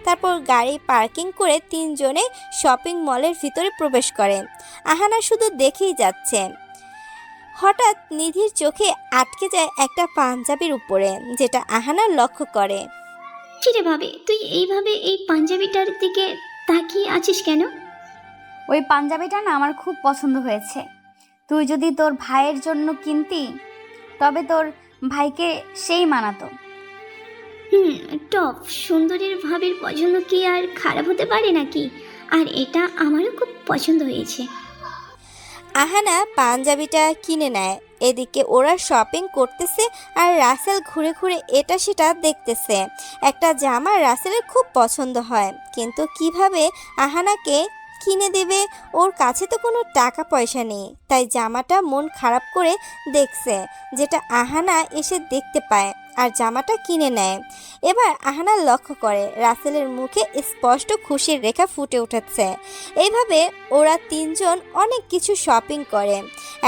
তারপর গাড়ি পার্কিং করে তিনজনে শপিং মলের ভিতরে প্রবেশ করে। আহানা শুধু দেখেই যাচ্ছে। হঠাৎ নিধির চোখে আটকে যায় একটা পাঞ্জাবির উপরে, যেটা আহানা লক্ষ্য করে। কিরে ভাবে, তুই এইভাবে এই পাঞ্জাবিটার দিকে তাকিয়ে আছিস কেন? ওই পাঞ্জাবিটা না আমার খুব পছন্দ হয়েছে। তুই যদি তোর ভাইয়ের জন্য কিনতি তবে তোর ভাইকে সেই মানাতো। টপ সুন্দরীর ভাবের পছন্দ কি আর খারাপ হতে পারে নাকি? আর এটা আমারও খুব পছন্দ হয়েছে। আহানা পাঞ্জাবিটা কিনে নেয়। এদিকে ওরা শপিং করতেছে আর রাসেল ঘুরে ঘুরে এটা সেটা দেখতেছে। একটা জামা রাসেলের খুব পছন্দ হয়, কিন্তু কিভাবে আহানাকে কিনে দেবে? ওর কাছে তো কোনো টাকা পয়সা নেই, তাই জামাটা মন খারাপ করে দেখছে, যেটা আহানা এসে দেখতে পায় আর জামাটা কিনে নেয়। এবার আহানা লক্ষ্য করে রাসেলের মুখে স্পষ্ট খুশির রেখা ফুটে উঠেছে। এইভাবে ওরা তিনজন অনেক কিছু শপিং করে,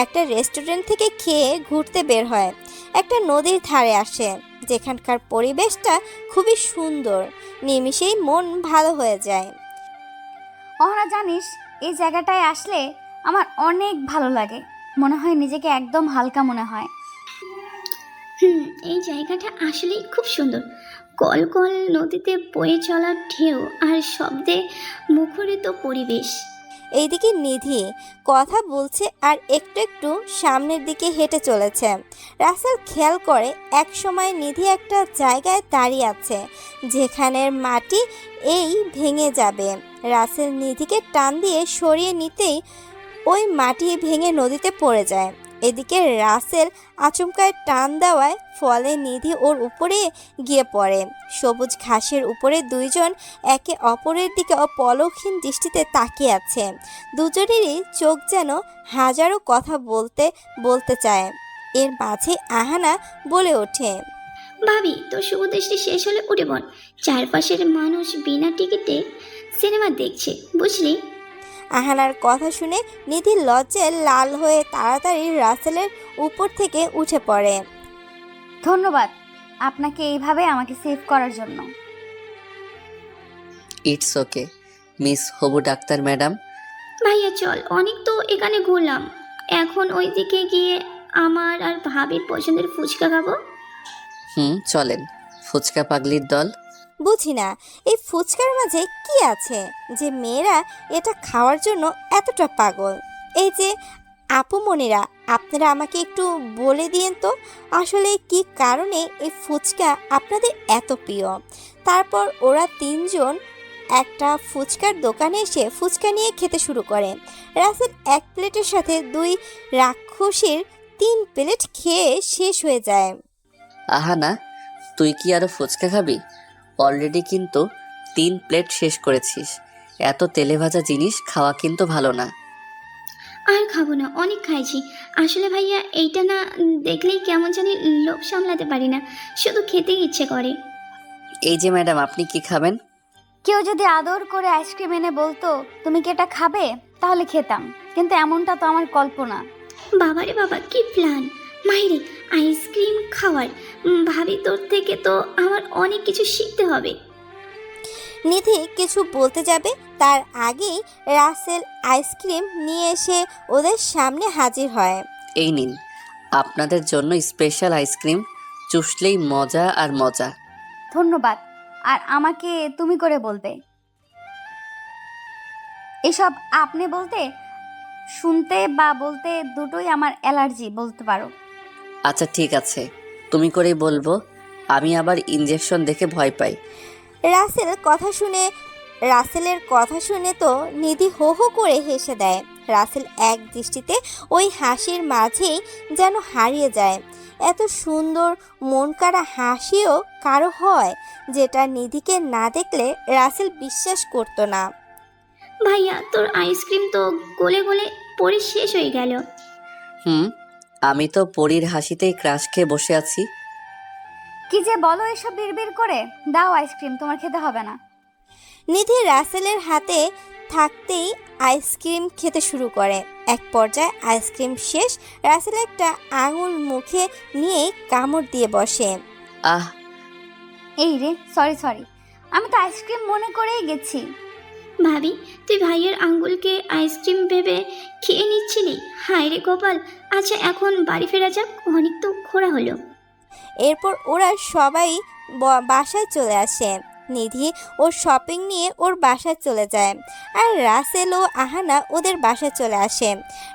একটা রেস্টুরেন্ট থেকে খেয়ে ঘুরতে বের হয়। একটা নদীর ধারে আসে, যেখানকার পরিবেশটা খুবই সুন্দর, নিমিষেই মন ভালো হয়ে যায়। অহনা, জানিস এই জায়গাটায় আসলে আমার অনেক ভালো লাগে, মনে হয় নিজেকে একদম হালকা মনে হয়। এই জায়গাটা আসলেই খুব সুন্দর। কল কল নদীতে বয়ে চলা ঢেউ আর শব্দে মুখরিত পরিবেশ। এইদিকে নিধি কথা বলছে আর একটু একটু সামনের দিকে হেঁটে চলেছে। রাসেল খেয়াল করে এক সময় নিধি একটা জায়গায় দাঁড়িয়ে আছে, যেখানের মাটি এই ভেঙে যাবে। রাসেল নিধিকে টান দিয়ে সরিয়ে নিতেই ওই মাটি ভেঙে নদীতে পড়ে যায়। এদিকে রাসেল আচমকায় টান দেওয়ায় ফলে নিধি ওর উপরে গিয়ে পড়ে। সবুজ ঘাসের উপরে দুইজন একে অপরের দিকে অপলকহীন দৃষ্টিতে তাকিয়ে আছে। দুজনেরই চোখ যেন হাজারো কথা বলতে বলতে চায়। এর মাঝে আহানা বলে ওঠে, ভাবি, তোর শুভ দৃষ্টি শেষ হলে উঠে পড়। চারপাশের মানুষ বিনা টিকিটে সিনেমা দেখছে, বুঝলি? আহানার কথা শুনে নিধি লজ্জায় লাল হয়ে তাড়াতাড়ি রাসেলের উপর থেকে উঠে পড়ে। ধন্যবাদ আপনাকে এইভাবে আমাকে সেভ করার জন্য। ইটস ওকে মিস হবু ডাক্তার ম্যাডাম। ভাইয়া চল, অনেক তো এখানে ঘুরলাম, এখন ওই দিকে গিয়ে আমার আর ভাবির পছন্দের ফুচকা খাবো। চলেন, ফুচকা পাগলির দল। বুঝি না এই ফুচকার মাঝে কি আছে যে মেয়েরা এটা খাওয়ার জন্য এতটা পাগল। এই যে আপু মনিরা, আপনারা আমাকে একটু বলে দিয়েন তো আসলে কি কারণে এই ফুচকা আপনাদের এত প্রিয়। তারপর ওরা তিনজন একটা ফুচকার দোকানে এসে ফুচকা নিয়ে খেতে শুরু করে। রাসেল এক প্লেটের সাথে দুই রাক্ষসীর 3 প্লেট খেয়ে শেষ হয়ে যায়। আহানা, তুই কি আরো ফুচকা খাবি? অলরেডি কিন্তু 3 প্লেট শেষ করেছিস। এত তেলে ভাজা জিনিস খাওয়া কিন্তু ভালো না। আর খাবো না, অনেক খাইছি। আসলে ভাইয়া এইটা না দেখলেই কেমন জানি লোভ সামলাতে পারি না, শুধু খেতেই ইচ্ছে করে। এই যে ম্যাডাম, আপনি কি খাবেন? কেউ যদি আদর করে আইসক্রিম এনে বলতো তুমি কি এটা খাবে, তাহলে খেতাম, কিন্তু এমনটা তো আমার কল্পনা। বাবারে বাবা, কি প্ল্যান! মাইরে, আইসক্রিম খাওয়ার। ভাবি, তোর থেকে তো আমার অনেক কিছু শিখতে হবে। নিধি কিছু বলতে যাবে তার আগেই রাসেল আইসক্রিম নিয়ে এসে ওদের সামনে হাজির হয়। এই নিন, আপনাদের জন্য স্পেশাল আইসক্রিম, চুষলেই মজা আর মজা। ধন্যবাদ। আর আমাকে তুমি করে বলবে। এসব আপনি বলতে, শুনতে বা বলতে দুটোই আমার অ্যালার্জি বলতে পারো। আচ্ছা ঠিক আছে, তুমি করেই বলবো। আমি আবার ইঞ্জেকশন দেখে ভয় পাই। রাসেলের কথা শুনে তো নিধি হো হো করে হেসে দেয়। রাসেল এক দৃষ্টিতে ওই হাসির মাঝেই যেন হারিয়ে যায়। এত সুন্দর মন কাড়া হাসিও কারো হয়, যেটা নিধিকে না দেখলে রাসেল বিশ্বাস করতো না। ভাইয়া তোর আইসক্রিম তো গলে গলে পরে শেষ হয়ে গেল। আমি তো পরীর হাসিতেই ক্রাশ খেয়ে বসে আছি। কি যে বলো এসব বিড়বিড় করে, দাও আইসক্রিম, তোমার খেতে হবে না। নিধি রাসেলের হাতে থাকতেই আইসক্রিম খেতে শুরু করে। এক পর্যায়ে আইসক্রিম শেষ, রাসেল একটা আঙুল মুখে নিয়ে কামড় দিয়ে বসে। আহ, এই রে, সরি, আমি তো আইসক্রিম মনে করেই গেছি। ভাবি তুই ভাইয়ের আঙ্গুলকে আইসক্রিম ভেবে খেয়ে নিচ্ছিলি? হায় রে কপাল। আচ্ছা এখন বাড়ি ফেরা যাক, অনেক তো ঘোরা হলো। এরপর ওরা সবাই বাসায় চলে আসে। নিধি ওর শপিং নিয়ে ওর বাসায় চলে যায়, আর রাসেল ও আহানা ওদের বাসায় চলে আসে।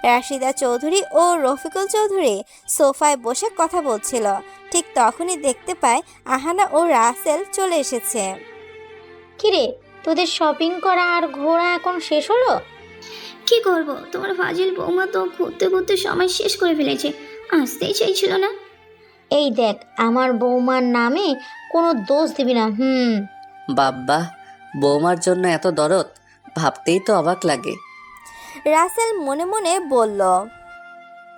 রাশিদা চৌধুরী ও রফিকুল চৌধুরী সোফায় বসে কথা বলছিল। ঠিক তখনই দেখতে পায় আহানা ও রাসেল চলে এসেছে। কিরে, তোদের শপিং করা আর ঘোরা এখন শেষ হলো? কি করব, তোমার ফাজিল বৌমা তো ঘুরতে ঘুরতে সময় শেষ করে ফেলেছে, আসতেই চাইছিল না। এই দেখ, আমার বৌমার নামে কোনো দোষ দিবি না। বাব্বা, বৌমার জন্য এত দরদ, ভাবতেই তো অবাক লাগে। রাসেল মনে মনে বলল,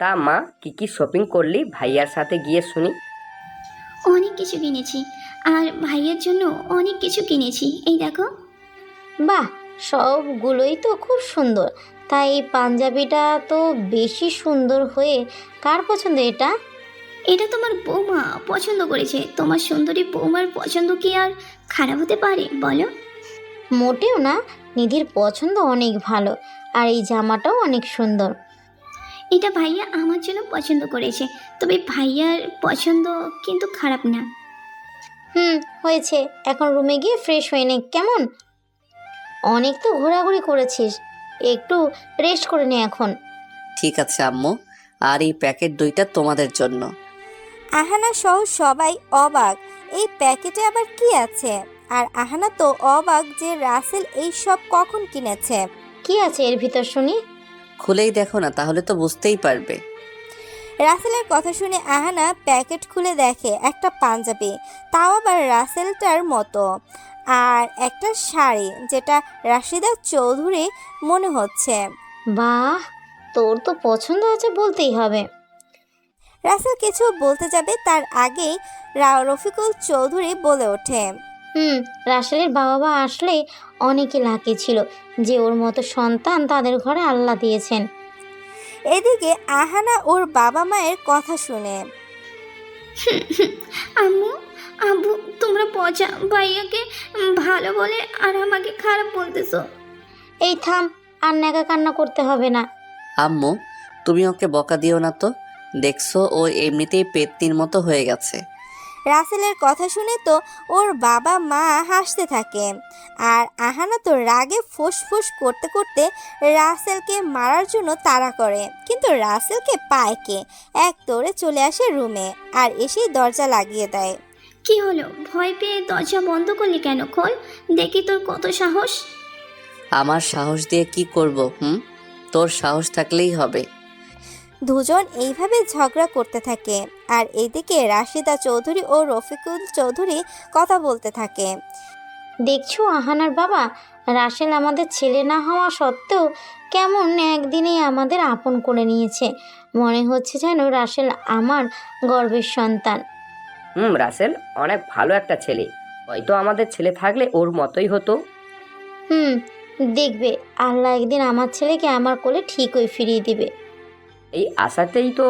তা মা, কি কি শপিং করলি ভাইয়ার সাথে গিয়ে শুনি? অনেক কিছু কিনেছি, আর ভাইয়ের জন্য অনেক কিছু কিনেছি। এই দেখো। বাহ, সবগুলোই তো খুব সুন্দর। তাই এই পাঞ্জাবিটা তো বেশি সুন্দর হয়ে কার পছন্দ এটা? এটা তোমার বৌমা পছন্দ করেছে। তোমার সুন্দরী বৌমার পছন্দ কি আর খারাপ হতে পারে বলো? মোটেও না, নিধির পছন্দ অনেক ভালো, আর এই জামাটাও অনেক সুন্দর। এটা ভাইয়া আমার জন্য পছন্দ করেছে, তবে ভাইয়ার পছন্দ কিন্তু খারাপ না। হয়েছে, এখন রুমে গিয়ে ফ্রেশ হয়ে নে কেমন? অনেক তো ঘোরাঘুরি করেছিস, একটু রেস্ট করে নে এখন। ঠিক আছে আম্মু, আর এই প্যাকেট দুইটা তোমাদের জন্য। আহানা সহ সবাই অবাক, এই প্যাকেটে আবার কি আছে। আর আহানা তো অবাক যে রাসেল এই সব কখন কিনেছে। কি আছে এর ভিতর শুনি? খুলেই দেখো না, তাহলে তো বুঝতেই পারবে। রাসেলের কথা শুনে আহানা প্যাকেট খুলে দেখে একটা পাঞ্জাবি, তাও আবার রাসেলটার মতো, আর একটা শাড়ি যেটা রাশিদা চৌধুরী মনে হচ্ছে। বাহ, তোর তো পছন্দ আছে বলতেই হবে। রাসেল কিছু বলতে যাবে তার আগেই রফিকুল চৌধুরী বলে ওঠে, রাসেলের বাবা আসলে অনেকে লাকি ছিল যে ওর মতো সন্তান তাদের ঘরে আল্লাহ দিয়েছেন। এদিকে আহানা ওর বাবা মায়ের কথা শুনে, আম্মু, আব্বু, তোমরা পচা ভাইয়াকে ভালো বলে আর আমাকে খারাপ বলতেছো। এই থাম, আর নাকা কান্না করতে হবে না। আম্মু, তুমি ওকে বকা দিও না তো, দেখছো ও এমনিতেই পেত্নির মতো হয়ে গেছে। রাসেলের কথা শুনে তো ওর বাবা মা হাসতে থাকে, আর আহানা তো রাগে ফুসফুস করতে করতে রাসেলকে মারার জন্য তাড়া করে, কিন্তু রাসেলকে পায় কে, এক দৌড়ে চলে আসে রুমে আর এসেই দরজা লাগিয়ে দেয়। কি হলো, ভয় পেয়ে দরজা বন্ধ করলি কেন? খোল দেখি তোর কত সাহস। আমার সাহস দিয়ে কি করব? তোর সাহস থাকলেই হবে। দুজন এইভাবে ঝগড়া করতে থাকে, আর এদিকে রাশিদা চৌধুরী ও রফিকুল চৌধুরী কথা বলতে থাকে। দেখছো আহানার বাবা, রাসেল আমাদের ছেলে না হওয়া সত্ত্বেও কেমন একদিনেই আমাদের আপন করে নিয়েছে। মনে হচ্ছে যেন রাসেল আমার গর্বের সন্তান। রাসেল অনেক ভালো একটা ছেলে, হয়তো আমাদের ছেলে থাকলে ওর মতোই হতো। দেখবে, আল্লাহ একদিন আমার ছেলেকে আমার কোলে ঠিকই ফিরিয়ে দিবে। এই আশাতেই তো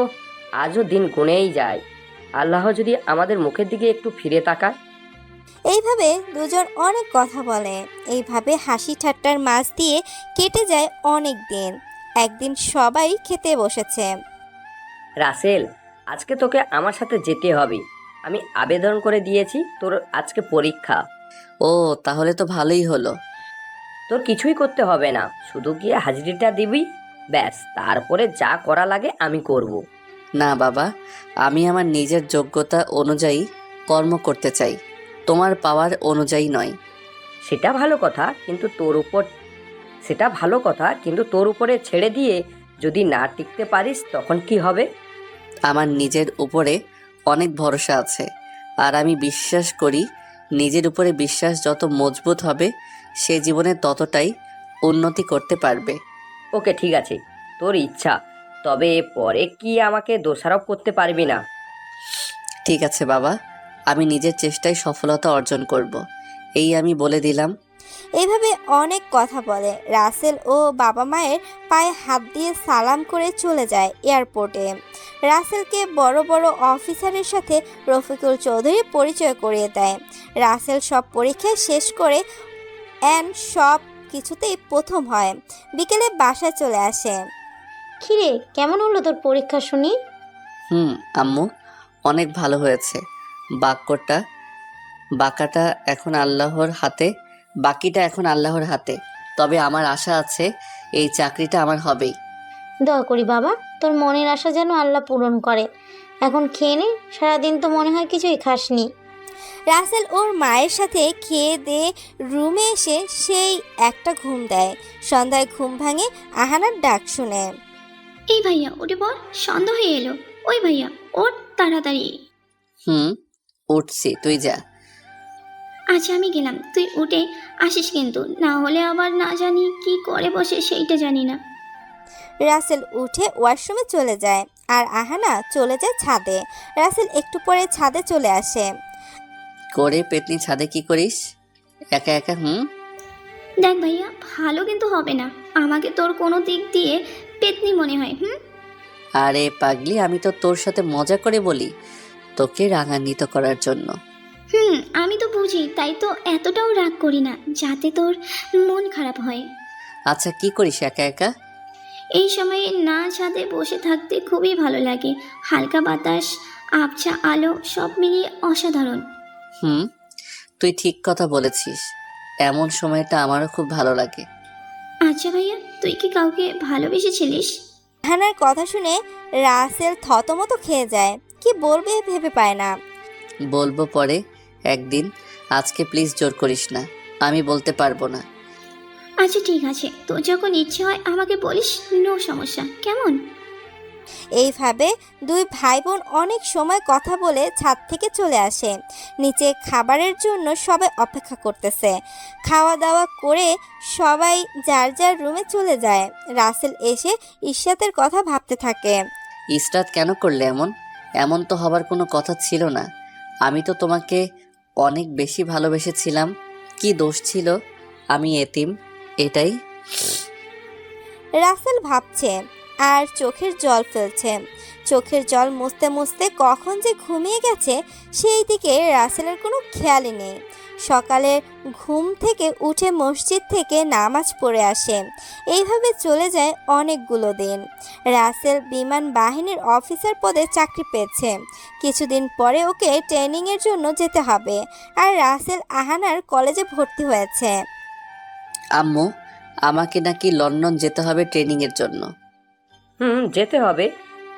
আজও দিন গুনেই যায়। আল্লাহ যদি আমাদের মুখের দিকে একটু ফিরে তাকায়। এইভাবে দুজন অনেক কথা বলে, এইভাবে হাসি ঠাট্টার মাঝ দিয়ে কেটে যায় অনেক দিন। একদিন সবাই খেতে বসেছে। রাসেল, আজকে তোকে আমার সাথে যেতে হবে। আমি আবেদন করে দিয়েছি, তোর আজকে পরীক্ষা। ও, তাহলে তো ভালোই হলো। তোর কিছুই করতে হবে না, শুধু গিয়ে হাজিরিটা দিবি, ব্যাস। তারপরে যা করা লাগে আমি করব। না বাবা, আমি আমার নিজের যোগ্যতা অনুযায়ী কর্ম করতে চাই, তোমার পাওয়ার অনুযায়ী নয়। সেটা ভালো কথা, কিন্তু তোর উপরে ছেড়ে দিয়ে যদি না টিকতে পারিস তখন কি হবে? আমার নিজের উপরে অনেক ভরসা আছে, আর আমি বিশ্বাস করি নিজের উপরে বিশ্বাস যত মজবুত হবে সে জীবনে ততটাই উন্নতি করতে পারবে। ওকে, ঠিক আছে, তোর ইচ্ছা। তবে পরে কি আমাকে দোষারোপ করতে পারবি না। ঠিক আছে বাবা, আমি নিজের চেষ্টায় সফলতা অর্জন করব, এই আমি বলে দিলাম। এইভাবে অনেক কথা বলে রাসেল ও বাবা মায়ের পায়ে হাত দিয়ে সালাম করে চলে যায় এয়ারপোর্টে। রাসেলকে বড় বড় অফিসারের সাথে রফিকুল চৌধুরী পরিচয় করিয়ে দেয়। রাসেল সব পরীক্ষা শেষ করে সব কিছুতেই প্রথম হয়। বিকেলে বাসায় চলে আসে। কিরে, কেমন হলো তোর পরীক্ষা শুনি? আম্মু, অনেক ভালো হয়েছে। বাকিটা এখন আল্লাহর হাতে। তবে আমার আশা আছে এই চাকরিটা আমার হবেই। দোয়া করি বাবা, তোর মনের আশা যেন আল্লাহ পূরণ করে। এখন খেয়ে নে, সারাদিন তো মনে হয় কিছুই খাসনি। রাসেল ওর মায়ের সাথে খেয়ে দিয়ে রুমে এসে সেই একটা ঘুম দেয়। সন্ধ্যায় ঘুম ভাঙে আহানার ডাক শুনে। এই ভাইয়া উঠে পড়, সন্ধ্যা হয়ে এলো। ওই ভাইয়া ওঠ তাড়াতাড়ি। উঠছি, তুই যা। আচ্ছা আমি গেলাম, তুই উঠে আসিস কিন্তু, না হলে আবার না জানি কি করে বসে সেইটা জানি না। রাসেল উঠে ওয়াশরুমে চলে যায় আর আহানা চলে যায় ছাদে। রাসেল একটু পরে ছাদে চলে আসে। করে পেতনি, ছাদে কি করিস একা একা? দেখ ভাইয়া, ভালো কিন্তু হবে না, আমাকে তোর কোনো দিক দিয়ে পেতনি মনে হয়। আরে পাগলি, আমি তো তোর সাথে মজা করে বলি, তোকে রাগান্বিত করার জন্য। আমি তো বুঝি, তাই তো এতটাও রাগ করি না যাতে তোর মন খারাপ হয়। আচ্ছা, কি করিস একা একা? এই সময়ে না ছাদে বসে থাকতে খুবই ভালো লাগে। হালকা বাতাস, আবছা আলো, সব মিলিয়ে অসাধারণ। তুই ঠিক কথা বলেছিস, এমন সময়টা আমারও খুব ভালো লাগে। আচ্ছা ভাইয়া, তুই কি কাউকে ভালোবেসেছিলিস? আহানার কথা শুনে রাসেল থতমত খেয়ে যায়। কি বলবে ভেবে পায় না। বলবো পরে একদিন, আজকে প্লিজ জোর করিস না, আমি বলতে পারবো না। আচ্ছা ঠিক আছে, তোর যখন ইচ্ছে হয় আমাকে বলিস, নো সমস্যা, কেমন? এইভাবে দুই ভাই বোন অনেক সময় কথা বলে ছাদ থেকে চলে আসে। নিচে খাবারের জন্য সবাই অপেক্ষা করতেছে। খাওয়া দাওয়া করে সবাই যার যার রুমে চলে যায়। রাসেল এসে ইশরাতের কথা ভাবতে থাকে। ইসরাত কেন করলে এমন? এমন তো হবার কোনো কথা ছিল না। আমি তো তোমাকে অনেক বেশি ভালোবেসেছিলাম। কি দোষ ছিল? আমি এতিম, এটাই। রাসেল ভাবছে আর চোখের জল ফেলছে। চোখের জল মুছতে মুছতে কখন যে ঘুমিয়ে গেছে সেই দিকে রাসেলের কোনো খেয়ালই নেই। সকালে ঘুম থেকে উঠে মসজিদ থেকে নামাজ পড়ে আসে। এইভাবে চলে যায় অনেকগুলো দিন। রাসেল বিমান বাহিনীর অফিসার পদে চাকরি পেয়েছে। কিছুদিন পরে ওকে ট্রেনিংয়ের জন্য যেতে হবে। আর রাসেল আহানার কলেজে ভর্তি হয়েছে। আম্মু, আমাকে নাকি লন্ডন যেতে হবে ট্রেনিংয়ের জন্য। যেতে হবে,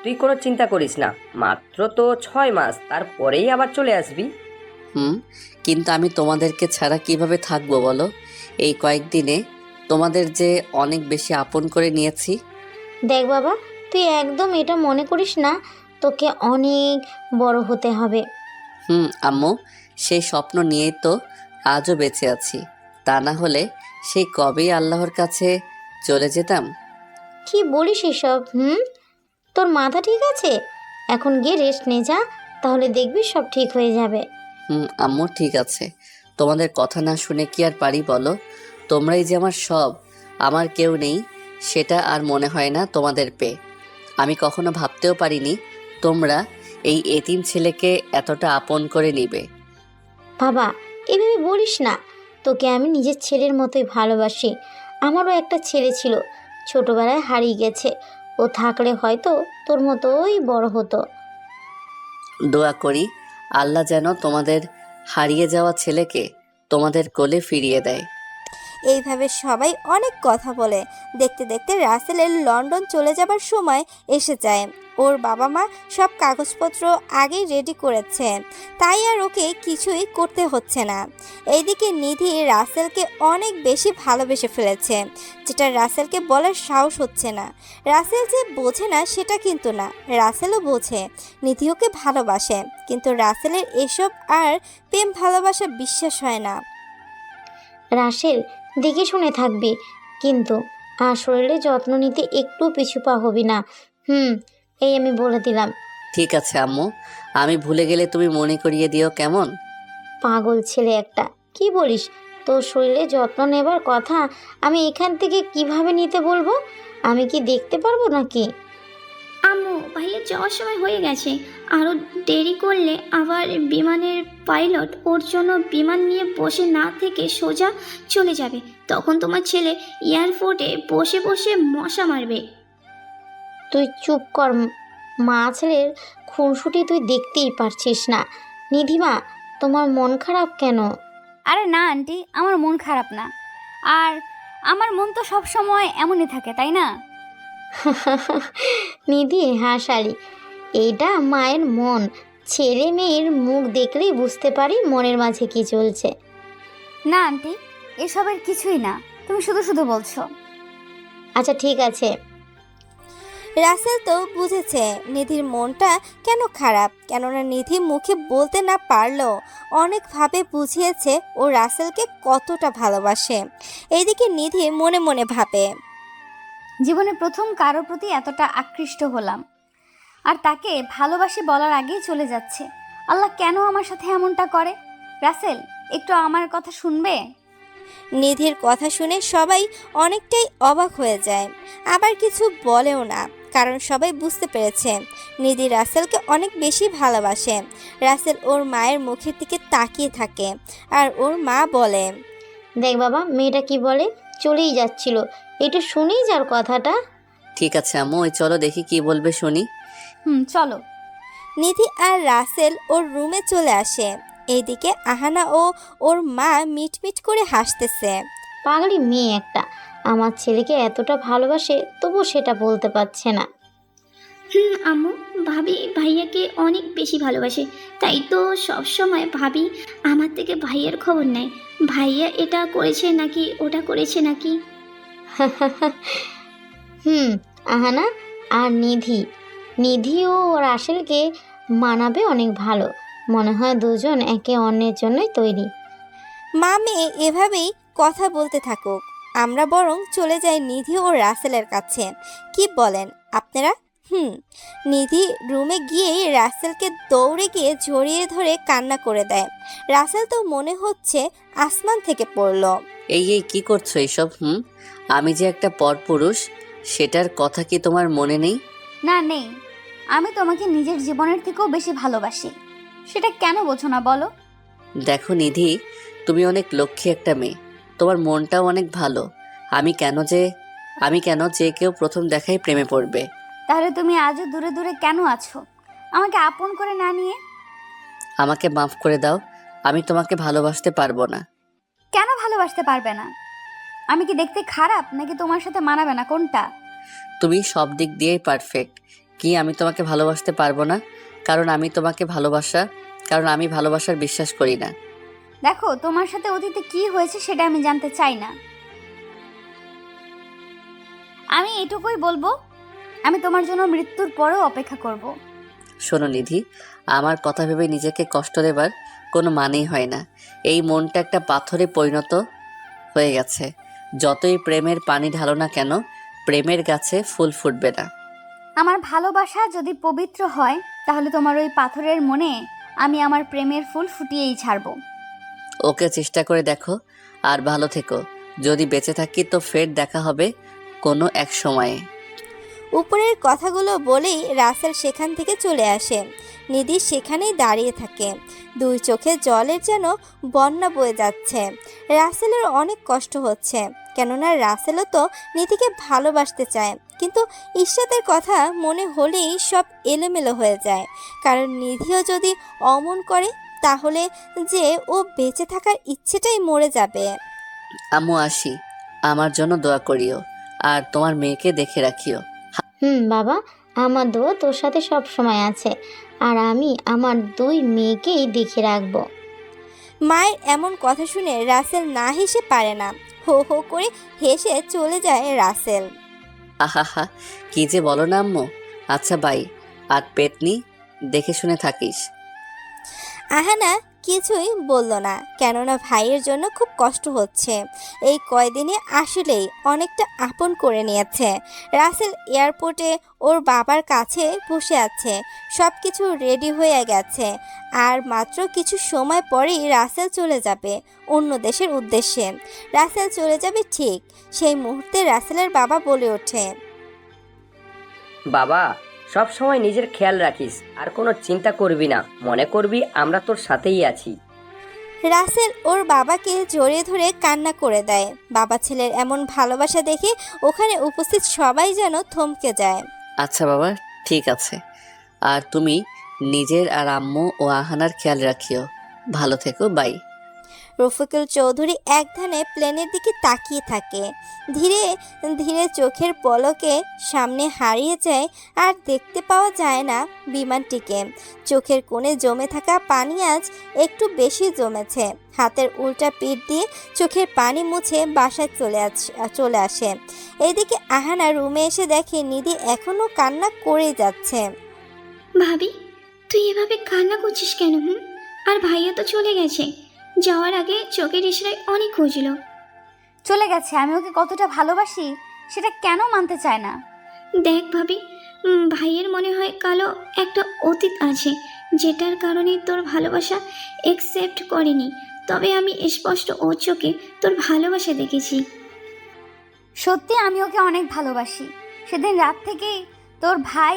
তুই কোনো চিন্তা করিস না। মাত্র তো 6 মাস, তারপরেই আবার চলে আসবি। কিন্তু আমি তোমাদেরকে ছাড়া কিভাবে থাকবো বলো? এই কয়েকদিনে তোমাদের যে অনেক বেশি আপন করে নিয়েছি। দেখ বাবা, তুই একদম এটা মনে করিস না, তোকে অনেক বড় হতে হবে। আম্মু, সেই স্বপ্ন নিয়েই তো আজও বেঁচে আছি। তা না হলে সেই কবেই আল্লাহর কাছে চলে যেতাম। কি বলিস এসব? তোর মাথা ঠিক আছে? এখন গিয়ে রেস্ট নে যা, তাহলে দেখবি সব ঠিক হয়ে যাবে। আম্মু ঠিক আছে, তোমাদের কথা না শুনে কি আর পারি বলো? তোমরাই যে আমার সব, আমার কেউ নেই সেটা আর মনে হয় না তোমাদের পেয়ে। আমি কখনো ভাবতেও পারিনি তোমরা এই এতিম ছেলেকে এতটা আপন করে নিবে। বাবা, এভাবে বলিস না, তোকে আমি নিজের ছেলের মতোই ভালোবাসি। আমারও একটা ছেলে ছিল, ছোটবেলায় হারিয়ে গেছে। ও থাকলে হয়তো তোর মতোই বড় হতো। দোয়া করি আল্লাহ যেন তোমাদের হারিয়ে যাওয়া ছেলেকে তোমাদের কোলে ফিরিয়ে দেয়। এইভাবে সবাই অনেক কথা বলে। দেখতে দেখতে রাসেলের লন্ডন চলে যাবার সময় এসে যায়। ওর বাবা মা সব কাগজপত্র আগেই রেডি করেছে, তাই আর ওকে কিছুই করতে হচ্ছে না। এইদিকে নিধি রাসেলকে অনেক বেশি ভালোবেসে ফেলেছে, যেটা রাসেলকে বলার সাহস হচ্ছে না। রাসেল যে বোঝে না সেটা কিন্তু না, রাসেলও বোঝে নিধি ওকে ভালোবাসে, কিন্তু রাসেলের এসব আর প্রেম ভালোবাসা বিশ্বাস হয় না। রাসেল, দেখে শুনে থাকবি কিন্তু, আর শরীরে যত্ন নিতে একটু পিছু পা হবি না। এই আমি বলে দিলাম। ঠিক আছে আম্মু, আমি ভুলে গেলে তুমি মনে করিয়ে দিও কেমন? পাগল ছেলে একটা, কি বলিস? তোর শরীরে যত্ন নেবার কথা আমি এখান থেকে কিভাবে নিতে বলবো? আমি কি দেখতে পারবো নাকি? আম্মু, ভাইয়া যাওয়ার সময় হয়ে গেছে। আরও দেরি করলে আবার বিমানের পাইলট ওর জন্য বিমান নিয়ে বসে না থেকে সোজা চলে যাবে। তখন তোমার ছেলে এয়ারপোর্টে বসে বসে মশা মারবে। তুই চুপ কর। মা ছেলের খুনসুটি তুই দেখতেই পারছিস না। নিধিমা, তোমার মন খারাপ কেন? আরে না আন্টি, আমার মন খারাপ না। আর আমার মন তো সব সময় এমনই থাকে, তাই না? নিধি হাসালি, এইটা মায়ের মন। ছেলে মেয়ের মুখ দেখলেই বুঝতে পারি মনের মাঝে কি চলছে। না আন্টি, এসবের কিছুই না, তুমি শুধু শুধু বলছো। আচ্ছা ঠিক আছে। রাসেল তো বুঝেছে নিধির মনটা কেন খারাপ, কেননা নিধি মুখে বলতে না পারলেও অনেকভাবে বুঝিয়েছে ও রাসেলকে কতটা ভালোবাসে। এইদিকে নিধি মনে মনে ভাবে, জীবনে প্রথম কারোর প্রতি এতটা আকৃষ্ট হলাম, আর তাকে ভালোবাসি বলার আগেই চলে যাচ্ছে। আল্লাহ কেন আমার সাথে এমনটা করে? রাসেল, একটু আমার কথা শুনবে? নিধির কথা শুনে সবাই অনেকটাই অবাক হয়ে যায়, আবার কিছু বলেও না, কারণ সবাই বুঝতে পেরেছে নিধি রাসেলকে অনেক বেশি ভালোবাসে। রাসেল ওর মায়ের মুখের দিকে তাকিয়ে থাকে, আর ওর মা বলে, দেখ বাবা, মেয়েটা কি বলে, চলেই যাচ্ছিল, একটু শুনেই যার কথাটা। ঠিক আছে আম্মু, ওই চলো দেখি কি বলবে শুনি। চলো। নিধি আর রাসেল ওর রুমে চলে আসে। এইদিকে আহানা ও ওর মা মিটমিট করে হাসতেছে। পাগলি মেয়ে একটা, আমার ছেলেকে এতটা ভালোবাসে তবু সেটা বলতে পারছে না। আম্মু, ভাবি ভাইয়াকে অনেক বেশি ভালোবাসে, তাই তো সব সময় ভাবি আমার থেকে ভাইয়ার খবর নেয়। ভাইয়া এটা করেছে নাকি ওটা করেছে নাকি। আহানা আর নিধিও রাসেলকে মানাবে অনেক ভালো। মনে হয় দুজন একে অন্যের জন্যই তৈরি। মা মেয়ে এভাবেই কথা বলতে থাকুক, আমরা বরং চলে যাই নিধি ও রাসেলের কাছে। কি বলেন আপনারা? নিধি রুমে গিয়েই রাসেলকে দৌড়ে গিয়ে জড়িয়ে ধরে কান্না করে দেয়। রাসেল তো মনে হচ্ছে আসমান থেকে পড়লো। এই কি করছো এইসব? আমি যে একটা পরপুরুষ, সেটার কথা কি তোমার মনে নেই? না, নেই। আমি তোমাকে নিজের জীবনের থেকেও বেশি ভালোবাসি, সেটা কেন বোঝো না বলো? দেখো নিধি, তুমি অনেক লক্ষ্মী একটা মেয়ে, তোমার মনটাও অনেক ভালো। আমি কেন যে কেউ প্রথম দেখাই প্রেমে পড়বে? তাহলে তুমি আজও দূরে দূরে কেন আছো, আমাকে আপন করে না নিয়ে? আমাকে মাফ করে দাও, আমি তোমাকে ভালোবাসতে পারবো না। কেন ভালোবাসতে পারবে না? আমি কি দেখতে খারাপ নাকি তোমার সাথে মানাবে না, কোনটা? তুমি সব দিক দিয়েই পারফেক্ট। কি আমি তোমাকে ভালোবাসতে পারবো না? কারণ আমি ভালোবাসার বিশ্বাস করি না। দেখো, তোমার সাথে অতীতে কি হয়েছে সেটা আমি জানতে চাই না। আমি এটুকুই বলবো, আমি তোমার জন্য মৃত্যুর পরেও অপেক্ষা করব। শোনো নিধি, আমার কথা ভেবে নিজেকে কষ্ট দেবার কোনো মানেই হয় না। এই মনটা একটা পাথরে পরিণত হয়ে গেছে। যতই প্রেমের পানি ঢালো না কেন, প্রেমের গাছে ফুল ফুটবে না। আমার ভালোবাসা যদি পবিত্র হয়, তাহলে তোমার ওই পাথরের মনে আমি আমার প্রেমের ফুল ফুটিয়েই ছাড়বো। ওকে, চেষ্টা করে দেখো, আর ভালো থেকো। যদি বেঁচে থাকি তো ফের দেখা হবে কোনো এক সময়ে। উপরের কথাগুলো বলেই রাসেল সেখান থেকে চলে আসে। নিধি সেখানেই দাঁড়িয়ে থাকে, দুই চোখে জলের যেন বন্যা বয়ে যাচ্ছে। রাসেলের অনেক কষ্ট হচ্ছে, কেননা রাসেলও তো নিধিকে ভালোবাসতে চায়, কিন্তু ইশরাতের কথা মনে হলেই সব এলোমেলো হয়ে যায়। কারণ নিধিও যদি অমন করে, তাহলে যে ও বেঁচে থাকার ইচ্ছেটাই মরে যাবে। আম্মু আসি, আমার জন্য দোয়া করিও আর তোমার মেয়েকে দেখে রাখিও। বাবা, আমার দোয়া তোর সাথে সব সময় আছে, আর আমি আমার 2 মেয়েকেই দেখে রাখবো। মায়ের এমন কথা শুনে রাসেল না হেসে পারে না। হো হো করে হেসে চলে যায় রাসেল। আহা কি যে বলো না আম্মু। আচ্ছা বাই, আর পেতনি দেখে শুনে থাকিস। আহানা কিছুই বলল না, কেননা ভাইয়ের জন্য খুব কষ্ট হচ্ছে। এই কয়দিনে আসলেই অনেকটা আপন করে নিয়েছে। রাসেল এয়ারপোর্টে ওর বাবার কাছে বসে আছে, সব কিছু রেডি হয়ে গেছে। আর মাত্র কিছু সময় পরেই রাসেল চলে যাবে অন্য দেশের উদ্দেশ্যে। রাসেল চলে যাবে ঠিক সেই মুহূর্তে রাসেলের বাবা বলে ওঠে, বাবা, সব সময় নিজের খেয়াল রাখিস, আর কোনো চিন্তা করবি না, মনে করবি আমরা তোর সাথেই আছি। রাসেল ওর বাবাকে জড়িয়ে ধরে কান্না করে দেয়। বাবা ছেলের এমন ভালোবাসা দেখে ওখানে উপস্থিত সবাই যেন থমকে যায়। আচ্ছা বাবা, ঠিক আছে। আর তুমি নিজের আর আম্মু ও আহানার খেয়াল রাখিও। ভালো থেকো, বাই। রফিকুল চৌধুরী একধানে প্লেনের দিকে তাকিয়ে থাকে। ধীরে ধীরে চোখের পলকে সামনে হারিয়ে যায়, আর দেখতে পাওয়া যায় না বিমানটিকে। চোখের কোণে জমে থাকা পানি আজ একটু বেশি জমেছে। হাতের উল্টা পিঠ দিয়ে চোখের পানি মুছে বাসায় চলে আসে। এদিকে আহানা রুমে এসে দেখে নিধি এখনও কান্না করেই যাচ্ছে। ভাবি, তুই এভাবে কান্না করছিস কেন? আর ভাইয়া তো চলে গেছে, যাওয়ার আগে চোখের ইশারায় অনেক খুঁজলো। চলে গেছে, আমি ওকে কতটা ভালোবাসি সেটা কেন মানতে চায় না? দেখ ভাবি, ভাইয়ের মনে হয় কালো একটা অতীত আছে, যেটার কারণে তোর ভালোবাসা একসেপ্ট করেনি। তবে আমি স্পষ্ট ওর চোখে তোর ভালোবাসা দেখেছি। সত্যি আমি ওকে অনেক ভালোবাসি। সেদিন রাত থেকেই তোর ভাই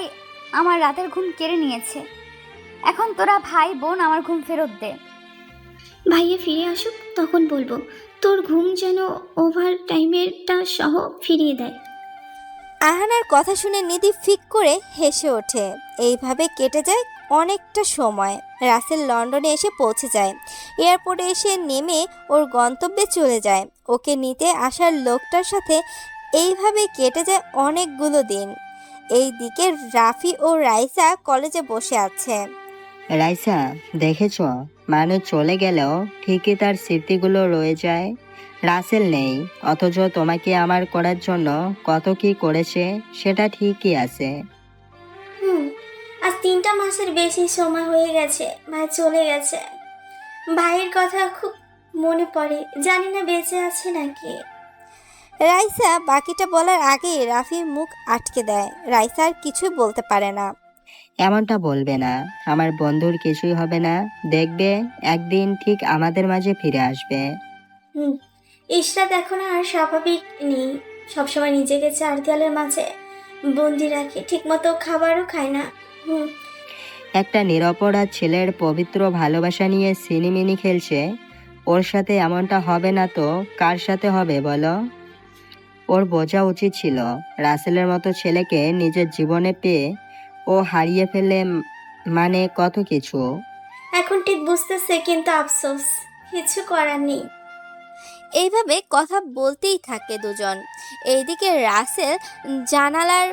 আমার রাতের ঘুম কেড়ে নিয়েছে। এখন তোরা ভাই বোন আমার ঘুম ফেরত দে। ভাইয়া ফিরে আসুক, তখন বলবো তোর ঘুম যেন ওভার টাইমেরটা সহ ফিরিয়ে দেয়। আহানার কথা শুনে নিধি ফিক করে হেসে ওঠে। এইভাবে কেটে যায় অনেকটা সময়। রাসেল লন্ডনে এসে পৌঁছে যায়। এয়ারপোর্টে এসে নেমে ওর গন্তব্যে চলে যায়। ওকে নিতে আসার লোকটার সাথে এইভাবে কেটে যায় অনেকগুলো দিন। এই দিকে রাফি ও রাইসা কলেজে বসে আছে। রাইসা, দেখেছ, মানুষ চলে গেলেও ঠিকই তার স্মৃতিগুলো রয়ে যায়। রাসেল নেই, অথচ তোমাকে আমার করার জন্য কত কি করেছে সেটা ঠিকই আছে। আজ 3টা মাসের বেশি সময় হয়ে গেছে ভাই চলে গেছে। ভাইয়ের কথা খুব মনে পড়ে, জানি না বেঁচে আছে নাকি। রাইসা বাকিটা বলার আগেই রাফির মুখ আটকে দেয়। রাইসা আর কিছুই বলতে পারে না। এমনটা বলবে না, আমার বন্ধুর কিছুই হবে না, দেখবে একদিন ঠিক আমাদের মাঝে ফিরে আসবে। ইশরাত এখন আর স্বাভাবিক নেই, সবসময় নিজেকে 4 দেয়ালের মাঝে বন্দি রাখে, ঠিকমতো খাবারও খায় না। একটা নিরপরাধ ছেলের পবিত্র ভালোবাসা নিয়ে সিনিমিনি খেলছে। ওর সাথে এমনটা হবে না তো কার সাথে হবে বলো? ওর বোঝা উচিত ছিল, রাসেলের মতো ছেলেকে নিজের জীবনে পেয়ে ও হারিয়ে ফেলে মানে কত কিছু। এখন ঠিক বুঝতেছে, কিন্তু আফসোস, কিছু করার নেই। এইভাবে কথা বলতেই থাকে দুজন। এইদিকে রাসেল জানালার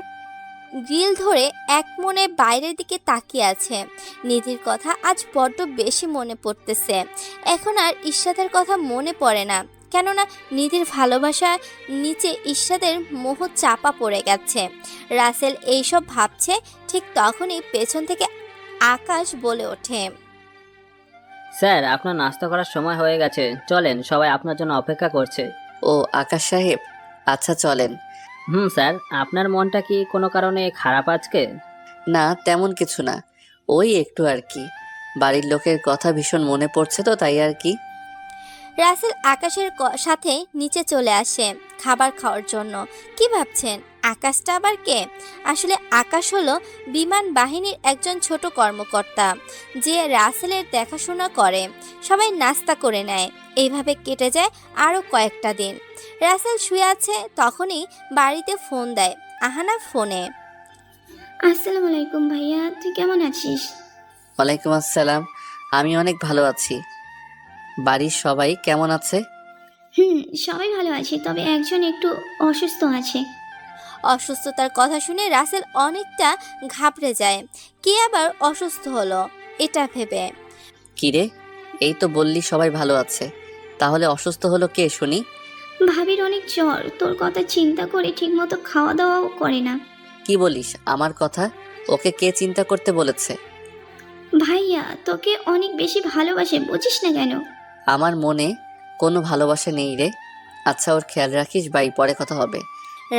গ্রিল ধরে এক মনে বাইরের দিকে তাকিয়ে আছে। নিধির কথা আজ বড্ড বেশি মনে পড়তেছে। এখন আর ইশরাতের কথা মনে পড়ে না, কেননা নিধির ভালোবাসার নিচে ইশরাতের মোহ চাপা পড়ে গেছে। রাসেল এইসব ভাবছে, ঠিক তখনই পেছন থেকে আকাশ বলে ওঠে, স্যার, আপনার নাস্তা করার সময় হয়ে গেছে, চলেন, সবাই আপনার জন্য অপেক্ষা করছে। ও আকাশ সাহেব, আচ্ছা চলেন। স্যার, আপনার মনটা কি কোনো কারণে খারাপ আজকে? না, তেমন কিছু না, ওই একটু আর কি। বাড়ির লোকের কথা ভীষণ মনে পড়ছে তো, তাই আর কি। রাসেল আকাশের সাথে নিচে চলে আসে খাবার খাওয়ার জন্য। কি ভাবছেন, আকাশটা আবার কে? আসলে আকাশ হলো বিমান বাহিনীর একজন ছোট কর্মকর্তা, যে রাসেলের দেখাশোনা করে। সবাই নাস্তা করে নেয়। এইভাবে কেটে যায় আরও কয়েকটা দিন। রাসেল শুয়ে আছে, তখনই বাড়িতে ফোন দেয় আহানা ফোনে। আসসালামু আলাইকুম ভাইয়া, তুই কেমন আছিস? ওয়ালাইকুম আসসালাম, আমি অনেক ভালো আছি। বাড়ির সবাই কেমন আছে? হুম, সবাই ভালো আছে, তবে একজন একটু অসুস্থ আছে। অসুস্থতার কথা শুনে রাসেল অনেকটা ঘাবড়ে যায়। কে আবার অসুস্থ হলো এটা ভেবে। কিরে, এই তো বললি সবাই ভালো আছে, তাহলে অসুস্থ হলো কে শুনি? ভাবির অনেক জ্বর, তোর কথা চিন্তা করে ঠিকমতো খাওয়া দাওয়াও করে না। কি বলিস আমার কথা? ওকে কে চিন্তা করতে বলেছে? ভাইয়া তোকে অনেক বেশি ভালোবাসে, বুঝিস না কেন? আমার মনে কোনো ভালোবাসা নেই রে। আচ্ছা, ওর খেয়াল রাখিস ভাই, পরে কথা হবে।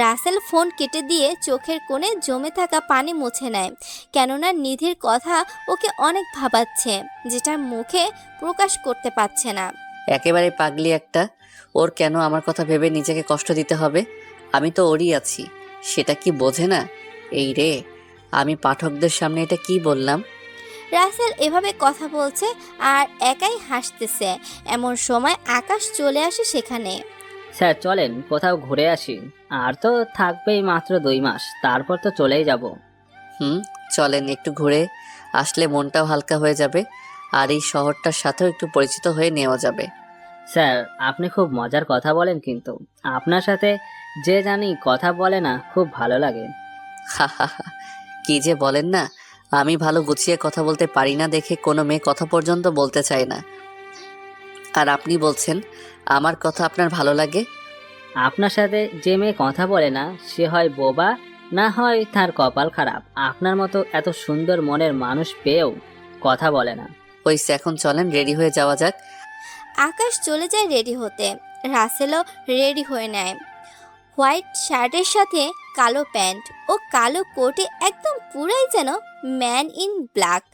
রাসেল ফোন কেটে দিয়ে চোখের কোণে জমে থাকা পানি মুছে নেয়, কেননা নিধির কথা ওকে অনেক ভাবাচ্ছে, যেটা মুখে প্রকাশ করতে পারছে না। একেবারে পাগলি একটা। ওর কেন আমার কথা ভেবে নিজেকে কষ্ট দিতে হবে? আমি তো ওরই আছি, সেটা কি বোঝে না? এই রে, আমি পাঠকদের সামনে এটা কি বললাম? রাসেল এভাবে কথা বলছে আর একাই হাসতেছে। এমন সময় আকাশ চলে আসে সেখানে। স্যার চলেন কোথাও ঘুরে আসি। আর তো থাকবেই মাত্র 2 মাস, তারপর তো চলেই যাব। চলেন, একটু ঘুরে আসলে মনটাও হালকা হয়ে যাবে, আর এই শহরটার সাথেও একটু পরিচিত হয়ে নেওয়া যাবে। স্যার আপনি খুব মজার কথা বলেন, কিন্তু আপনার সাথে যে জানি কথা বলে না, খুব ভালো লাগে। কি যে বলেন না, আমি ভালো গুছিয়ে কথা বলতে পারি না দেখে কোনো মেয়ে কথা পর্যন্ত বলতে চায় না। আর আপনি বলছেন আমার কথা আপনার ভালো লাগে? আপনার সাথে যে মেয়ে কথা বলে না, সে হয় বোবা, না হয় তার কপাল খারাপ। আপনার মতো এত সুন্দর মনের মানুষ পেয়েও কথা বলে না। হইছে, এখন চলেন রেডি হয়ে যাওয়া যাক। আকাশ চলে যায় রেডি হতে। রাসেলও রেডি হয়ে নেয়। হোয়াইট শার্টের সাথে কালো প্যান্ট ও কালো কোটে একদম পুরাই যেন ম্যান ইন ব্ল্যাক।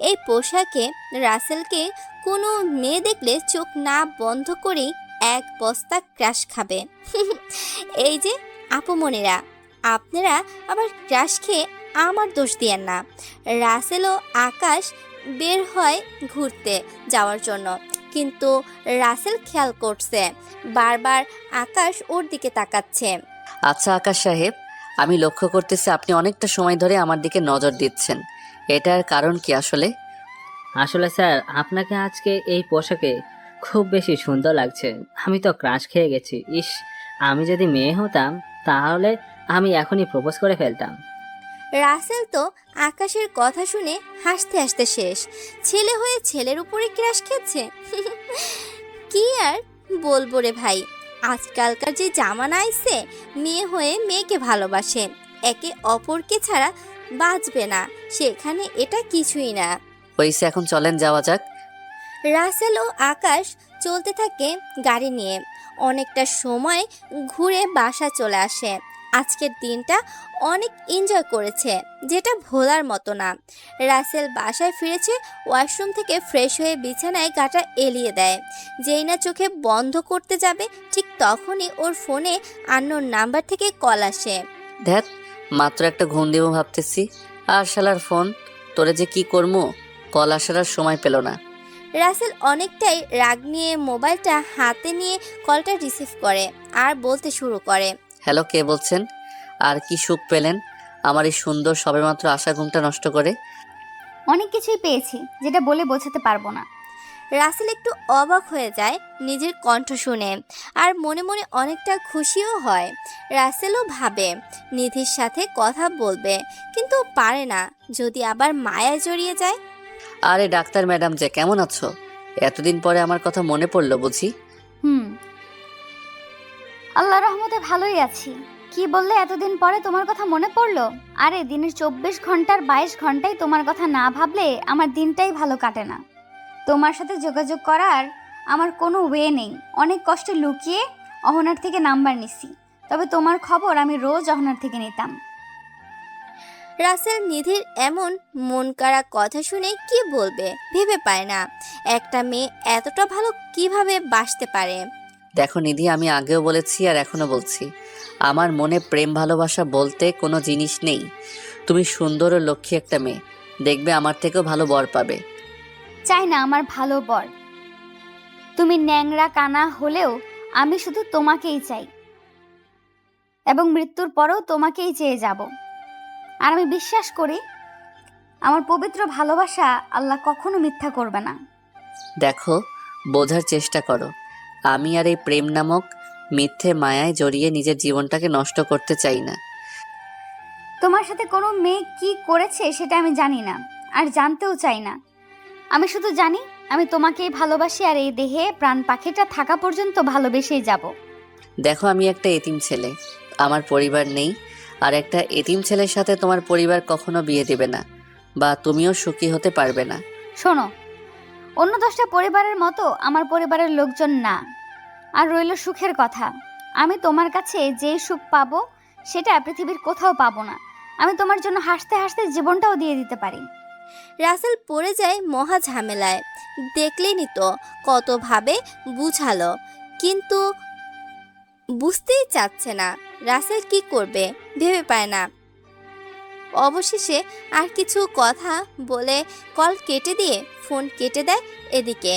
এই পোশাকে রাসেলকে কোনো মেয়ে দেখলে চোখ না বন্ধ করেই এক বস্তা ক্রাশ খাবে। এই যে আপুমনেরা, আপনারা আবার ক্রাশ খেয়ে আমার দোষ দিয়েন না। রাসেল ও আকাশ বের হয় ঘুরতে যাওয়ার জন্য, কিন্তু রাসেল খেয়াল করছে বারবার আকাশ ওর দিকে তাকাচ্ছে। আচ্ছা আকাশ সাহেব, আমি লক্ষ্য করতেছি আপনি অনেকটা সময় ধরে আমার দিকে নজর দিচ্ছেন। এটার কারণ কি আসলে? আসলে স্যার, আপনাকে আজকে এই পোশাকে খুব বেশি সুন্দর লাগছে। আমি তো ক্রাশ খেয়ে গেছি। ইস, আমি যদি মেয়ে হতাম তাহলে আমি এখনই প্রপোজ করে ফেলতাম। রাসেল তো আকাশের কথা শুনে হাসতে হাসতে শেষ। ছেলে হয়ে ছেলের উপরে ক্রাশ খেচ্ছে। কি আর বলবো রে ভাই, আজকালকার যে জামানা আইছে, মেয়ে হয়ে মেয়েকে ভালোবাসে, একে অপরকে ছাড়া বাঁচবে না, সেখানে এটা কিছুই না। হইছে, এখন চলেন যাওয়া যাক। রাসেল ও আকাশ চলতে থাকে গাড়ি নিয়ে। অনেকটা সময় ঘুরে বাসা চলে আসে। আজকের দিনটা অনেক এনজয় করেছে, যেটা ভোলার মতো না। রাসেল বাসায় ফিরেছে, ওয়াশরুম থেকে ফ্রেশ হয়ে বিছানায় গাটা এলিয়ে দেয়। যেই না চোখে বন্ধ করতে যাবে, ঠিক তখনই ওর ফোনে আননোন নাম্বার থেকে কল আসে। ধ্যাত, মাত্র একটা ঘুম দিব ভাবতেছি, আর শালার ফোন। তোরে যে কি করবো, কল আসার আর সময় পেল না। রাসেল অনেকটাই রাগ নিয়ে মোবাইলটা হাতে নিয়ে কলটা রিসিভ করে আর বলতে শুরু করে, হ্যালো, কে বলছেন? আর কি সুখ পেলেন আমার এই সুন্দর সবেমাত্র আসা ঘুমটা নষ্ট করে? অনেক কিছুই পেয়েছি, যেটা বলে বোঝাতে পারবো না। রাসেল একটু অবাক হয়ে যায় নিজের কণ্ঠ শুনে, আর মনে মনে অনেকটা খুশিও হয়। রাসেলও ভাবে নিধির সাথে কথা বলবে, কিন্তু পারে না, যদি আবার মায়ায় জড়িয়ে যায়। আরে ডাক্তার ম্যাডাম যে, কেমন আছো? এতদিন পরে আমার কথা মনে পড়লো বুঝি? আল্লাহ রহমতে ভালোই আছি। কি বললে এতদিন পরে তোমার কথা মনে পড়লো? আরে দিনের 24 ঘন্টার 22 ঘন্টায় তোমার কথা না ভাবলে আমার দিনটাই ভালো কাটে না। তোমার সাথে যোগাযোগ করার আমার কোনো ওয়ে নেই। অনেক কষ্টে লুকিয়ে অহনার থেকে নাম্বার নিছি, তবে তোমার খবর আমি রোজ অহনার থেকে নিতাম। রাসেল নিধির এমন মন কাড়া কথা শুনে কি বলবে ভেবে পায় না। একটা মেয়ে এতটা ভালো কিভাবে বাসতে পারে। দেখো নিধি, আমি আগেও বলেছি আর এখনো বলছি, আমার মনে প্রেম ভালোবাসা বলতে কোনো জিনিস নেই। তুমি সুন্দর ও লক্ষ্মী একটা মেয়ে, দেখবে আমার থেকেও ভালো বর পাবে। চাই না আমার ভালো বর, তুমি ন্যাংরা কানা হলেও আমি শুধু তোমাকেই চাই, এবং মৃত্যুর পরেও তোমাকেই চেয়ে যাব। আর আমি বিশ্বাস করি আমার পবিত্র ভালোবাসা আল্লাহ কখনো মিথ্যা করবে না। দেখো, বোঝার চেষ্টা করো, আমি আর এই প্রেম নামক মিথ্যে মায়ায় জড়িয়ে নিজের জীবনটাকে নষ্ট করতে চাই না। তোমার সাথে কোনো মেয়ে কি করেছে সেটা আমি জানি না, আর জানতেও চাই না। আমি শুধু জানি আমি তোমাকেই ভালোবাসি, আর এই দেহে প্রাণ পাখিটা থাকা পর্যন্ত ভালোবেসেই যাব। দেখো, আমি একটা এতিম ছেলে, আমার পরিবার নেই। আর একটা এতিম ছেলের সাথে তোমার পরিবার কখনো বিয়ে দেবে না, বা তুমিও সুখী হতে পারবে না। শোনো, অন্য 10টা পরিবারের মতো আমার পরিবারের লোকজন না। আর রইল সুখের কথা, আমি তোমার কাছে যে সুখ পাবো সেটা পৃথিবীর কোথাও পাবো না। আমি তোমার জন্য হাসতে হাসতে জীবনটাও দিয়ে দিতে পারি। রাসেল পড়ে যায় মহা ঝামেলায়। দেখলেনি তো কতভাবে বুঝালো, কিন্তু বুঝতেই চাচ্ছে না রাসেল কি করবে, ভেবে পায় না। অবশেষে আর কিছু কথা বলে কল কেটে দিয়ে ফোন কেটে দেয়। এদিকে